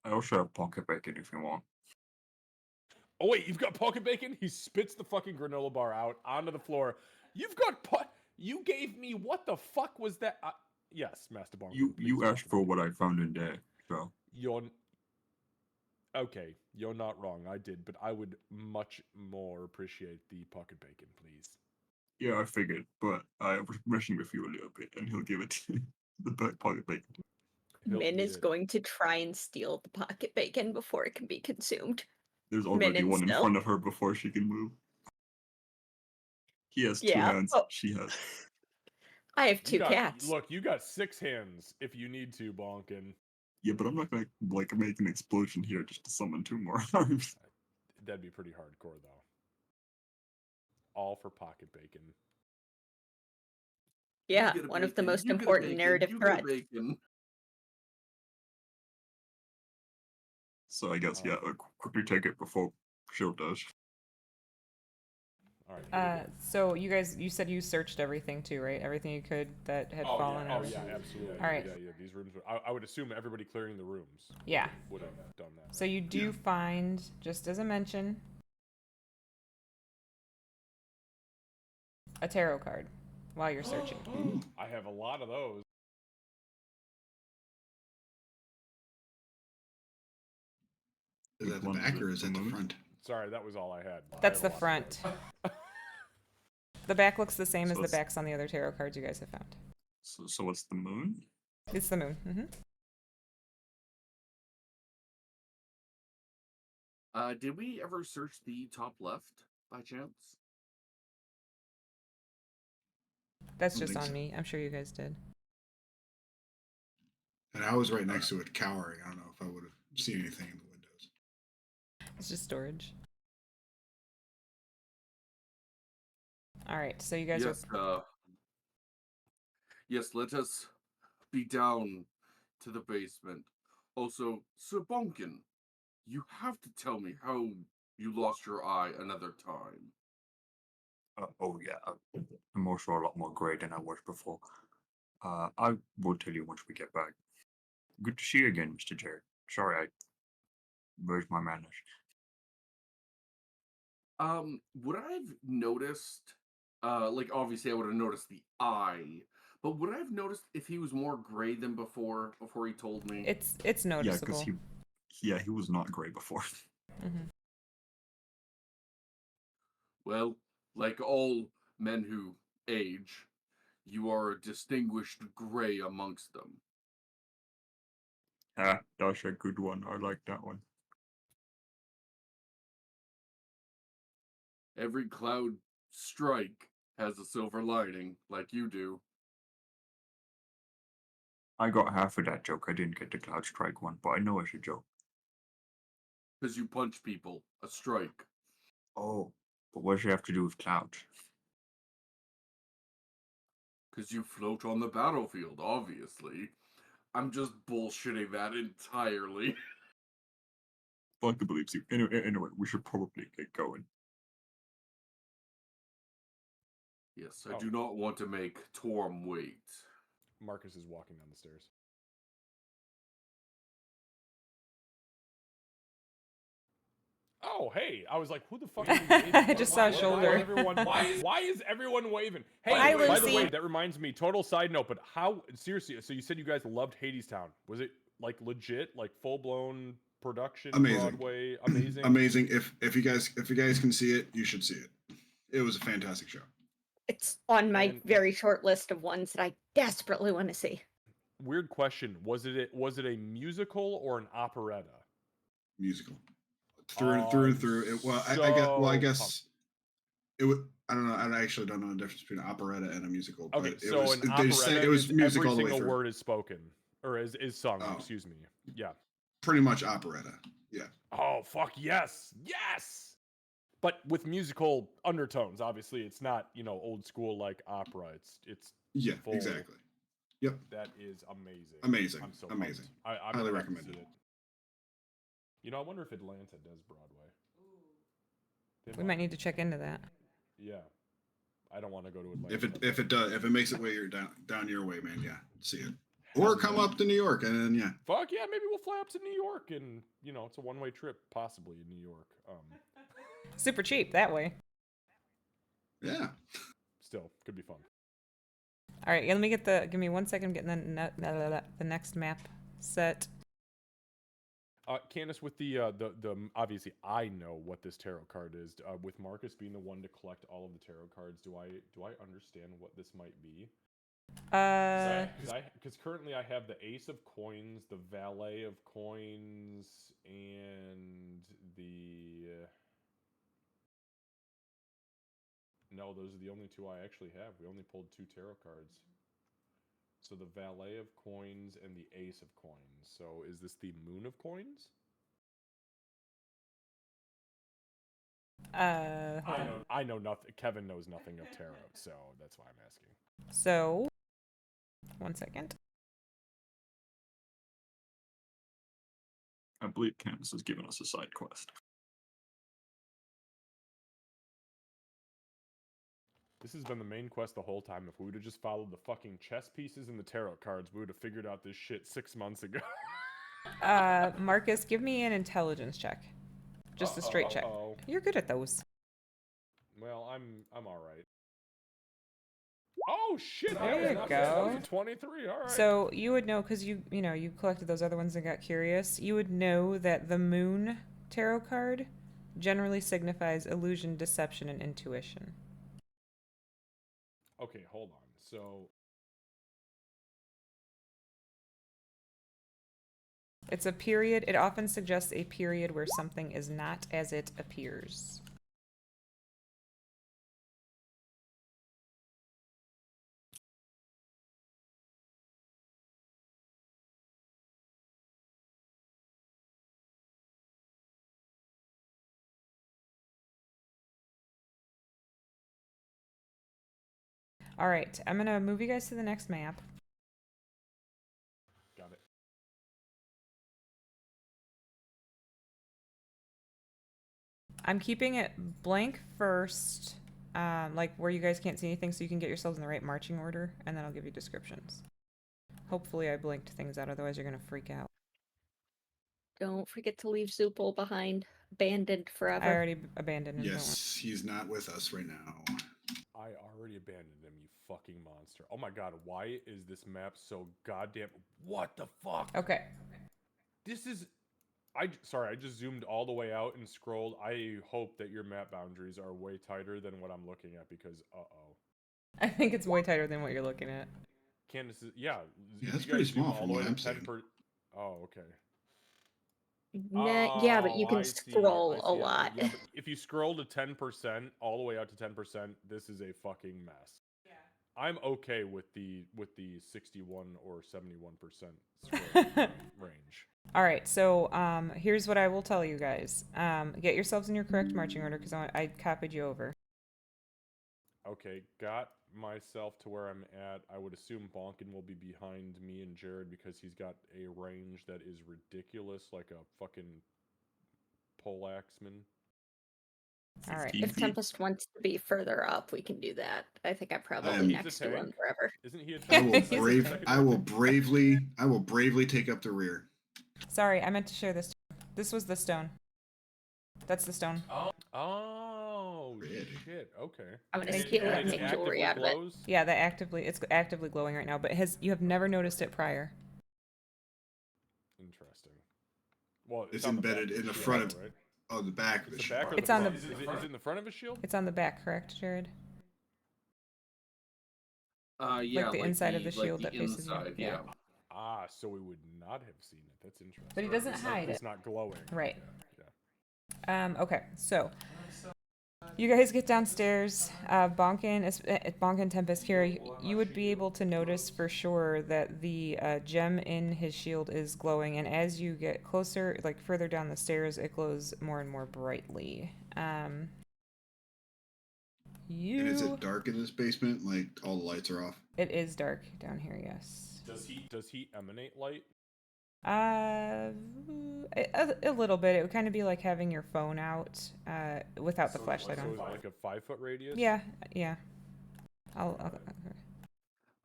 I also have pocket bacon if you want. Oh wait, you've got pocket bacon? He spits the fucking granola bar out onto the floor. You've got You gave me... What the fuck was that? Yes, Master Bonkin. You asked for what I found in there, so... Okay, you're not wrong. I did, but I would much more appreciate the pocket bacon, please. Yeah, I figured, but I was messing with you a little bit, and he'll give it to the pocket bacon. Min is going to try and steal the pocket bacon before it can be consumed. There's already Min one in still. front of her before she can move. He has two hands. Oh. She has... I have two cats. Look, you got 6 hands if you need to, Bonkin. Yeah, but I'm not gonna like make an explosion here just to summon 2 more arms. That'd be pretty hardcore, though. All for pocket bacon. Yeah, one of the most important narrative threads. So I guess, yeah, quickly take it before Shield does. All right. So you said you searched everything too, right? Everything you could that had fallen. Yeah. Oh yeah, absolutely. All right. Yeah. These rooms. I would assume everybody clearing the rooms. Yeah. Would have done that. So you do find, just as a mention, a tarot card while you're searching. I have a lot of those. Is that the back or is that the front? Sorry, that was all I had. That's the front. The back looks the same as the backs on the other tarot cards you guys have found. So what's the moon? It's the moon. Did we ever search the top left by chance? That's just on me. I'm sure you guys did. And I was right next to it, cowering. I don't know if I would have seen anything in the windows. It's just storage. All right, so you guys Yes, are. yes, let us be down to the basement. Also, Sir Bonkin, you have to tell me how you lost your eye another time. Oh yeah, I'm also a lot more grey than I was before. I will tell you once we get back. Good to see you again, Mr. Jared. Sorry, where's my manners? Would I have noticed, like obviously I would have noticed the eye, but would I have noticed if he was more gray than before he told me? It's Yeah, because noticeable. he was not grey before. Hmm. Well, like all men who age, you are a distinguished gray amongst them. Ah, that's a good one. I like that one. Every cloud strike has a silver lining, like you do. I got half of that joke. I didn't get the Cloud Strike one, but I know it's a joke. Because you punch people, a strike. Oh, but what does it have to do with clouds? Because you float on the battlefield, obviously. I'm just bullshitting that entirely. Bunker believes you. Anyway, we should probably get going. Yes, I Oh. do not want to make Torm wait. Marcus is walking down the stairs. Oh, hey! I was like, "Who the fuck is waving?" I just saw a Why is shoulder. everyone? Why is everyone waving? Hey, Hi, by the way, Lucy. that reminds me. Total side note, but how seriously? So you said you guys loved Hadestown. Was it like legit, like full blown production, Amazing. Broadway, amazing? Amazing. If you guys can see it, you should see it. It was a fantastic show. It's on my And very short list of ones that I desperately want to see. weird question: was it a musical or an operetta? Musical. Oh, Through and I'm through. I so pumped. guess it would. I don't know. I actually don't know the difference between an operetta and a musical. Okay, But it so was. an They say operetta it was is music every all the way single through. word is spoken or is sung. Oh, Excuse me. Yeah. pretty much operetta. Yeah. Oh fuck yes, yes. But with musical undertones, obviously, it's not old school like opera. It's Yeah. full. Exactly. Yep. That is amazing. Amazing. I'm so Amazing. pumped. I'm Highly gonna have to recommended. see it. I wonder if Atlanta does Broadway. They We might need to check into that. Yeah, I don't want to go to Atlanta. If it makes it way down your way, man, yeah, see it. Hell Or come yeah. up to New York and then yeah. Fuck yeah, maybe we'll fly up to New York and it's a one-way trip possibly in New York. Super cheap that way. Yeah. Still could be fun. All right, let me give me 1 second. I'm getting the next map set. Candace, with the obviously I know what this tarot card is. With Marcus being the one to collect all of the tarot cards, do I understand what this might be? Because currently I have the Ace of Coins, the Valet of Coins, and the. No, those are the only two I actually have. We only pulled 2 tarot cards. So the Valet of Coins and the Ace of Coins. So is this the Moon of Coins? I know nothing. Kevin knows nothing of tarot, so that's why I'm asking. So, 1 second. I believe Candace has given us a side quest. This has been the main quest the whole time. If we would have just followed the fucking chess pieces and the tarot cards, we would have figured out this shit 6 months ago. Marcus, give me an intelligence check. Just a straight check. You're good at those. Well, I'm all right. Oh shit! There you go. 23. All right. So you would know because you collected those other ones and got curious. You would know that the Moon tarot card generally signifies illusion, deception, and intuition. Okay, hold on. So It's a period. It often suggests a period where something is not as it appears. All right, I'm gonna move you guys to the next map. Got it. I'm keeping it blank first, like where you guys can't see anything, so you can get yourselves in the right marching order, and then I'll give you descriptions. Hopefully I blinked things out, otherwise you're gonna freak out. Don't forget to leave Zoopal behind, abandoned forever. I already abandoned him. Yes, he's not with us right now. I already abandoned him, you fucking monster. Oh my god, why is this map so goddamn... What the fuck? Okay. This is... Sorry, I just zoomed all the way out and scrolled. I hope that your map boundaries are way tighter than what I'm looking at, because uh-oh. I think it's way tighter than what you're looking at. Candace is... Yeah, Yeah, if that's you pretty guys zoom small all from the way what to I'm seeing. 10%... Oh, okay. Yeah, but you Oh, can I see, scroll I a see, lot. Yeah, but if you scroll to 10%, all the way out to 10%, this is a fucking mess. Yeah. I'm okay with the 61 or 71% scroll range. All right, so here's what I will tell you guys. Get yourselves in your correct marching order, because I copied you over. Okay, got myself to where I'm at. I would assume Bonkin will be behind me and Jared because he's got a range that is ridiculous, like a fucking poleaxeman. All right. 15 If feet. Tempest wants to be further up, we can do that. I think I'm probably He's a next to him tank. forever. Isn't he a I tank? will He's a brave. tank. I will bravely take up the rear. Sorry, I meant to share this. This was the stone. That's the stone. Oh, Really? shit. Okay. I'm gonna Thank steal you. it and It make jewelry out actively of it. glows? Yeah, it's actively glowing right now, but you have never noticed it prior. Interesting. Well, It's on the back embedded of in the shield, front of- right? Oh, the back of It's the the back shield. or It's the on front? the- Is it in the front of his shield? It's on the back, correct, Jared? Yeah, Like the inside of the shield like that faces you? inside, Yeah. Ah, so we would not have seen it. That's interesting. But he doesn't hide It's it. not glowing. Right. Yeah. Okay, so you guys get downstairs. Bonkin, Tempest here. You would be able to notice for sure that the gem in his shield is glowing, and as you get closer, like further down the stairs, it glows more and more brightly. And is it dark in this basement? Like all the lights are off? It is dark down here, yes. Does he emanate light? A little bit. It would kind of be like having your phone out without the flashlight So on. is it like a 5-foot radius? Yeah.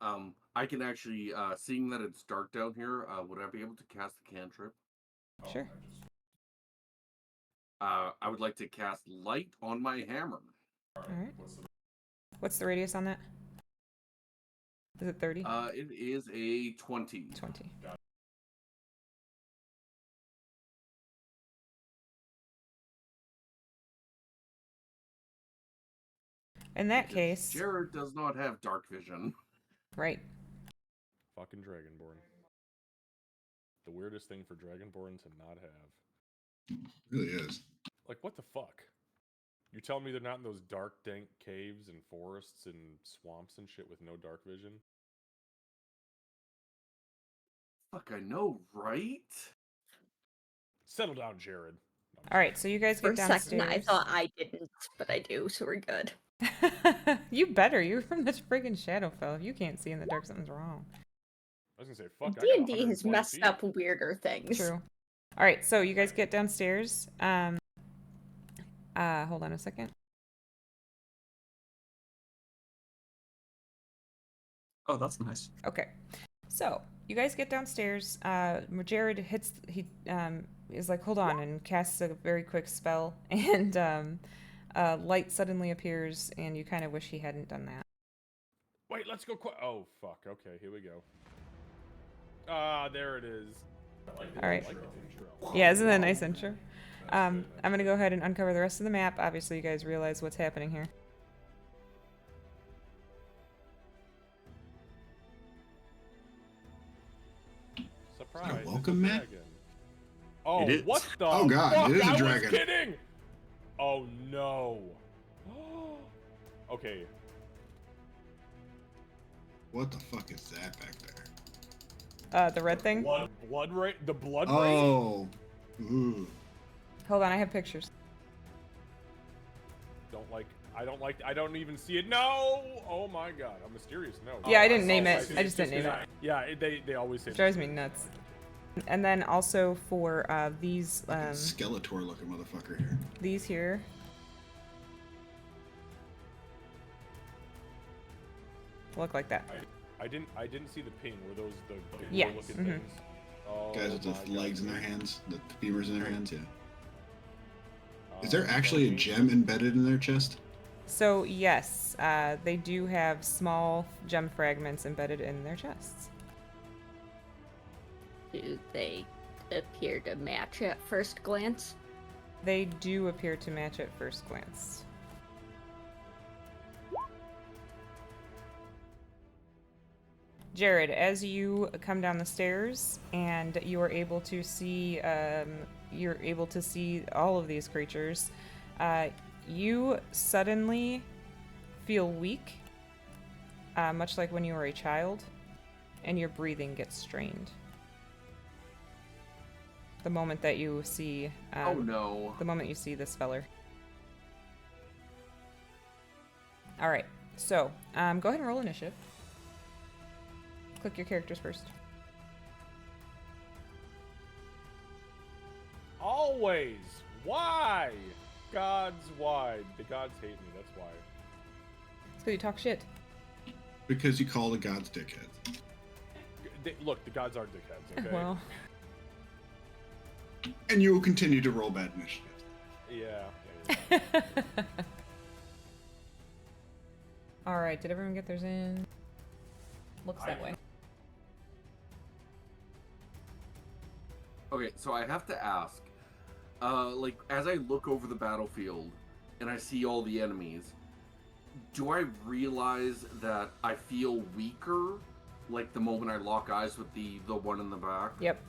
I can actually, seeing that it's dark down here, would I be able to cast a cantrip? Sure. I would like to cast light on my hammer. All right. What's the radius on that? Is it 30? It is a 20. 20. In that case, Jared does not have dark vision. right. Fucking Dragonborn. The weirdest thing for Dragonborn to not have. It really is. Like, what the fuck? You're telling me they're not in those dark, dank caves and forests and swamps and shit with no dark vision? Fuck, I know, right? Settle down, Jared. No, All right, so you guys For get a downstairs. second, I thought I didn't, but I do, so we're good. You better. You're from the friggin' Shadowfell. If you can't see in the dark, something's wrong. I was gonna say, fuck. D&D has messed up weirder things. True. All right, so you guys get downstairs. Hold on a second. Oh, that's nice. Okay, so you guys get downstairs. Jared is like, hold on, and casts a very quick spell, and light suddenly appears, and you kind of wish he hadn't done that. Wait, let's go quick. Oh, fuck. Okay, here we go. Ah, there it is. All right. I like the intro. Yeah, isn't that a nice intro? I'm gonna go ahead and uncover the rest of the map. Obviously, you guys realize what's happening here. Surprise. Is that a it's welcome mat? dragon. Oh, It is. what the Oh, God, fuck? it is a I dragon. was kidding! Oh, no. Okay. What the fuck is that back there? The red thing. Blood right? The blood right? Oh. Ooh. Hold on, I have pictures. I don't even see it. No! Oh my god. A mysterious no. Yeah, Oh, I didn't name saw it. I just didn't name it. Yeah, they always say It drives me mysterious. nuts. And then also for these Skeletor looking motherfucker here. these here. Look like that. I didn't see the ping. Were those the Yeah, looking mhm. things? Oh, Guys with my the God. legs in their hands, the femurs in their hands, yeah. Is Uh, there actually a Sharpie? gem embedded in their chest? So yes, they do have small gem fragments embedded in their chests. Do they appear to match at first glance? They do appear to match at first glance. Jared, as you come down the stairs and you are able to see, all of these creatures, you suddenly feel weak, much like when you were a child, and your breathing gets strained. The moment that you see, Oh no. the moment you see this feller. All right, so go ahead and roll initiative. Click your characters first. Always. Why? Gods why? The gods hate me. That's why. It's because you talk shit. Because you call the gods dickheads. Look, the gods are dickheads. Okay. Well, And you will continue to roll bad initiatives. Yeah. all right. Did everyone get theirs in? Looks that way. Okay, so I have to ask, like, as I look over the battlefield and I see all the enemies, do I realize that I feel weaker, like the moment I lock eyes with the one in the back? Yep.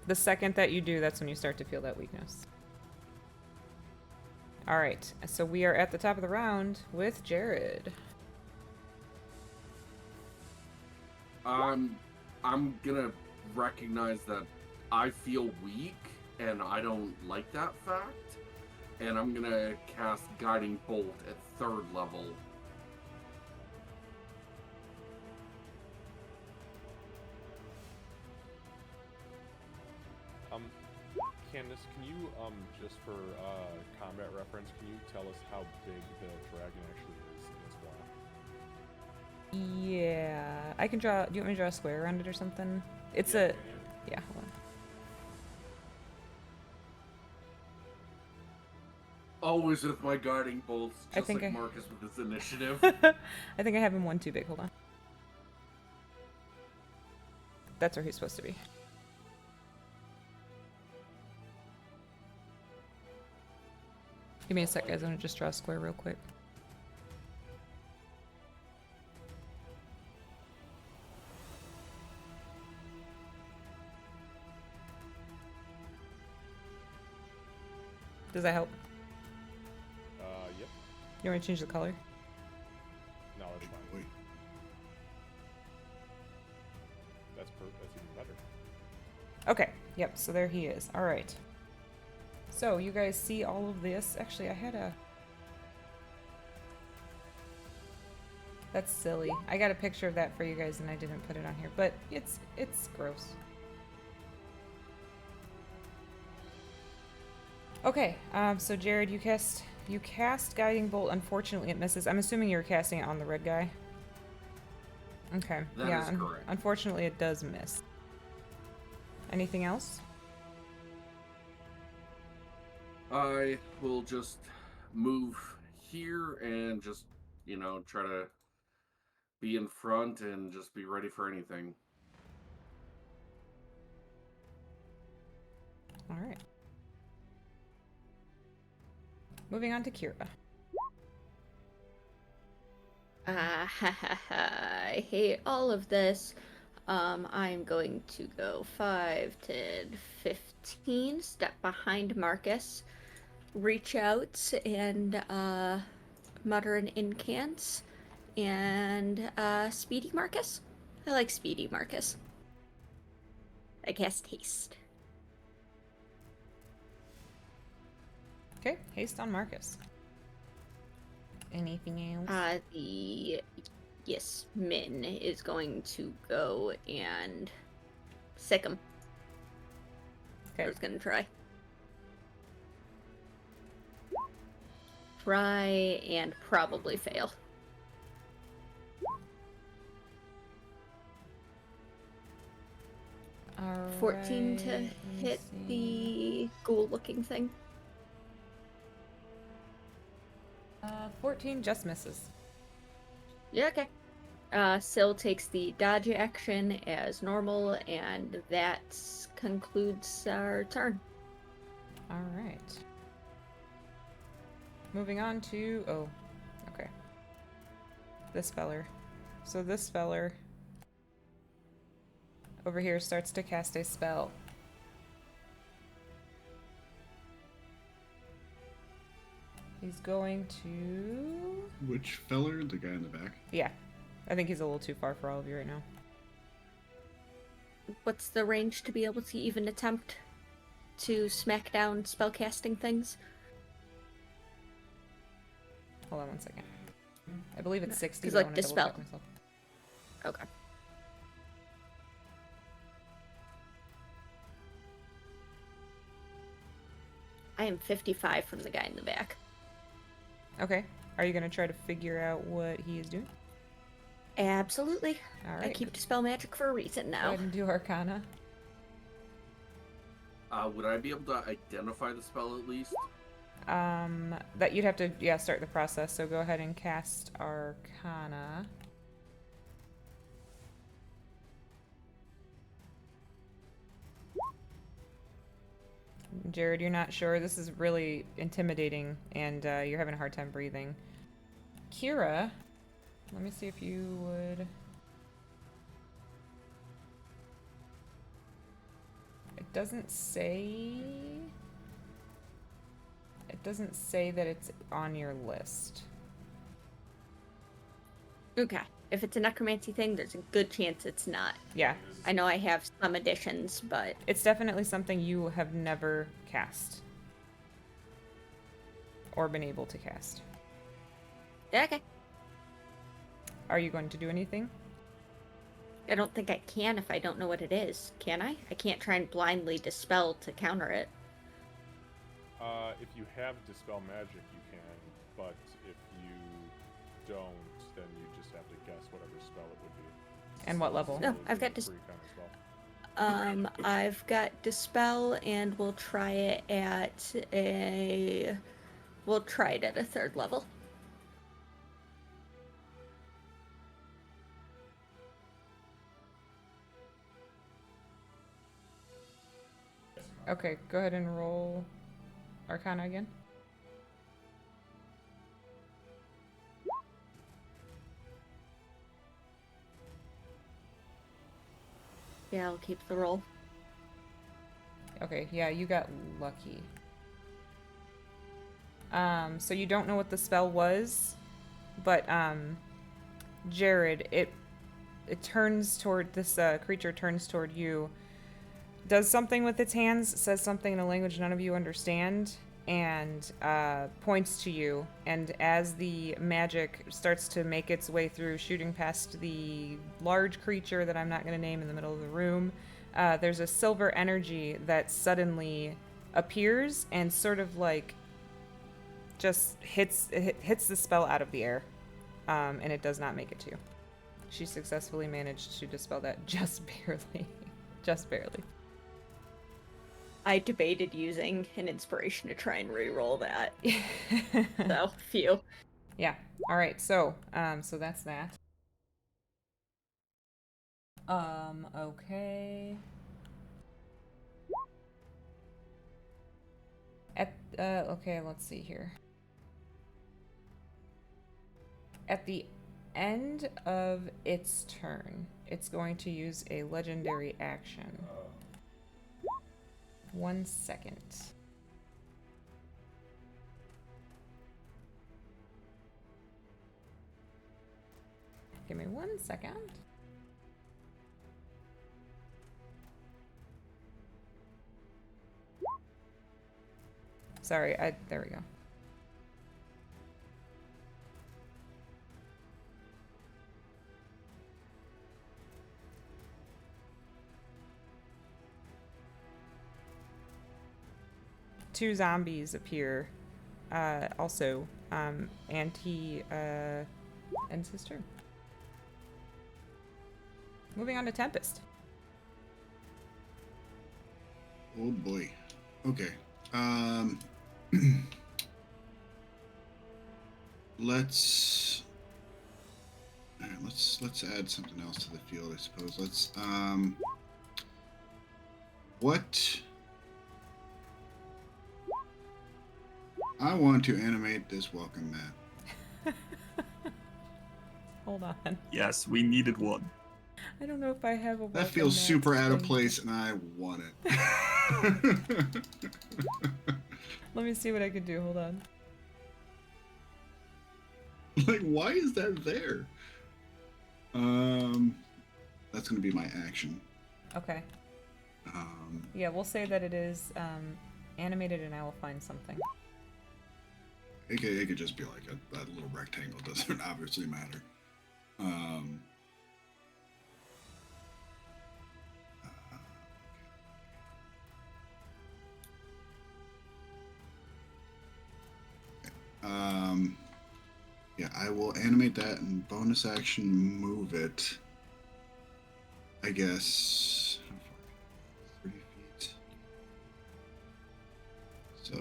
The second that you do, that's when you start to feel that weakness. All right. So we are at the top of the round with Jared. I'm gonna recognize that I feel weak and I don't like that fact, and I'm gonna cast Guiding Bolt at 3rd level. Candace, can you just for combat reference, can you tell us how big the dragon actually is in this block? Yeah. I can draw. Do you want me to draw a square around it or something? It's Yeah, a. can you? Yeah, hold on. Always with my Guiding Bolts, I just think like I- Marcus with his initiative. I think I have him one too big. Hold on. That's where he's supposed to be. Give me a sec, guys. I'm gonna just draw a square real quick. Does that help? Yep. You want me to change the color? No, that's fine. Wait. That's even better. Okay. Yep. So there he is. All right. So you guys see all of this? Actually, I had a. That's silly. I got a picture of that for you guys, and I didn't put it on here, but it's gross. Okay. So Jared, you cast Guiding Bolt. Unfortunately, it misses. I'm assuming you're casting it on the red guy. Okay. That yeah. is correct. Unfortunately, it does miss. Anything else? I will just move here and just, try to be in front and just be ready for anything. All right. Moving on to Kira. I hate all of this. I'm going to go 5, 10, 15, step behind Marcus, reach out and mutter an incant, and Speedy Marcus. I like Speedy Marcus. I cast Haste. Okay, haste on Marcus. Anything else? The yes, Min is going to go and sick him. I Okay. was gonna try and probably fail. All 14 to right, let me hit see. the ghoul-looking thing. 14 just misses. Yeah, okay. Syl takes the dodge action as normal, and that concludes our turn. All right. Moving on to okay. This feller. So this feller over here starts to cast a spell. He's going to... Which feller? The guy in the back? Yeah. I think he's a little too far for all of you right now. What's the range to be able to even attempt to smack down spellcasting things? Hold on one second. I believe it's 60, 'Cause, but I like, want to double check dispel. myself. Okay. I am 55 from the guy in the back. Okay. Are you going to try to figure out what he is doing? Absolutely. All I right. keep dispel magic for a reason Go now. ahead and do Arcana. Would I be able to identify the spell at least? That you'd have to, start the process. So go ahead and cast Arcana. Jared, you're not sure. This is really intimidating, and you're having a hard time breathing. Kira, let me see if you would... It doesn't say... It doesn't say that it's on your list. Okay. If it's a necromancy thing, there's a good chance it's not. Yeah. I know I have some additions, but... It's definitely something you have never cast. Or been able to cast. Yeah, okay. Are you going to do anything? I don't think I can if I don't know what it is. Can I? I can't try and blindly dispel to counter it. If you have Dispel Magic, you can, but if you don't, then you just have to guess whatever spell it would be. And what level? No, I've got free kind of spell. I've got dispel, and we'll try it at a 3rd level. Okay, go ahead and roll Arcana again. Yeah, I'll keep the roll. Okay, yeah, you got lucky. So you don't know what the spell was, but Jared, it turns toward this creature turns toward you, does something with its hands, says something in a language none of you understand, and points to you. And as the magic starts to make its way through, shooting past the large creature that I'm not going to name in the middle of the room, there's a silver energy that suddenly appears and sort of like just hits the spell out of the air, and it does not make it to you. She successfully managed to dispel that just barely. Just barely. I debated using an inspiration to try and re-roll that. So, phew. Yeah. All right. So, so that's that. Okay. Okay, let's see here. At the end of its turn, it's going to use a legendary action. 1 second. Give me 1 second. Sorry, there we go. two zombies appear, also, and he ends his turn. Moving on to Tempest. Oh boy. Okay. Let's. All right, let's add something else to the field, I suppose. Let's what I want to animate this welcome mat. Hold on. Yes, we needed one. I don't know if I have a welcome That feels mat super out of thing. place, and I want it. Let me see what I can do. Hold on. Like, why is that there? That's gonna be my action. Okay. Yeah, we'll say that it is animated, and I will find something. It could just be like that little rectangle. Doesn't obviously matter. Yeah, I will animate that and bonus action move it. I guess. How far? 30 feet. So.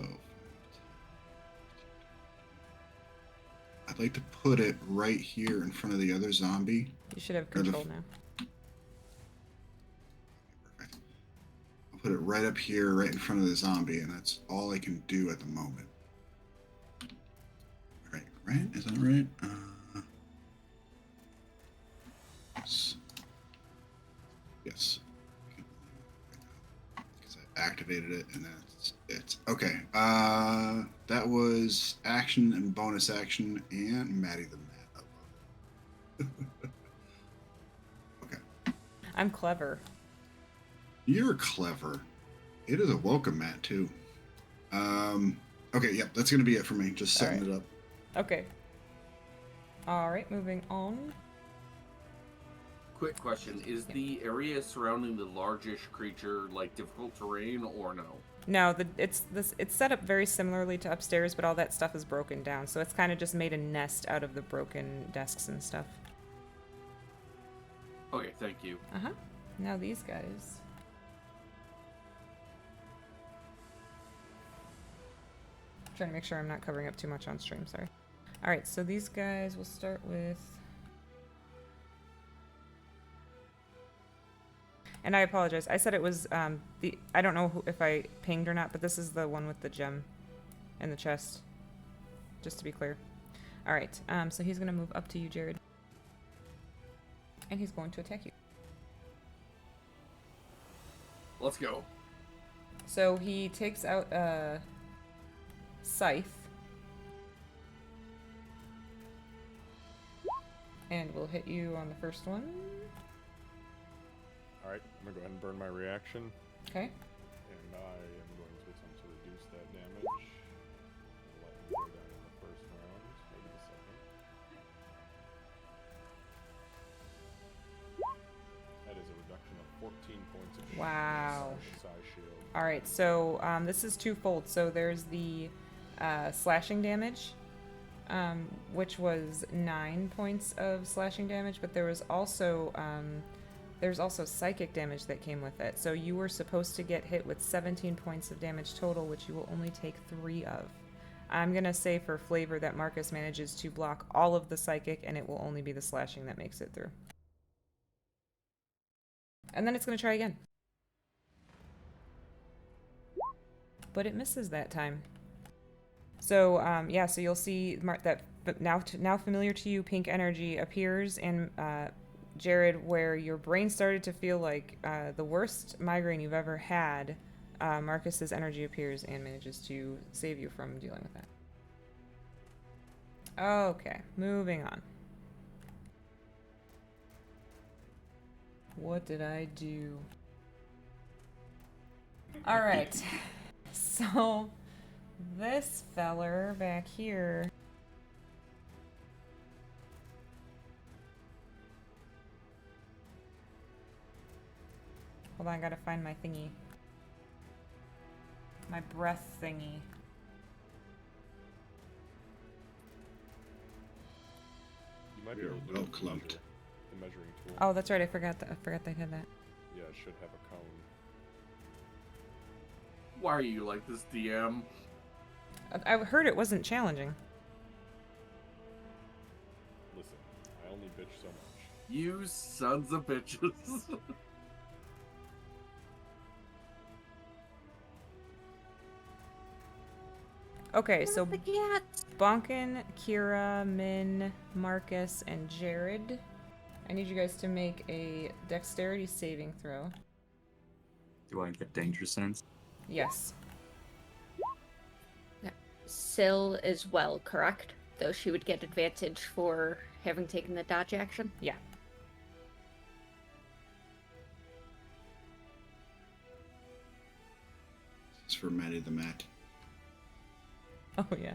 I'd like to put it right here in front of the other zombie. You should have Or the control now. Perfect. I'll put it right up here, right in front of the zombie, and that's all I can do at the moment. Right? Is that right? Yes. Because I activated it, and that's it. Okay. That was action and bonus action, and Maddie the Mat. I love it. Okay. I'm clever. You're clever. It is a welcome mat too. Okay, yep, that's gonna be it for me. Just setting it up. Okay. Alright, moving on. Quick question: is the area surrounding the largish creature like difficult terrain or no? No, it's set up very similarly to upstairs, but all that stuff is broken down, so it's kind of just made a nest out of the broken desks and stuff. Okay, thank you. Uh-huh. Now these guys. Trying to make sure I'm not covering up too much on stream, sorry. Alright, so these guys will start with... And I apologize. I said it was I don't know if I pinged or not, but this is the one with the gem in the chest. Just to be clear. Alright, so he's gonna move up to you, Jared. And he's going to attack you. Let's go. So he takes out a scythe. And we'll hit you on the first one. Alright, I'm gonna go ahead and burn my reaction. Okay. And I am going to attempt to reduce that damage. Let him go down in the first round, maybe the second. That is a reduction of 14 points of shield. Wow. Size shield. Alright, so this is twofold. So there's the slashing damage, which was 9 points of slashing damage, but there was also there's also psychic damage that came with it. So you were supposed to get hit with 17 points of damage total, which you will only take 3 of. I'm gonna say for flavor that Marcus manages to block all of the psychic, and it will only be the slashing that makes it through. And then it's gonna try again. But it misses that time. So yeah, so you'll see that now familiar to you pink energy appears in Jared, where your brain started to feel like the worst migraine you've ever had. Marcus's energy appears and manages to save you from dealing with that. Okay, moving on. What did I do? All right. So this feller back here. Hold on, I gotta find my thingy. my breath thingy. You might be You're able to do well it with clumped. the measuring tool. Oh, that's right. I forgot that. I forgot they had that. Yeah, it should have a cone. Why are you like this, DM? I heard it wasn't challenging. Listen, I only bitch so much. You sons of bitches. Okay, so The cats. Bonkin, Kira, Min, Marcus, and Jared. I need you guys to make a dexterity saving throw. Do I get danger sense? Yes. Syl as well, correct? Though she would get advantage for having taken the dodge action. Yeah. It's for Maddie the Matt. Oh, yeah.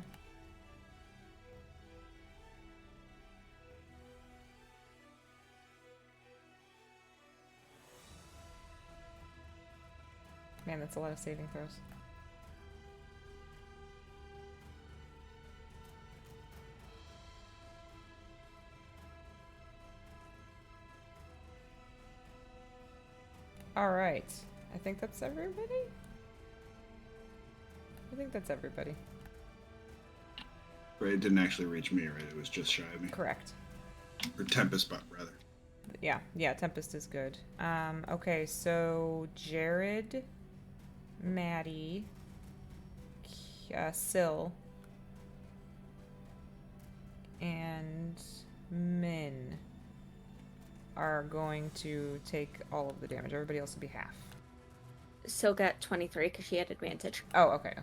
Man, that's a lot of saving throws. Alright. I think that's everybody? I think that's everybody. Right, it didn't actually reach me, right? It was just shy of me. Correct. Or Tempest, but rather. Yeah, Tempest is good. Okay, so Jared, Maddie, Syl, and Min are going to take all of the damage. Everybody else will be half. Syl got 23 because she had advantage. Oh, okay.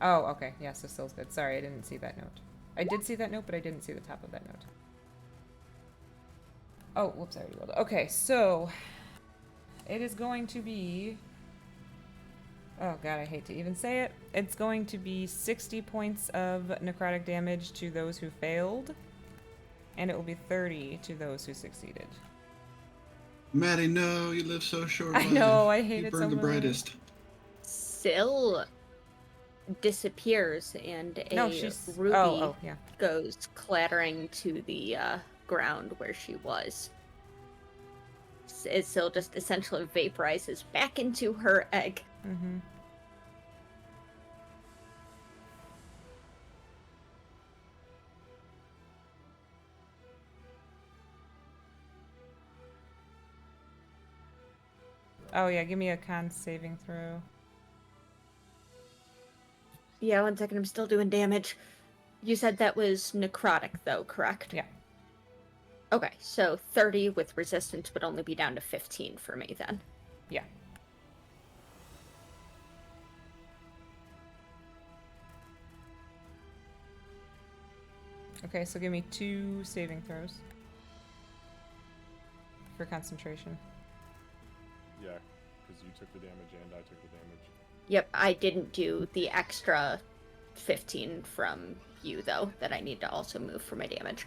Oh, okay. Yeah, so Syl's good. Sorry, I didn't see that note. I did see that note, but I didn't see the top of that note. Oh, whoops, I already rolled it. Okay, so it is going to be... Oh god, I hate to even say it. It's going to be 60 points of necrotic damage to those who failed, and it will be 30 to those who succeeded. Maddie, no, you live so short. I know, I hate you it so burned the much. brightest. Syl disappears and a No, she's... ruby Oh, yeah. goes clattering to the ground where she was. Syl just essentially vaporizes back into her egg. Mm-hmm. Oh, yeah, give me a con saving throw. Yeah, 1 second, I'm still doing damage. You said that was necrotic, though, correct? Yeah. Okay, so 30 with resistance would only be down to 15 for me then. Yeah. Okay, so give me 2 saving throws. For concentration. Yeah, because you took the damage and I took the damage. Yep, I didn't do the extra 15 from you, though, that I need to also move for my damage.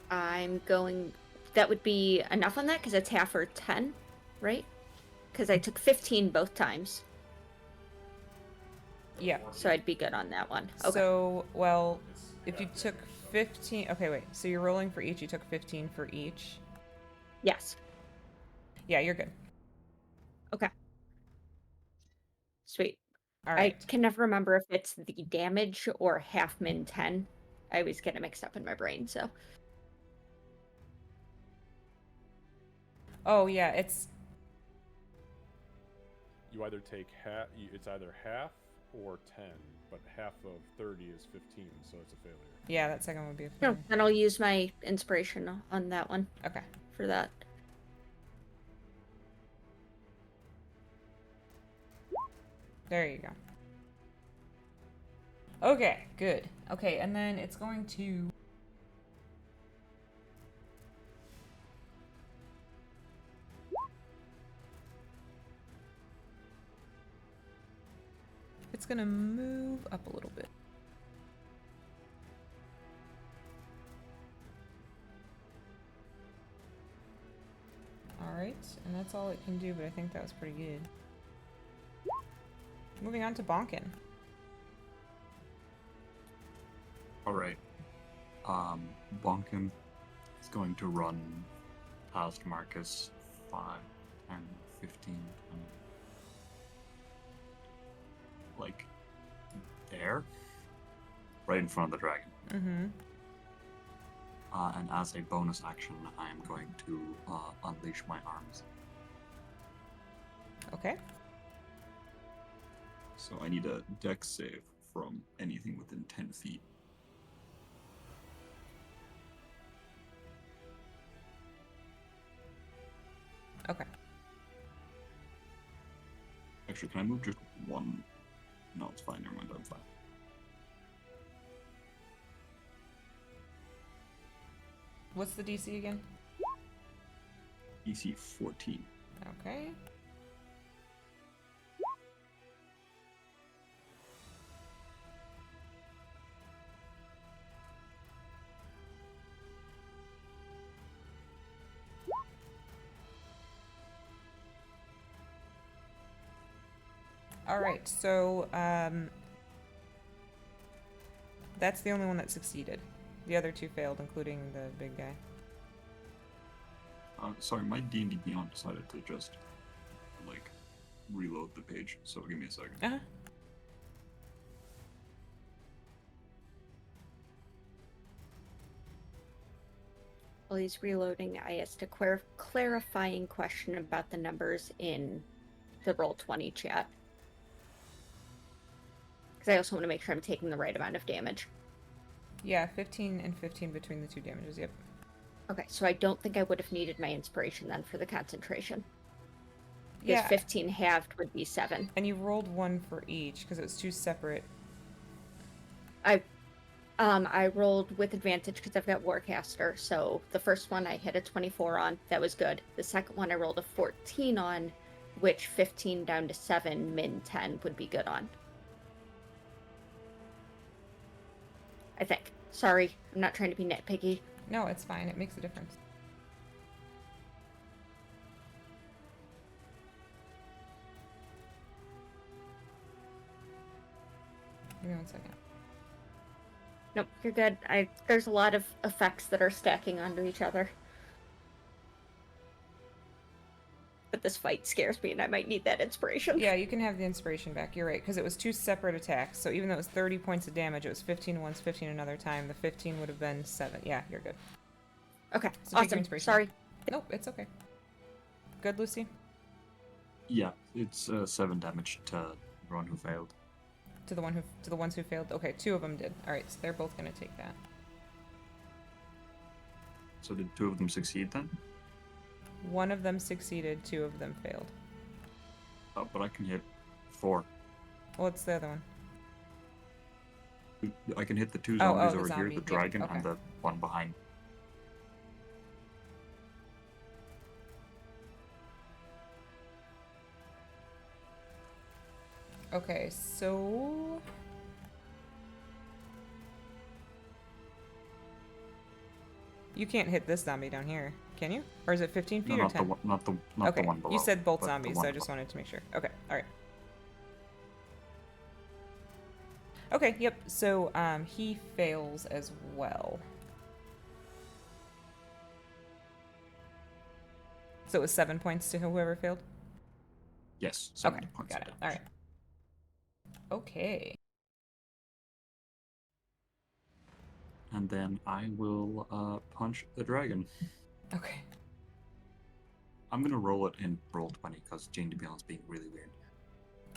I'm going... That would be enough on that, because it's half or 10, right? Because I took 15 both times. Yeah. So I'd be good on that one. Okay. So, well, if you took 15... Okay, wait. So you're rolling for each. You took 15 for each. Yes. Yeah, you're good. Okay. Sweet. All right. I can never remember if it's the damage or half min 10. I always get it mixed up in my brain, so... Oh, yeah, it's... You either take half, it's either half or 10, but half of 30 is 15, so it's a failure. Yeah, that second would be a No, failure. then I'll use my inspiration on that one Okay. for that. There you go. Okay, good. Okay, and then it's going to... It's gonna move up a little bit. Alright, and that's all it can do, but I think that was pretty good. Moving on to Bonkin. Alright. Bonkin is going to run past Marcus 5, 10, 15, 20. Like, there? Right in front of the dragon. Mm-hmm. And as a bonus action, I am going to unleash my arms. Okay. So I need a dex save from anything within 10 feet. Okay. Actually, can I move just one? No, it's fine. Never mind. I'm fine. What's the DC again? EC 14. Okay. Alright, so, that's the only one that succeeded. The other two failed, including the big guy. Sorry, my D&D Beyond decided to just, like, reload the page, so give me a second. Uh-huh. While he's reloading, I asked a clarifying question about the numbers in the Roll20 chat. Because I also want to make sure I'm taking the right amount of damage. Yeah, 15 and 15 between the two damages, yep. Okay, so I don't think I would have needed my inspiration then for the concentration. Because Yeah, 15 halved would be 7. and you rolled one for each, because it was two separate. I rolled with advantage because I've got Warcaster, so the first one I hit a 24 on, that was good. The second one I rolled a 14 on, which 15 down to 7, min 10 would be good on. I think. Sorry, I'm not trying to be nitpicky. No, it's fine, it makes a difference. Give me 1 second. Nope, you're good. There's a lot of effects that are stacking onto each other. But this fight scares me and I might need that inspiration. Yeah, you can have the inspiration back, you're right, because it was two separate attacks, so even though it was 30 points of damage, it was 15 once, 15 another time. The 15 would have been 7. Yeah, you're good. Okay, So take your awesome. inspiration. Sorry. Nope, it's okay. Good, Lucy? Yeah, it's 7 damage to everyone who failed. To the ones who failed? Okay, 2 of them did. Alright, so they're both gonna take that. So did 2 of them succeed then? 1 of them succeeded, 2 of them failed. Oh, but I can hit 4. What's the other one? I can hit the 2 Oh, zombies the over zombie. here, the Yep, dragon, okay. and the one behind. Okay, so... You can't hit this zombie down here, can you? Or is it 15 feet No, or not 10? the Okay, one below. you said both but the zombies, one so I just above. wanted to make sure. Okay, alright. Okay, yep, so he fails as well. So it was 7 points to whoever failed? Yes, 7 Okay, points got of it. damage. Alright. Okay. And then I will punch the dragon. Okay. I'm gonna roll it in Roll20 because Jane DeBion's being really weird.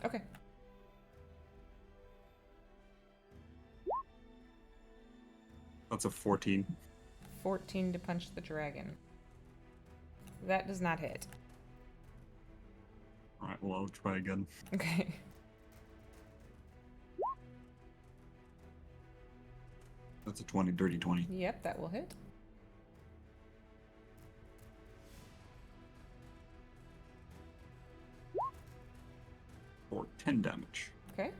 Okay. That's a 14. 14 to punch the dragon. That does not hit. Alright, well, I'll try again. Okay. That's a 20, dirty 20. Yep, that will hit. For 10 damage. Okay.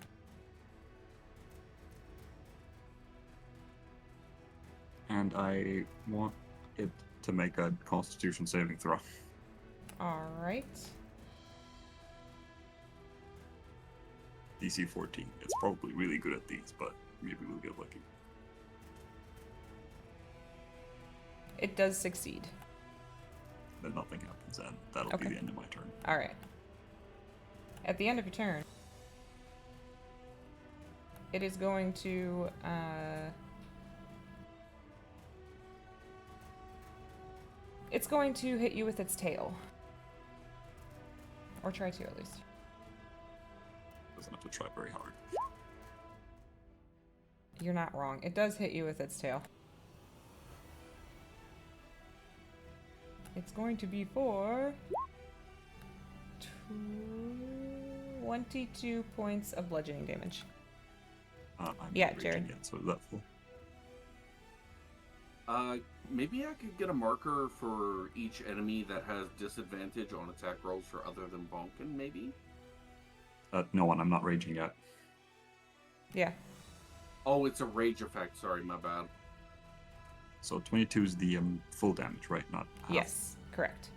And I want it to make a Constitution saving throw. All right. DC 14. It's probably really good at these, but maybe we'll get lucky. It does succeed. Then nothing happens, and that'll Okay. be the end of my turn. All right. At the end of your turn, it is going to it's going to hit you with its tail. Or try to, at least. Doesn't have to try very hard. You're not wrong. It does hit you with its tail. It's going to be for 22 points of bludgeoning damage. I'm Yeah, not raging Jared. yet, so is that full? Maybe I could get a marker for each enemy that has disadvantage on attack rolls for other than Bonkin, maybe? No one, I'm not raging yet. Yeah. Oh, it's a rage effect. Sorry, my bad. So 22 is the full damage, right? Not half. Yes, correct.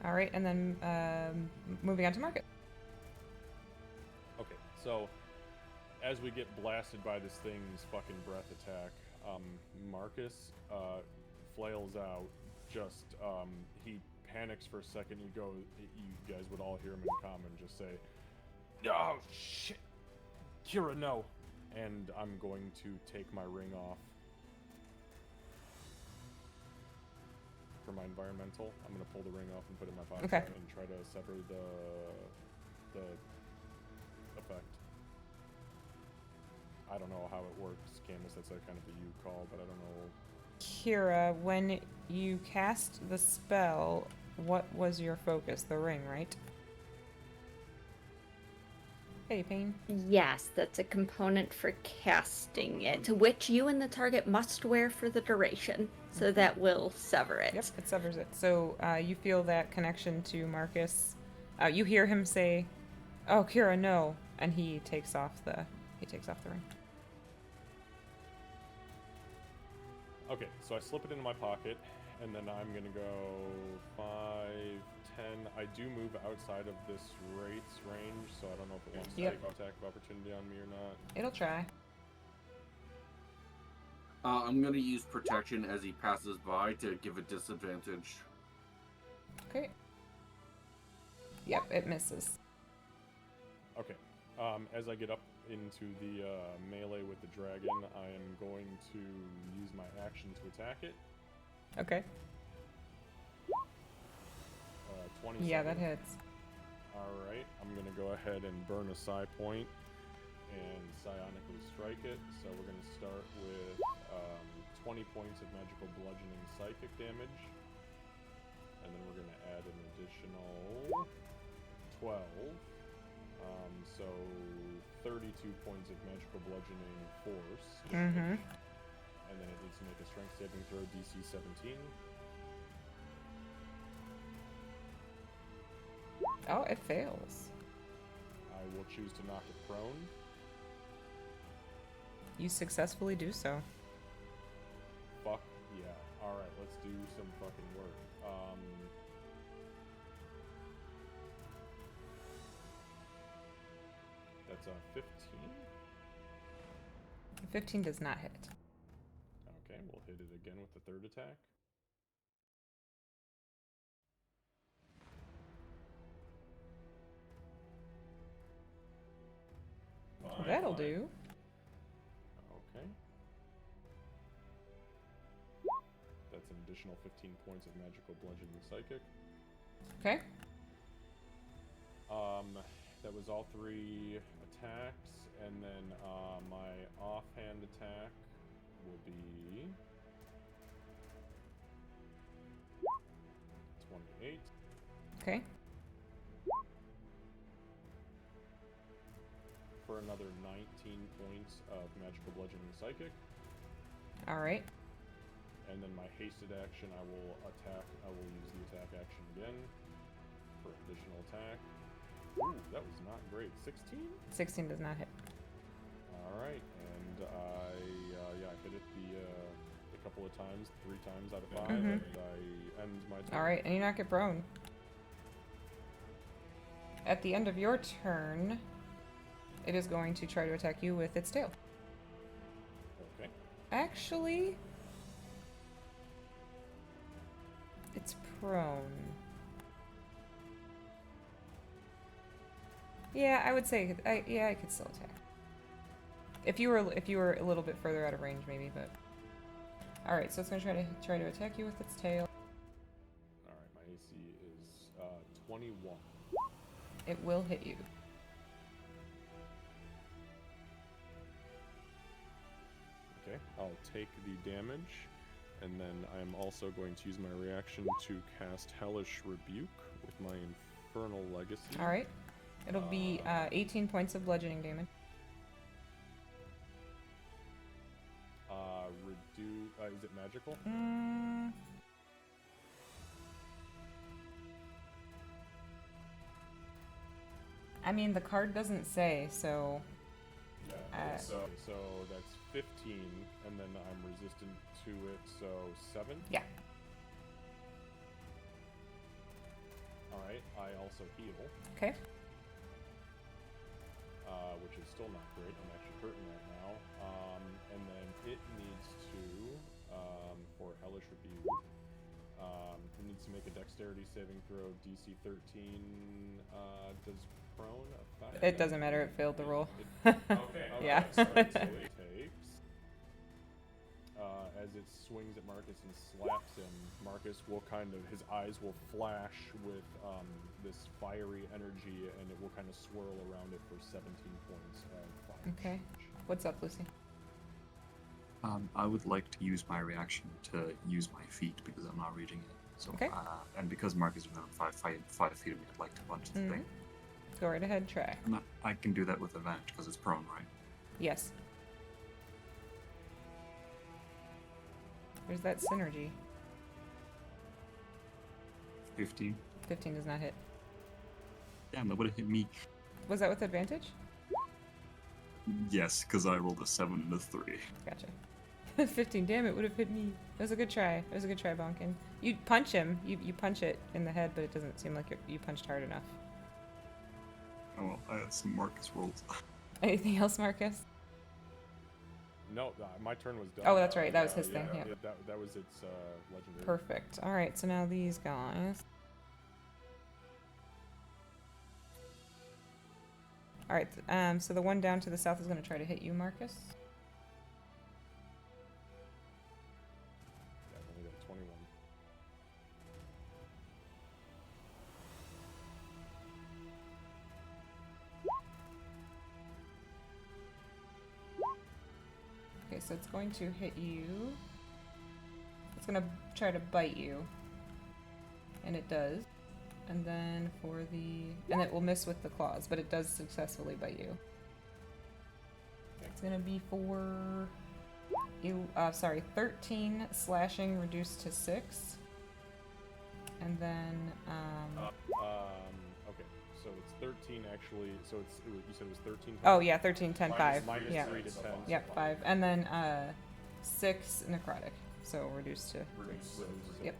All right, and then moving on to Market. Okay, so as we get blasted by this thing's fucking breath attack, Marcus flails out. Just he panics for a second. You guys would all hear him in common just say, "Oh shit, Kira, no!" And I'm going to take my ring off for my environmental. I'm gonna pull the ring off and put it in my pocket Okay. and try to sever the effect. I don't know how it works, Candace. That's a kind of a you call, but I don't know. Kira, when you cast the spell, what was your focus? The ring, right? Hey, Pain. Yes, that's a component for casting it, which you and the target must wear for the duration, so that will sever it. Yep, it severs it. So you feel that connection to Marcus. You hear him say, "Oh, Kira, no," and he takes off the ring. Okay, so I slip it into my pocket, and then I'm gonna go 5, 10. I do move outside of this Wraith's range, so I don't know if it wants to Yep. take attack of opportunity on me or not. It'll try. I'm gonna use protection as he passes by to give a disadvantage. Okay. Yep, it misses. Okay, as I get up into the melee with the dragon, I am going to use my action to attack it. Okay. 27. Yeah, that hits. Alright, I'm going to go ahead and burn a psi point and psionically strike it. So we're going to start with 20 points of magical bludgeoning psychic damage. And then we're going to add an additional 12. So 32 points of magical bludgeoning force. Mm-hmm. And then it needs to make a strength saving throw, DC 17. Oh, it fails. I will choose to knock it prone. You successfully do so. Fuck yeah. Alright, let's do some fucking work. That's a 15. 15 does not hit. Okay, we'll hit it again with the third attack. That'll Fine. do. Okay. That's an additional 15 points of magical bludgeoning psychic. Okay. That was all 3 attacks, and then my offhand attack will be 28. Okay. For another 19 points of magical bludgeoning psychic. All right. And then my hasted action, I will use the attack action again for additional attack. Ooh, that was not great. 16? 16 does not hit. All right, and I hit it a couple of times, 3 times out of 5, Mhm. and I end my turn. All right, and you knock it prone. At the end of your turn, it is going to try to attack you with its tail. Okay. Actually, it's prone. Yeah, I would say I could still attack. If you were a little bit further out of range, maybe, but all right. So it's gonna try to attack you with its tail. All right, my AC is 21. It will hit you. Okay, I'll take the damage, and then I'm also going to use my reaction to cast Hellish Rebuke with my Infernal Legacy. All right. It'll be 18 points of bludgeoning damage. Is it magical? I mean, the card doesn't say, so. Yeah. So that's 15, and then I'm resistant to it, so 7. Yeah. All right. I also heal, Okay. which is still not great. I'm actually hurting right now. And then it needs to, for Hellish Rebuke, it needs to make a Dexterity saving throw, DC 13. Does prone affect? It doesn't matter. It failed the roll. Okay. Yeah. So it takes. As it swings at Marcus and slaps him, Marcus will his eyes will flash with this fiery energy, and it will kind of swirl around it for 17 points of fire. Okay. What's up, Lucy? I would like to use my reaction to use my feet because I'm not reading it. So, Okay. And because Marcus is within 5 feet of me, I'd like to punch the thing. Go right ahead. Try. And I can do that with advantage because it's prone, right? Yes. There's that synergy. 15. 15 does not hit. Damn, that would have hit me. Was that with advantage? Yes, because I rolled a 7 and a 3. Gotcha. 15, damn, it would have hit me. It was a good try. It was a good try, Bonkin. You punch him. You punch it in the head, but it doesn't seem like you punched hard enough. Oh well, I had some Marcus rolls. Anything else, Marcus? No, my turn was done. Oh, that's right. That was his thing. Yeah. That was its legendary. Perfect. All right. So now these guys. All right. So the one down to the south is going to try to hit you, Marcus. Yeah, I've only got 21. Okay, so it's going to hit you. It's going to try to bite you. And it does. And then and it will miss with the claws, but it does successfully bite you. It's going to be for 13 slashing reduced to 6. And then, Okay, so it's 13 actually. So you said it was 13. oh yeah, 13, 10, 5. Minus Yeah. 3 to 10. Yep, 5. And then 6 necrotic. So reduced to. Yep.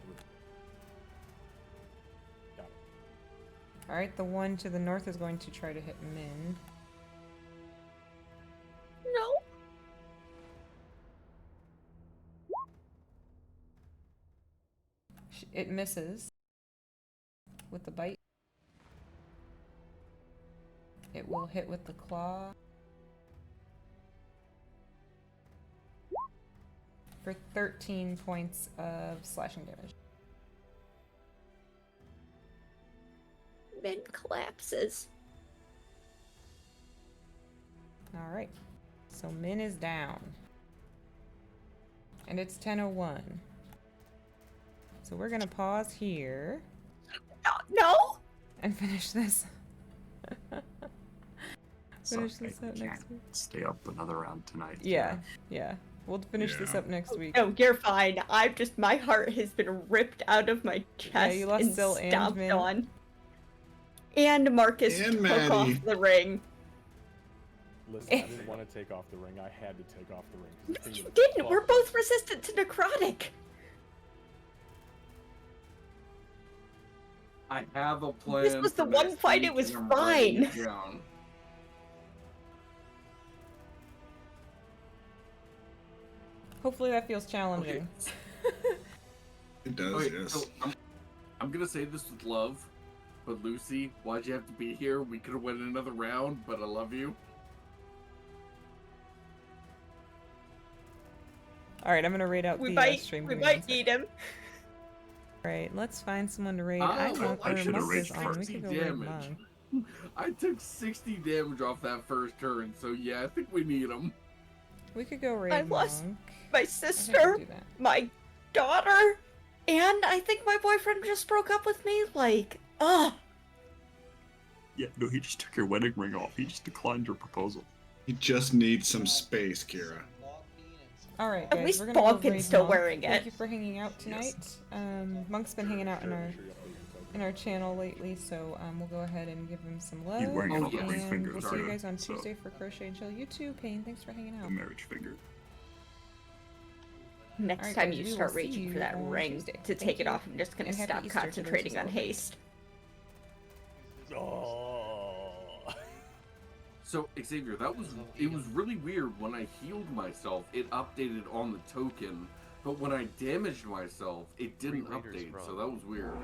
Got it. Alright, the one to the north is going to try to hit Min. No. It misses with the bite. It will hit with the claw for 13 points of slashing damage. Min collapses. Alright, so Min is down. And it's 10:01. So we're gonna pause here No. and finish this. Sorry, Finish this I up can't next week. stay up another round tonight. Yeah. We'll finish this Yeah. up next week. No, you're fine. My heart has been ripped out of my chest you lost and Syl and stomped Min. on. And Marcus And took Maddie. off the ring. Listen, I didn't want to take off the ring. I had to take off the ring. 'cause this thing You would didn't. We're fuck both us. resistant to necrotic. I have a plan. This was for the one next fight, it week, was and I'm writing fine. it down. Hopefully that feels challenging. It does, Okay, yes. so I'm gonna say this with love, but Lucy, why'd you have to be here? We could have went another round, but I love you. All right, I'm gonna raid out We the might, stream. we Give me one might sec. need him. All right, let's find someone to raid. I should've Monk raided is on. We first. could go raid Damage. Monk. I took 60 damage off that first turn, so yeah, I think we need him. We could go raid I lost Monk. My I think we'll sister, do that. my daughter, and I think my boyfriend just broke up with me. Like, ugh. Yeah, no, he just took your wedding ring off. He just declined your proposal. You just need some space, Kira. All right, At guys, least we're gonna go Bonkin's raid still Monk. wearing Thank it. you for hanging out tonight. Monk's been hanging out in our channel lately, so we'll go ahead and give him some love. He's wearing another and ring finger, we'll see sorry. you guys on So- Tuesday for Crochet and Chill. You too, Payne. Thanks for hanging The out. marriage finger. Next Alright, time guys, you we will start see reaching you for that on ring Tuesday. to Thank take it you, off, I'm just gonna and happy stop Easter to those who concentrating on celebrate. haste. Oh. So Xavier, it was really weird when I healed myself. It updated on the token, but when I damaged myself, it didn't update. So that was weird.